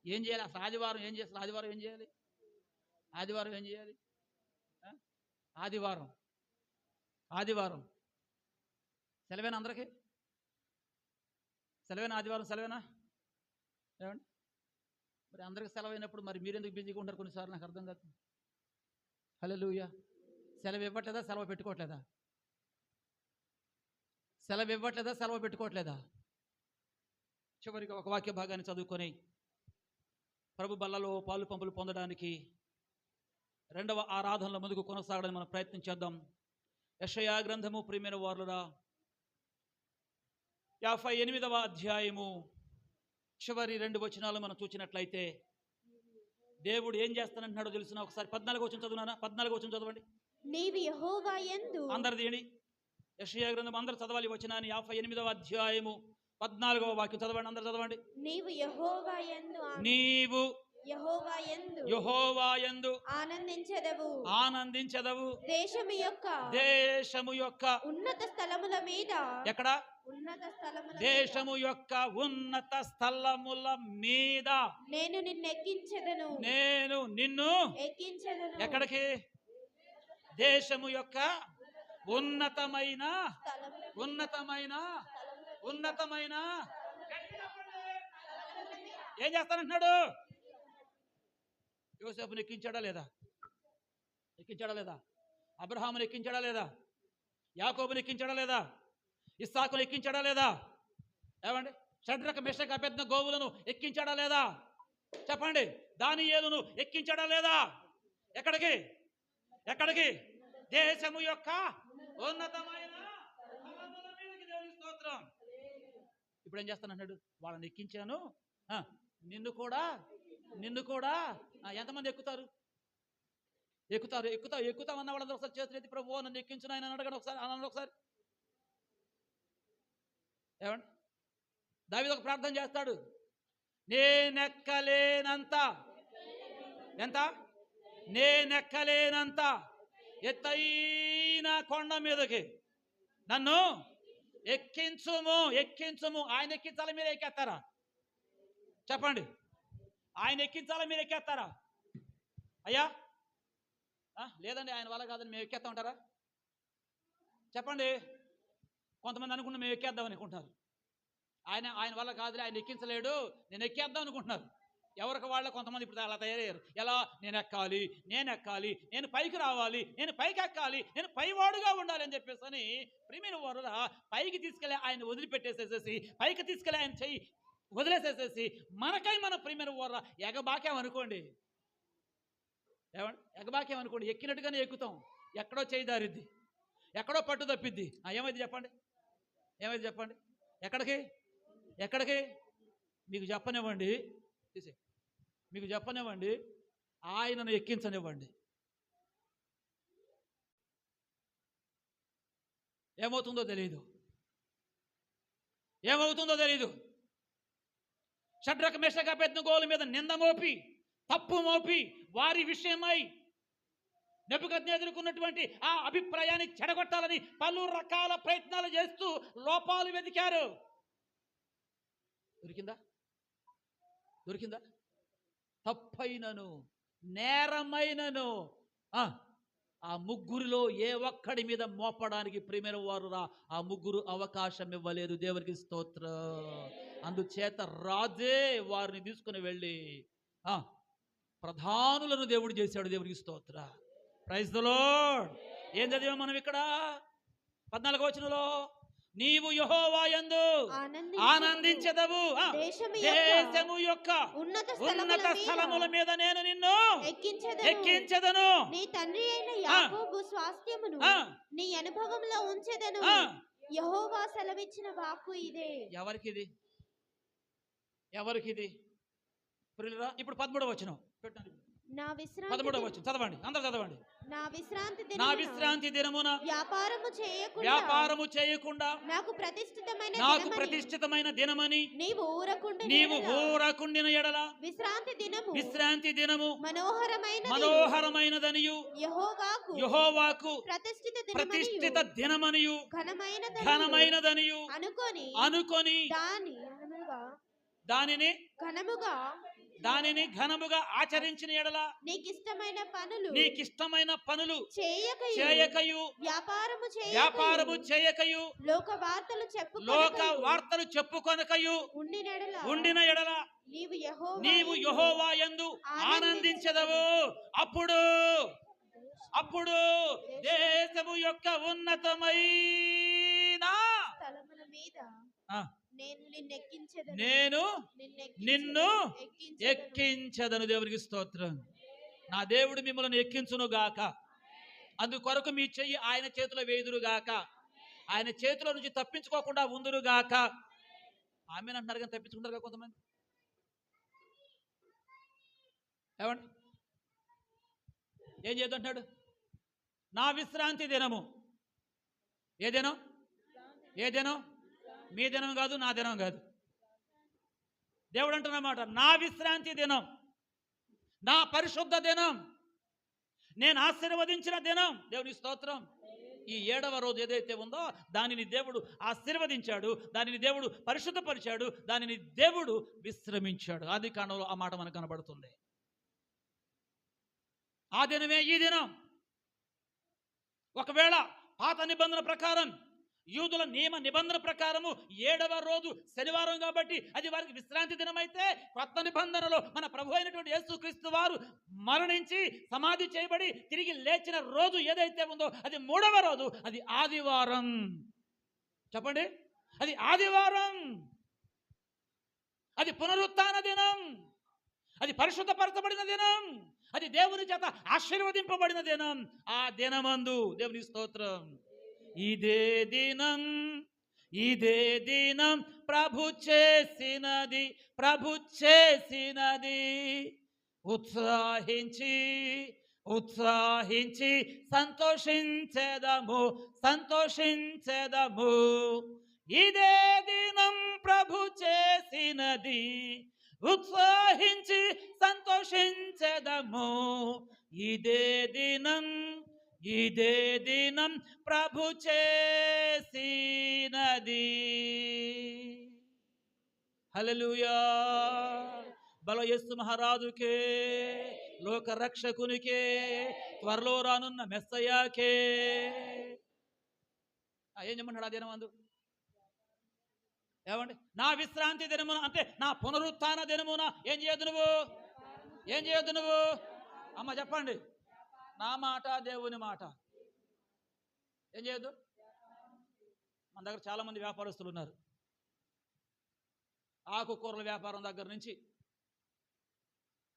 ఏం చేయాలి అసలు? ఆదివారం ఏం చేయాలి? ఆదివారం ఏం చేయాలి? ఆదివారం సెలవేనా? అందరికీ సెలవేనా? ఆదివారం సెలవేనా? ఏమండి? మరి అందరికీ సెలవు అయినప్పుడు మరి మీరెందుకు బిజీగా ఉంటారు? కొన్నిసార్లు నాకు అర్థం కాదు. హల్లెలూయా. సెలవు ఇవ్వట్లేదా? సెలవు పెట్టుకోవట్లేదా?
సెలవు ఇవ్వట్లేదా, సెలవు పెట్టుకోవట్లేదా? చివరిగా ఒక వాక్య భాగాన్ని చదువుకొని ప్రభు బల్లలో పాలు పంపులు పొందడానికి రెండవ ఆరాధనలో ముందుకు కొనసాగడానికి మనం ప్రయత్నం చేద్దాం. యెషయా గ్రంథము ప్రియమైన వారులరా 58వ అధ్యాయము చివరి 2 వచనాలు మనం చూసినట్లయితే దేవుడు ఏం చేస్తానంటున్నాడో తెలుసునా? ఒకసారి 14వ వచనం చదువునా? 14వ వచనం చదవండి.
నీవు యెహోవా యందు
అందరు తీయండి. యెషయా గ్రంథం అందరూ చదవాలి వచనాన్ని. 58వ అధ్యాయము 14వ వాక్యం చదవండి, అందరు చదవండి.
నీవు యెహోవా యందు
నీవు
యెహోవా యందు
యెహోవా యందు
ఆనందించెదవు. దేశము యొక్క ఉన్నత స్థలముల మీద
ఎక్కడ? దేశము యొక్క ఉన్నత స్థలముల మీద
నేను నిన్నెక్కించెదను.
నేను నిన్ను
ఎక్కించెదను.
ఎక్కడికి? దేశము యొక్క ఉన్నతమైన ఉన్నతమైన ఉన్నతమైన ఏం చేస్తానంటున్నాడు? యోసేపుని ఎక్కించాడా లేదా? ఎక్కించాడా లేదా? అబ్రహాముని ఎక్కించాడా లేదా? యాకోబుని ఎక్కించాడా లేదా? ఇస్సాకును ఎక్కించాడా లేదా? ఏమండి? షడ్రక మెషక అబేద్నెగోవులను ఎక్కించాడా లేదా? చెప్పండి. దానియేలును ఎక్కించాడా లేదా? ఎక్కడికి? ఎక్కడికి? దేశము యొక్క ఉన్నతమైన స్థలముల మీదకి. దేవుని స్తోత్రం. ఇప్పుడు ఏం చేస్తానంటున్నాడు? వాళ్ళని ఎక్కించాను, నిన్ను కూడా ఎంతమంది ఎక్కుతారు? ఎక్కుతామన్న వాళ్ళందరూ ఒకసారి చేతులెత్తి ప్రభువా నన్ను ఎక్కించును ఆయన అడగండి ఒకసారి, అనండి ఒకసారి. ఏమండి? దావీదు ఒక ప్రార్థన చేస్తాడు. నేనెక్కలేనంత ఎత్తైన కొండ మీదకి నన్ను ఎక్కించుము. ఆయన ఎక్కించాలి, మీరు ఎక్కేస్తారా? చెప్పండి. ఆయన ఎక్కించాలా, మీరు ఎక్కేస్తారా? అయ్యా లేదండి ఆయన వల్ల కాదని మేము ఎక్కేస్తా ఉంటారా? చెప్పండి. కొంతమంది అనుకుంటున్నా మేము ఎక్కేద్దాం అనుకుంటున్నారు. ఆయన వల్ల కాదులే, ఆయన ఎక్కించలేడు, నేను ఎక్కేద్దాం అనుకుంటున్నారు. ఎవరికి వాళ్ళ కొంతమంది ఇప్పుడు అలా తయారయ్యారు. ఎలా? నేను ఎక్కాలి, నేను పైకి రావాలి, నేను పైకి ఎక్కాలి, నేను పైవాడుగా ఉండాలి అని చెప్పేసి అని ప్రియమైన వారు పైకి తీసుకెళ్ళి ఆయన వదిలిపెట్టేసేసేసి, పైకి తీసుకెళ్ళి ఆయన చెయ్యి వదిలేసేసేసి మనకై మన ప్రియమైన వారు ఎగబాకేమనుకోండి. ఏమండి? ఎగబాకేమనుకోండి, ఎక్కినట్టుగానే ఎక్కుతాం, ఎక్కడో చేయి దారిద్ది, ఎక్కడో పట్టు తప్పిద్ది. ఏమైంది చెప్పండి? ఎక్కడికి? మీకు చెప్పనివ్వండి, ఆయనను ఎక్కించనివ్వండి. ఏమవుతుందో తెలియదు. షడ్రక మెషక అబేద్నెగోవుల మీద నింద మోపి, తప్పు మోపి, వారి విషయమై నెబుకద్నెజరుకున్నటువంటి ఆ అభిప్రాయాన్ని చెడగొట్టాలని పలు రకాల ప్రయత్నాలు చేస్తూ లోపాలు వెతికారు. దొరికిందా? తప్పైనను నేరమైనను ఆ ముగ్గురిలో ఏ ఒక్కడి మీద మోపడానికి ప్రియమైన వారు ఆ ముగ్గురు అవకాశం ఇవ్వలేదు. దేవునికి స్తోత్రం. అందుచేత రాజే వారిని తీసుకుని వెళ్ళి ప్రధానులను దేవుడు చేశాడు. దేవునికి స్తోత్రం. Praise the lord. ఏం చదివాం మనం ఇక్కడ? 14వ వచనంలో నీవు యెహోవా యందు ఆనందించెదవు. దేశము యొక్క ఉన్నత స్థలముల మీద నేను నిన్ను ఎక్కించెదను.
నీ తండ్రి అయిన యాకోబు స్వాస్థ్యమును నీ అనుభవంలో ఉంచెదను. యెహోవా సెలవిచ్చిన వాక్కు ఇదే.
ఎవరికిది? ఇప్పుడు 13వ వచనం పెట్టండి. 13వ వచనం చదవండి, అందరూ చదవండి.
నా
విశ్రాంతి దినమున
వ్యాపారము చేయకుండా
నాకు ప్రతిష్ఠితమైన దినమని నీవు ఊరకుండిన ఎడల విశ్రాంతి దినము మనోహరమైనదనియు యెహోవాకు ప్రతిష్ఠిత దినమనియు ఘనమైనదనియు అనుకొని దానిని ఘనముగా ఆచరించిన ఎడల నీకిష్టమైన పనులు చేయకయు వ్యాపారము చేయకయు లోక వార్తలు చెప్పుకొనకయు ఉండిన ఎడల నీవు యెహోవా యందు ఆనందించెదవు. అప్పుడు దేశము యొక్క ఉన్నతమైన
స్థలముల మీద
ఆ.
నేను నిన్నెక్కించెదను.
నేను నిన్ను
ఎక్కించెదను.
ఎక్కించదను. దేవునికి స్తోత్రం. నా దేవుడు మిమ్మల్ని ఎక్కించును గాక. అందుకొరకు మీ చెయ్యి ఆయన చేతిలో వేయుదురు గాక. ఆయన చేతిలో నుంచి తప్పించుకోకుండా ఉందురు గాక. ఆమె అంటున్నారు కానీ తప్పించుకుంటారు కదా కొంతమంది. ఏమండి ఏం చేద్దంటున్నాడు? నా విశ్రాంతి దినము. ఏ దినం? ఏ దినం? మీ దినం కాదు, నా దినం కాదు. దేవుడు అంటున్నమాట, నా విశ్రాంతి దినం, నా పరిశుద్ధ దినం, నేను ఆశీర్వదించిన దినం. దేవుని స్తోత్రం. ఈ 7వ రోజు ఏదైతే ఉందో దానిని దేవుడు ఆశీర్వదించాడు, దానిని దేవుడు పరిశుద్ధపరిచాడు, దానిని దేవుడు విశ్రమించాడు. ఆది కాండంలో ఆ మాట మనకు కనబడుతుంది. ఆ దినమే ఈ దినం. ఒకవేళ పాత నిబంధన ప్రకారం, యూదుల నియమ నిబంధన ప్రకారము 7వ రోజు శనివారం కాబట్టి అది వారికి విశ్రాంతి దినం అయితే, కొత్త నిబంధనలో మన ప్రభు అయినటువంటి యేసుక్రీస్తు వారు మరణించి సమాధి చేయబడి తిరిగి లేచిన రోజు ఏదైతే ఉందో అది 3వ రోజు. అది ఆదివారం. చెప్పండి, అది ఆదివారం. అది పునరుత్థాన దినం. అది పరిశుద్ధపరచబడిన దినం. అది దేవుని చేత ఆశీర్వదింపబడిన దినం. ఆ దినమందు దేవుని స్తోత్రం, ఇదే దినం, ఇదే దినం ప్రభు చేసినది, ప్రభు చేసినది. ఉత్సాహించి ఉత్సాహించి సంతోషించెదము, సంతోషించెదము. ఇదే దినం ప్రభు చేసినది, ఉత్సాహించి సంతోషించెదము. ఇదే దినం, ఇదే దినం ప్రభు చేసినది. హల్లెలూయా. బల యేసు మహారాజుకే, లోక రక్షకునికే, త్వరలో రానున్న మెస్సయాకే. ఏం చెప్పంటాడు ఆ దినం అందు? ఏమండి, నా విశ్రాంతి దినమున అంటే నా పునరుత్థాన దినమున ఏం చేయొద్దు నువ్వు? ఏం చేయొద్దు నువ్వు? అమ్మ చెప్పండి. నా మాట దేవుని మాట. ఏం చేయొద్దు? మన దగ్గర చాలామంది వ్యాపారస్తులు ఉన్నారు. ఆకుకూరల వ్యాపారం దగ్గర నుంచి,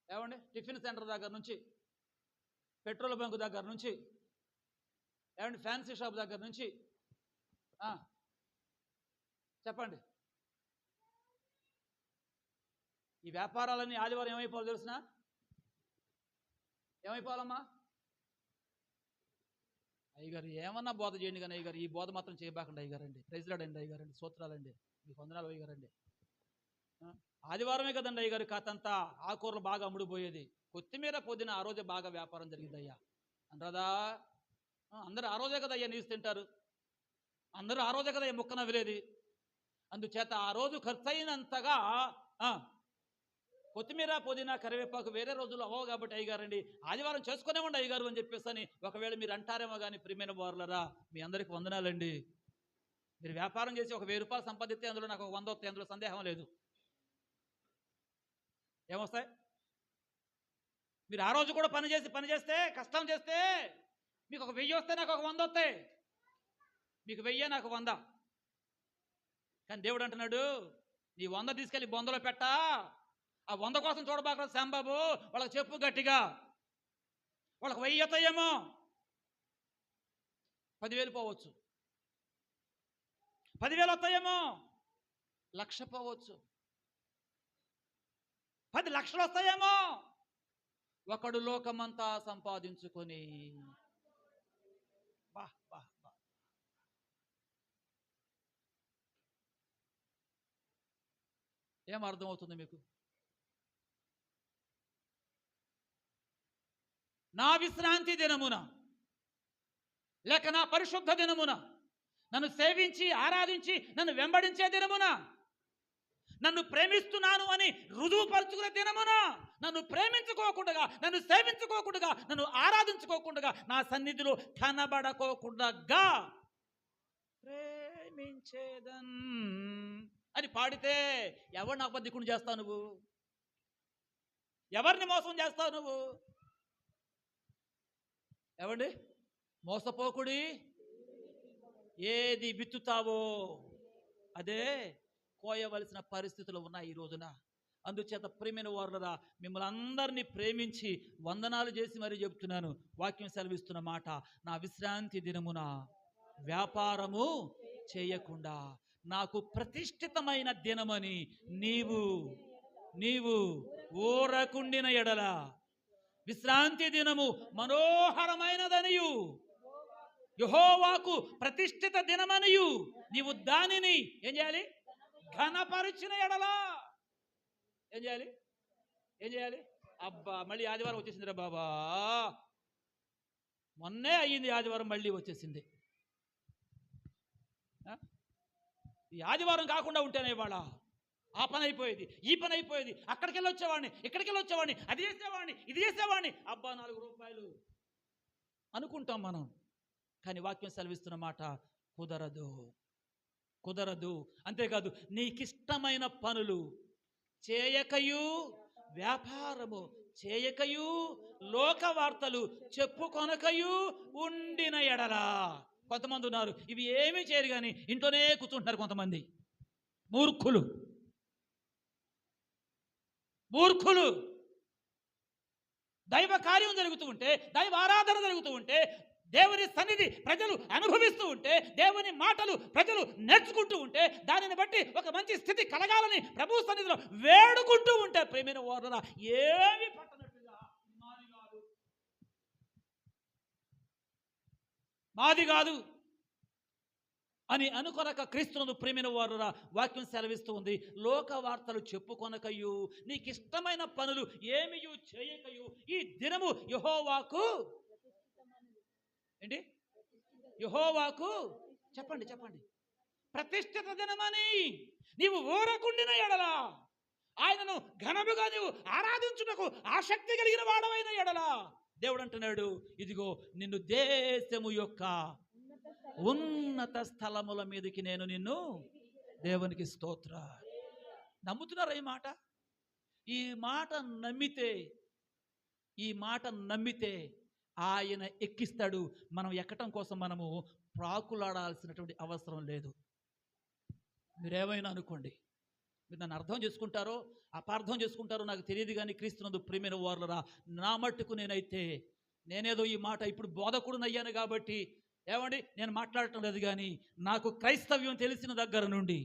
ఏమండి టిఫిన్ సెంటర్ దగ్గర నుంచి, పెట్రోల్ బంక్ దగ్గర నుంచి, ఏమండి ఫ్యాన్సీ షాప్ దగ్గర నుంచి, చెప్పండి, ఈ వ్యాపారాలన్నీ ఆదివారం ఏమైపోవాలి తెలిసిన? ఏమైపోవాలమ్మా? అయ్యగారు ఏమన్నా బోధ చేయండి కానీ అయ్యగారు ఈ బోధ మాత్రం చేయబాకండి అయ్యగారండి. ప్రైజ్లాడండి అయ్యగారండి, సూత్రాలండి, మీకు వందనాలు అయ్యగారండి. ఆదివారమే కదండి అయ్యగారు కాతంతా ఆకూరలు బాగా అమ్ముడుపోయేది. కొత్తిమీర పుదీనా ఆ రోజే బాగా వ్యాపారం జరిగింది అయ్యా అనరాదా? అందరూ ఆ రోజే కదా అయ్యా నీసు తింటారు, అందరూ ఆ రోజే కదా ముక్క నవ్విలేది. అందుచేత ఆ రోజు ఖర్చు అయినంతగా కొత్తిమీర పుదీనా కరివేపాకు వేరే రోజులు అవ్వవు కాబట్టి అయ్యగారండి ఆదివారం చేసుకునేవ్వండి అయ్యగారు అని చెప్పేసి అని ఒకవేళ మీరు అంటారేమో కానీ ప్రియమైన వారులరా, మీ అందరికి వందనాలండి. మీరు వ్యాపారం చేసి ఒక 1000 రూపాయలు సంపాదిస్తే అందులో నాకు 100 వస్తాయి, అందులో సందేహం లేదు. ఏమొస్తాయి? మీరు ఆ రోజు కూడా పని చేస్తే కష్టం చేస్తే మీకు ఒక 1000 వస్తే నాకు ఒక 100 వస్తాయి. మీకు 1000 నాకు 100. కానీ దేవుడు అంటున్నాడు, నీ 100 తీసుకెళ్ళి బొందలో పెట్టా. ఆ 100 కోసం చూడబాక శాంబాబు, వాళ్ళకి చెప్పు గట్టిగా, వాళ్ళకి 1000 వస్తాయేమో, 10,000 పోవచ్చు, 10,000 వస్తాయేమో, 1,00,000 పోవచ్చు, 10 లక్షలు వస్తాయేమో. ఒకడు లోకమంతా సంపాదించుకొని బా బా బా ఏం అర్థమవుతుంది మీకు? నా విశ్రాంతి దినమున లేక నా పరిశుద్ధ దినమున, నన్ను సేవించి ఆరాధించి నన్ను వెంబడించే దినమున, నన్ను ప్రేమిస్తున్నాను అని రుజువుపరుచుకునే దినమున, నన్ను ప్రేమించుకోకుండా, నన్ను సేవించుకోకుండా, నన్ను ఆరాధించుకోకుండా, నా సన్నిధిలో కనబడకోకుండా ప్రేమించేదన్ అని పాడితే ఎవరిని అబద్ధికుని చేస్తావు నువ్వు? ఎవరిని మోసం చేస్తావు నువ్వు? ఎవండి మోసపోకుడి, ఏది విత్తుతావో అదే కోయవలసిన పరిస్థితులు ఉన్నాయి ఈ రోజున. అందుచేత ప్రేమైన వారులరా, మిమ్మల్ని అందరినీ ప్రేమించి వందనాలు చేసి మరీ చెప్తున్నాను. వాక్యం సెలవిస్తున్న మాట, నా విశ్రాంతి దినమున వ్యాపారము చేయకుండా నాకు ప్రతిష్ఠితమైన దినమని నీవు ఊరకుండిన ఎడల, విశ్రాంతి దినము మనోహరమైనదనియు యెహోవాకు ప్రతిష్ఠిత దినమనియు నీవు దానిని ఏం చేయాలి? ఘనపరిచిన ఎడలా ఏం చేయాలి? అబ్బా, మళ్ళీ ఆదివారం వచ్చేసిందిరా బాబా, మొన్నే అయ్యింది ఆదివారం, మళ్ళీ వచ్చేసింది. ఈ ఆదివారం కాకుండా ఉంటేనే ఇవాళ ఆ పని అయిపోయేది, ఈ పని అయిపోయేది, అక్కడికి వెళ్ళి వచ్చేవాడిని, ఇక్కడికి వెళ్ళి వచ్చేవాడిని, అది చేసేవాడిని, ఇది చేసేవాడిని. అబ్బా, 4 రూపాయలు అనుకుంటాం మనం. కానీ వాక్యం సెలవిస్తున్న మాట, కుదరదు. అంతేకాదు, నీకిష్టమైన పనులు చేయకయు, వ్యాపారము చేయకయు, లోక వార్తలు చెప్పుకొనకయు ఉండిన ఎడలా. కొంతమంది ఉన్నారు, ఇవి ఏమీ చేయరు కానీ ఇంట్లోనే కూర్చుంటున్నారు. కొంతమంది మూర్ఖులు దైవ కార్యం జరుగుతూ ఉంటే, దైవ ఆరాధన జరుగుతూ ఉంటే, దేవుని సన్నిధి ప్రజలు అనుభవిస్తూ ఉంటే, దేవుని మాటలు ప్రజలు నేర్చుకుంటూ ఉంటే, దానిని బట్టి ఒక మంచి స్థితి కలగాలని ప్రభు సన్నిధిలో వేడుకుంటూ ఉంటే, ప్రేమైన వారులారా, ఏమి పట్టనట్టుగా మాది కాదు అని అనుకొనక క్రీస్తునందు ప్రేమైన వారులారా, వాక్యం సెలవిస్తూ ఉంది. లోక వార్తలు చెప్పుకొనకయు, నీకు ఇష్టమైన పనులు ఏమియు చేయకయు, ఈ దినము యెహోవాకు ఏంటి? యెహోవాకు చెప్పండి ప్రతిష్ఠిత దినమని నీవు ఊరకుండిన ఎడల, ఆయనను ఘనముగా నీవు ఆరాధించుటకు ఆసక్తి కలిగిన వాడవైన ఎడల, దేవుడు అంటున్నాడు, ఇదిగో నిన్ను దేశము యొక్క ఉన్నత స్థలముల మీదకి నేను నిన్ను, దేవునికి స్తోత్ర. నమ్ముతున్నారా ఈ మాట నమ్మితే ఆయన ఎక్కిస్తాడు. మనం ఎక్కటం కోసం మనము ప్రాకులాడాల్సినటువంటి అవసరం లేదు. మీరేమైనా అనుకోండి, మీరు నన్ను అర్థం చేసుకుంటారో అపార్థం చేసుకుంటారో నాకు తెలియదు, కానీ క్రీస్తునందు ప్రియమైన వారులారా, నా మట్టుకు నేనేదో ఈ మాట ఇప్పుడు బోధకుడునయ్యాను కాబట్టి ఏమండి నేను మాట్లాడటం లేదు, కానీ నాకు క్రైస్తవ్యం తెలిసిన దగ్గర నుండి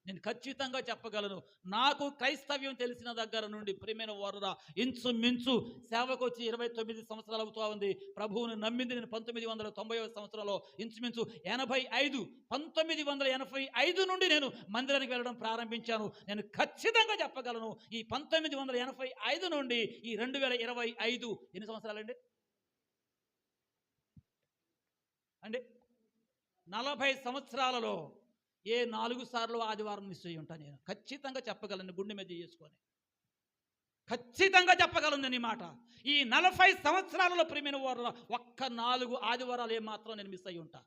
నేను ఖచ్చితంగా చెప్పగలను. నాకు క్రైస్తవ్యం తెలిసిన దగ్గర నుండి ప్రియమైన వారులారా, ఇంచుమించు సేవకు వచ్చి 29 సంవత్సరాలు అవుతా ఉంది. ప్రభువుని నమ్మింది నేను 1990వ సంవత్సరంలో, ఇంచుమించు 1985 నుండి నేను మందిరానికి వెళ్ళడం ప్రారంభించాను. నేను ఖచ్చితంగా చెప్పగలను, ఈ 1985 నుండి ఈ 2025 ఎన్ని సంవత్సరాలండి? 40 సంవత్సరాలలో ఏ 4 సార్లు ఆదివారం మిస్ అయ్యి ఉంటాను. నేను ఖచ్చితంగా చెప్పగలను, గుండె మీద చేసుకొని ఖచ్చితంగా చెప్పగలను నేను ఈ మాట. ఈ 40 సంవత్సరాలలో ప్రియమైన వారు ఒక్క 4 ఆదివారాలు ఏమాత్రం నేను మిస్ అయ్యి ఉంటా.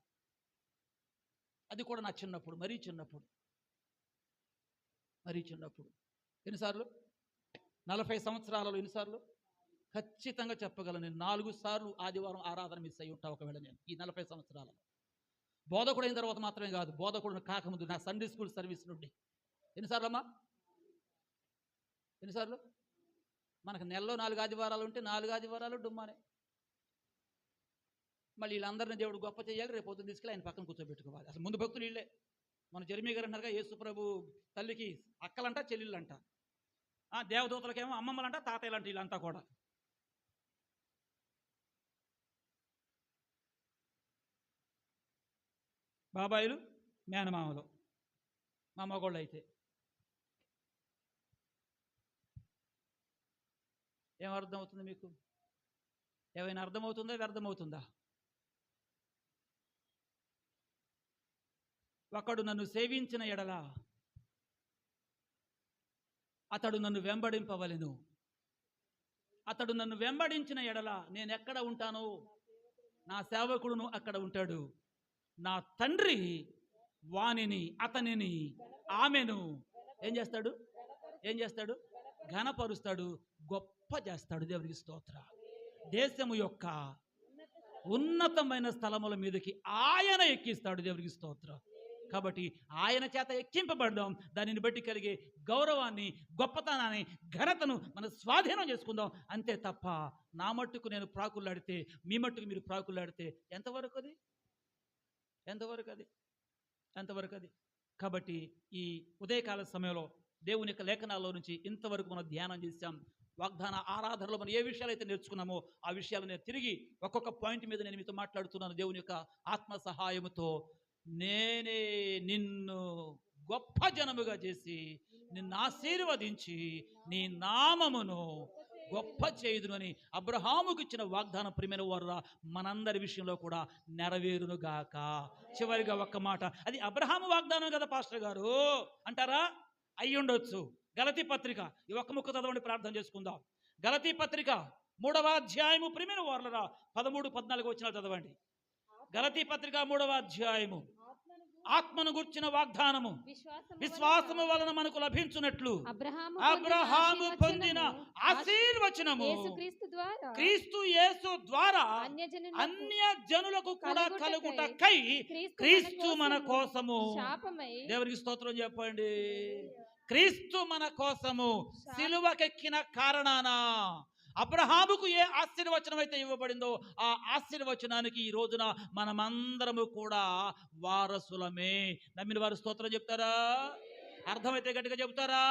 అది కూడా నా చిన్నప్పుడు, మరీ చిన్నప్పుడు. ఎన్నిసార్లు? 40 సంవత్సరాలలో ఎన్నిసార్లు? ఖచ్చితంగా చెప్పగలను నేను 4 సార్లు ఆదివారం ఆరాధన మిస్ అయ్యి ఉంటా ఒకవేళ నేను ఈ 40 సంవత్సరాలలో. బోధకుడు అయిన తర్వాత మాత్రమే కాదు, బోధకుడు కాకముందు నా సండే స్కూల్ సర్వీస్ నుండి ఎన్నిసార్లు అమ్మా? ఎన్నిసార్లు? మనకు నెలలో 4 ఆదివారాలు ఉంటే 4 ఆదివారాలు డుమ్మానే. మళ్ళీ వీళ్ళందరినీ దేవుడు గొప్ప చేయాలి, రేపు పొద్దున్న తీసుకెళ్ళి ఆయన పక్కన కూర్చోబెట్టుకోవాలి. అసలు ముందు భక్తులు వీళ్ళే. మన జెర్మీ గారు అంటారుగా, యేసు ప్రభు తల్లికి అక్కలంట, చెల్లెళ్ళంట, దేవదూతలకేమో అమ్మమ్మలంట, తాతయ్యలంట, వీళ్ళంతా కూడా. బాబాయిలు, మేనమామలు, మా మగోళ్ళు అయితే. ఏమర్థమవుతుంది మీకు? ఏమైనా అర్థమవుతుందా? వ్యర్థమవుతుందా? ఒకడు నన్ను సేవించిన ఎడల అతడు నన్ను వెంబడింపవలెను. అతడు నన్ను వెంబడించిన ఎడల నేను ఎక్కడ ఉంటానో నా సేవకుడును అక్కడ ఉంటాడు. నా తండ్రి వానిని, అతనిని, ఆమెను ఏం చేస్తాడు? ఘనపరుస్తాడు, గొప్ప చేస్తాడు. దేవునికి స్తోత్ర. దేశము యొక్క ఉన్నతమైన స్థలముల మీదకి ఆయన ఎక్కిస్తాడు. దేవునికి స్తోత్ర. కాబట్టి ఆయన చేత ఎక్కింపబడదాం. దానిని బట్టి కలిగే గౌరవాన్ని, గొప్పతనాన్ని, ఘనతను మనం స్వాధీనం చేసుకుందాం. అంతే తప్ప నా మట్టుకు నేను ప్రాకులాడితే, మీ మట్టుకు మీరు ప్రాకులాడితే ఎంతవరకు అది? ఎంతవరకు అది? ఎంతవరకు అది? కాబట్టి ఈ ఉదయకాల సమయంలో దేవుని యొక్క లేఖనాల్లో నుంచి ఇంతవరకు మనం ధ్యానం చేశాం. వాగ్దాన ఆరాధనలో మనం ఏ విషయాలు అయితే నేర్చుకున్నామో ఆ విషయాలు నేను తిరిగి ఒక్కొక్క పాయింట్ మీద నేను మీతో మాట్లాడుతున్నాను. దేవుని యొక్క ఆత్మ సహాయముతో నేనే నిన్ను గొప్ప జనముగా చేసి నిన్ను ఆశీర్వదించి నీ నామమును గొప్ప చేయుదును అని అబ్రహాముకు ఇచ్చిన వాగ్దానం ప్రియమైన వారురా మనందరి విషయంలో కూడా నెరవేరునుగాక. చివరిగా ఒక్క మాట, అది అబ్రహాము వాగ్దానం కదా పాస్టర్ గారు అంటారా? అయి ఉండొచ్చు. గలతీ పత్రిక ఈ ఒక్క ముక్క చదవండి, ప్రార్థన చేసుకుందాం. గలతీ పత్రిక 3వ అధ్యాయము ప్రియమైన వారులరా 13-14 వచనాలు చదవండి. గలతీ పత్రిక 3వ అధ్యాయము. ఆత్మను గుర్చిన వాగ్దానము విశ్వాసము వలన మనకు లభించున్నట్లు అబ్రహాము పొందిన ఆశీర్వచనము క్రీస్తు యేసు ద్వారా అన్య జనులకు కూడా కలుగుటకై క్రీస్తు మన కోసము. దేవునికి స్తోత్రం చెప్పండి. క్రీస్తు మన కోసము సిలువకెక్కిన కారణాన అబ్రహాముకు ఏ ఆశీర్వచనం అయితే ఇవ్వబడిందో ఆ ఆశీర్వచనానికి ఈ రోజున మనమందరము కూడా వారసులమే. నమ్మిన వారు స్తోత్రం చెప్తారా? అర్థమైతే గట్టిగా చెప్తారా?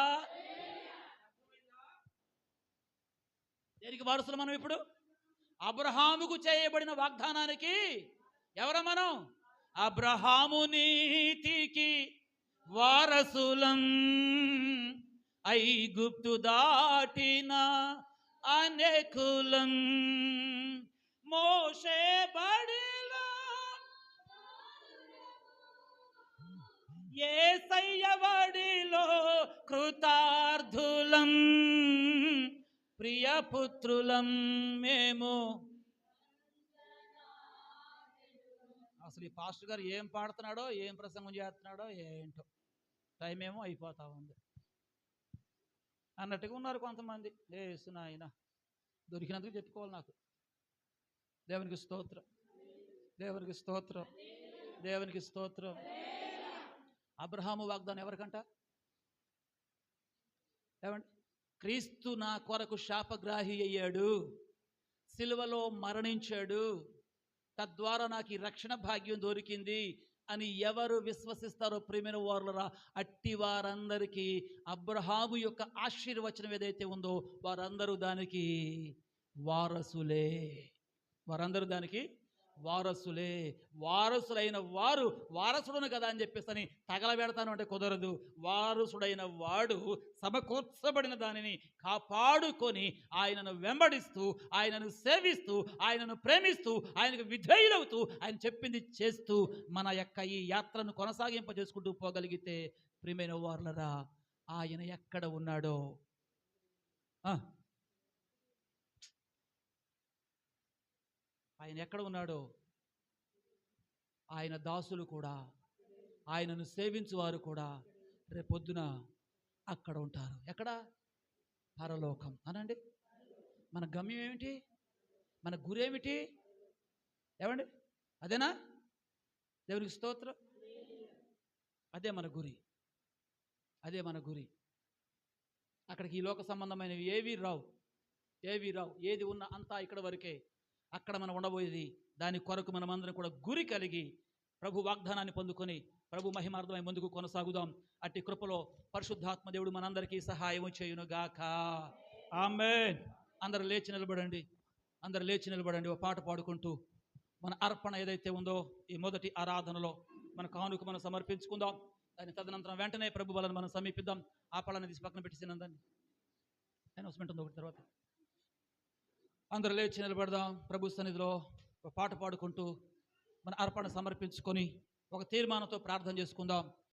దేనికి వారసులు మనం ఇప్పుడు? అబ్రహాముకు చేయబడిన వాగ్దానానికి ఎవరు మనం? అబ్రహాము నీతికి వారసులం, ఐగుప్తు దాటిన అనేకులం, మోషే బడిలో యేసయ్య బడిలో కృతార్థులం, ప్రియపుత్రులం మేము. అసలు ఈ పాస్టర్ గారు ఏం పాడుతున్నాడో, ఏం ప్రసంగం చేస్తున్నాడో ఏంటో, టైం ఏమో అయిపోతా ఉంది అన్నట్టుగా ఉన్నారు కొంతమంది. నాయన దొరికినందుకు చెప్పుకోవాలి నాకు. దేవునికి స్తోత్రం, దేవునికి స్తోత్రం, దేవునికి స్తోత్రం. అబ్రహాము వాగ్దానం ఎవరికంట? ఏమండి? క్రీస్తు నా కొరకు శాపగ్రాహి అయ్యాడు, సిలువలో మరణించాడు, తద్వారా నాకు ఈ రక్షణ భాగ్యం దొరికింది అని ఎవరు విశ్వసిస్తారో ప్రియమైన వారులరా అట్టి వారందరికీ అబ్రహాము యొక్క ఆశీర్వచనం ఏదైతే ఉందో వారందరూ దానికి వారసులే. వారందరూ దానికి వారసులే. వారసులైన వారు వారసుడును కదా అని చెప్పేసి తగలబెడతాను అంటే కుదరదు. వారసుడైన వాడు సమకూర్చబడిన దానిని కాపాడుకొని ఆయనను వెంబడిస్తూ, ఆయనను సేవిస్తూ, ఆయనను ప్రేమిస్తూ, ఆయనకు విధేయులవుతూ, ఆయన చెప్పింది చేస్తూ మన యొక్క ఈ యాత్రను కొనసాగింపజేసుకుంటూ పోగలిగితే ప్రియమైన వారులరా ఆయన ఎక్కడ ఉన్నాడో ఆయన ఎక్కడ ఉన్నాడో ఆయన దాసులు కూడా, ఆయనను సేవించువారు కూడా రేపొద్దున అక్కడ ఉంటారు. ఎక్కడ? పరలోకం అనండి. మన గమ్యం ఏమిటి? మన గురి ఏమిటి? ఏమండి? అదేనా? దేవునికి స్తోత్రం. అదే మన గురి, అదే మన గురి. అక్కడికి ఈ లోక సంబంధమైనవి ఏవి రావు, ఏవి రావు. ఏది ఉన్నా అంతా ఇక్కడ వరకే. అక్కడ మనం ఉండబోయేది దాని కొరకు మనమందరం కూడా గురి కలిగి ప్రభు వాగ్దానాన్ని పొందుకొని ప్రభు మహిమార్థమై ముందుకు కొనసాగుదాం. అట్టి కృపలో పరిశుద్ధాత్మ దేవుడు మనందరికీ సహాయం చేయునుగాక. ఆమేన్. అందరూ లేచి నిలబడండి, అందరూ లేచి నిలబడండి. ఒక పాట పాడుకుంటూ మన అర్పణ ఏదైతే ఉందో ఈ మొదటి ఆరాధనలో మన కానుక మనం సమర్పించుకుందాం. దాని తదనంతరం వెంటనే ప్రభు బలను మనం సమీపిద్దాం. ఆ పళ్ళని తీసి పక్కన పెట్టేసినందండి. అనౌన్స్మెంట్ ఉంది ఒకటి తర్వాత. అందరూ లేచి నిలబడదాం. ప్రభు సన్నిధిలో ఒక పాట పాడుకుంటూ మన అర్పణ సమర్పించుకొని ఒక తీర్మానంతో ప్రార్థన చేసుకుందాం.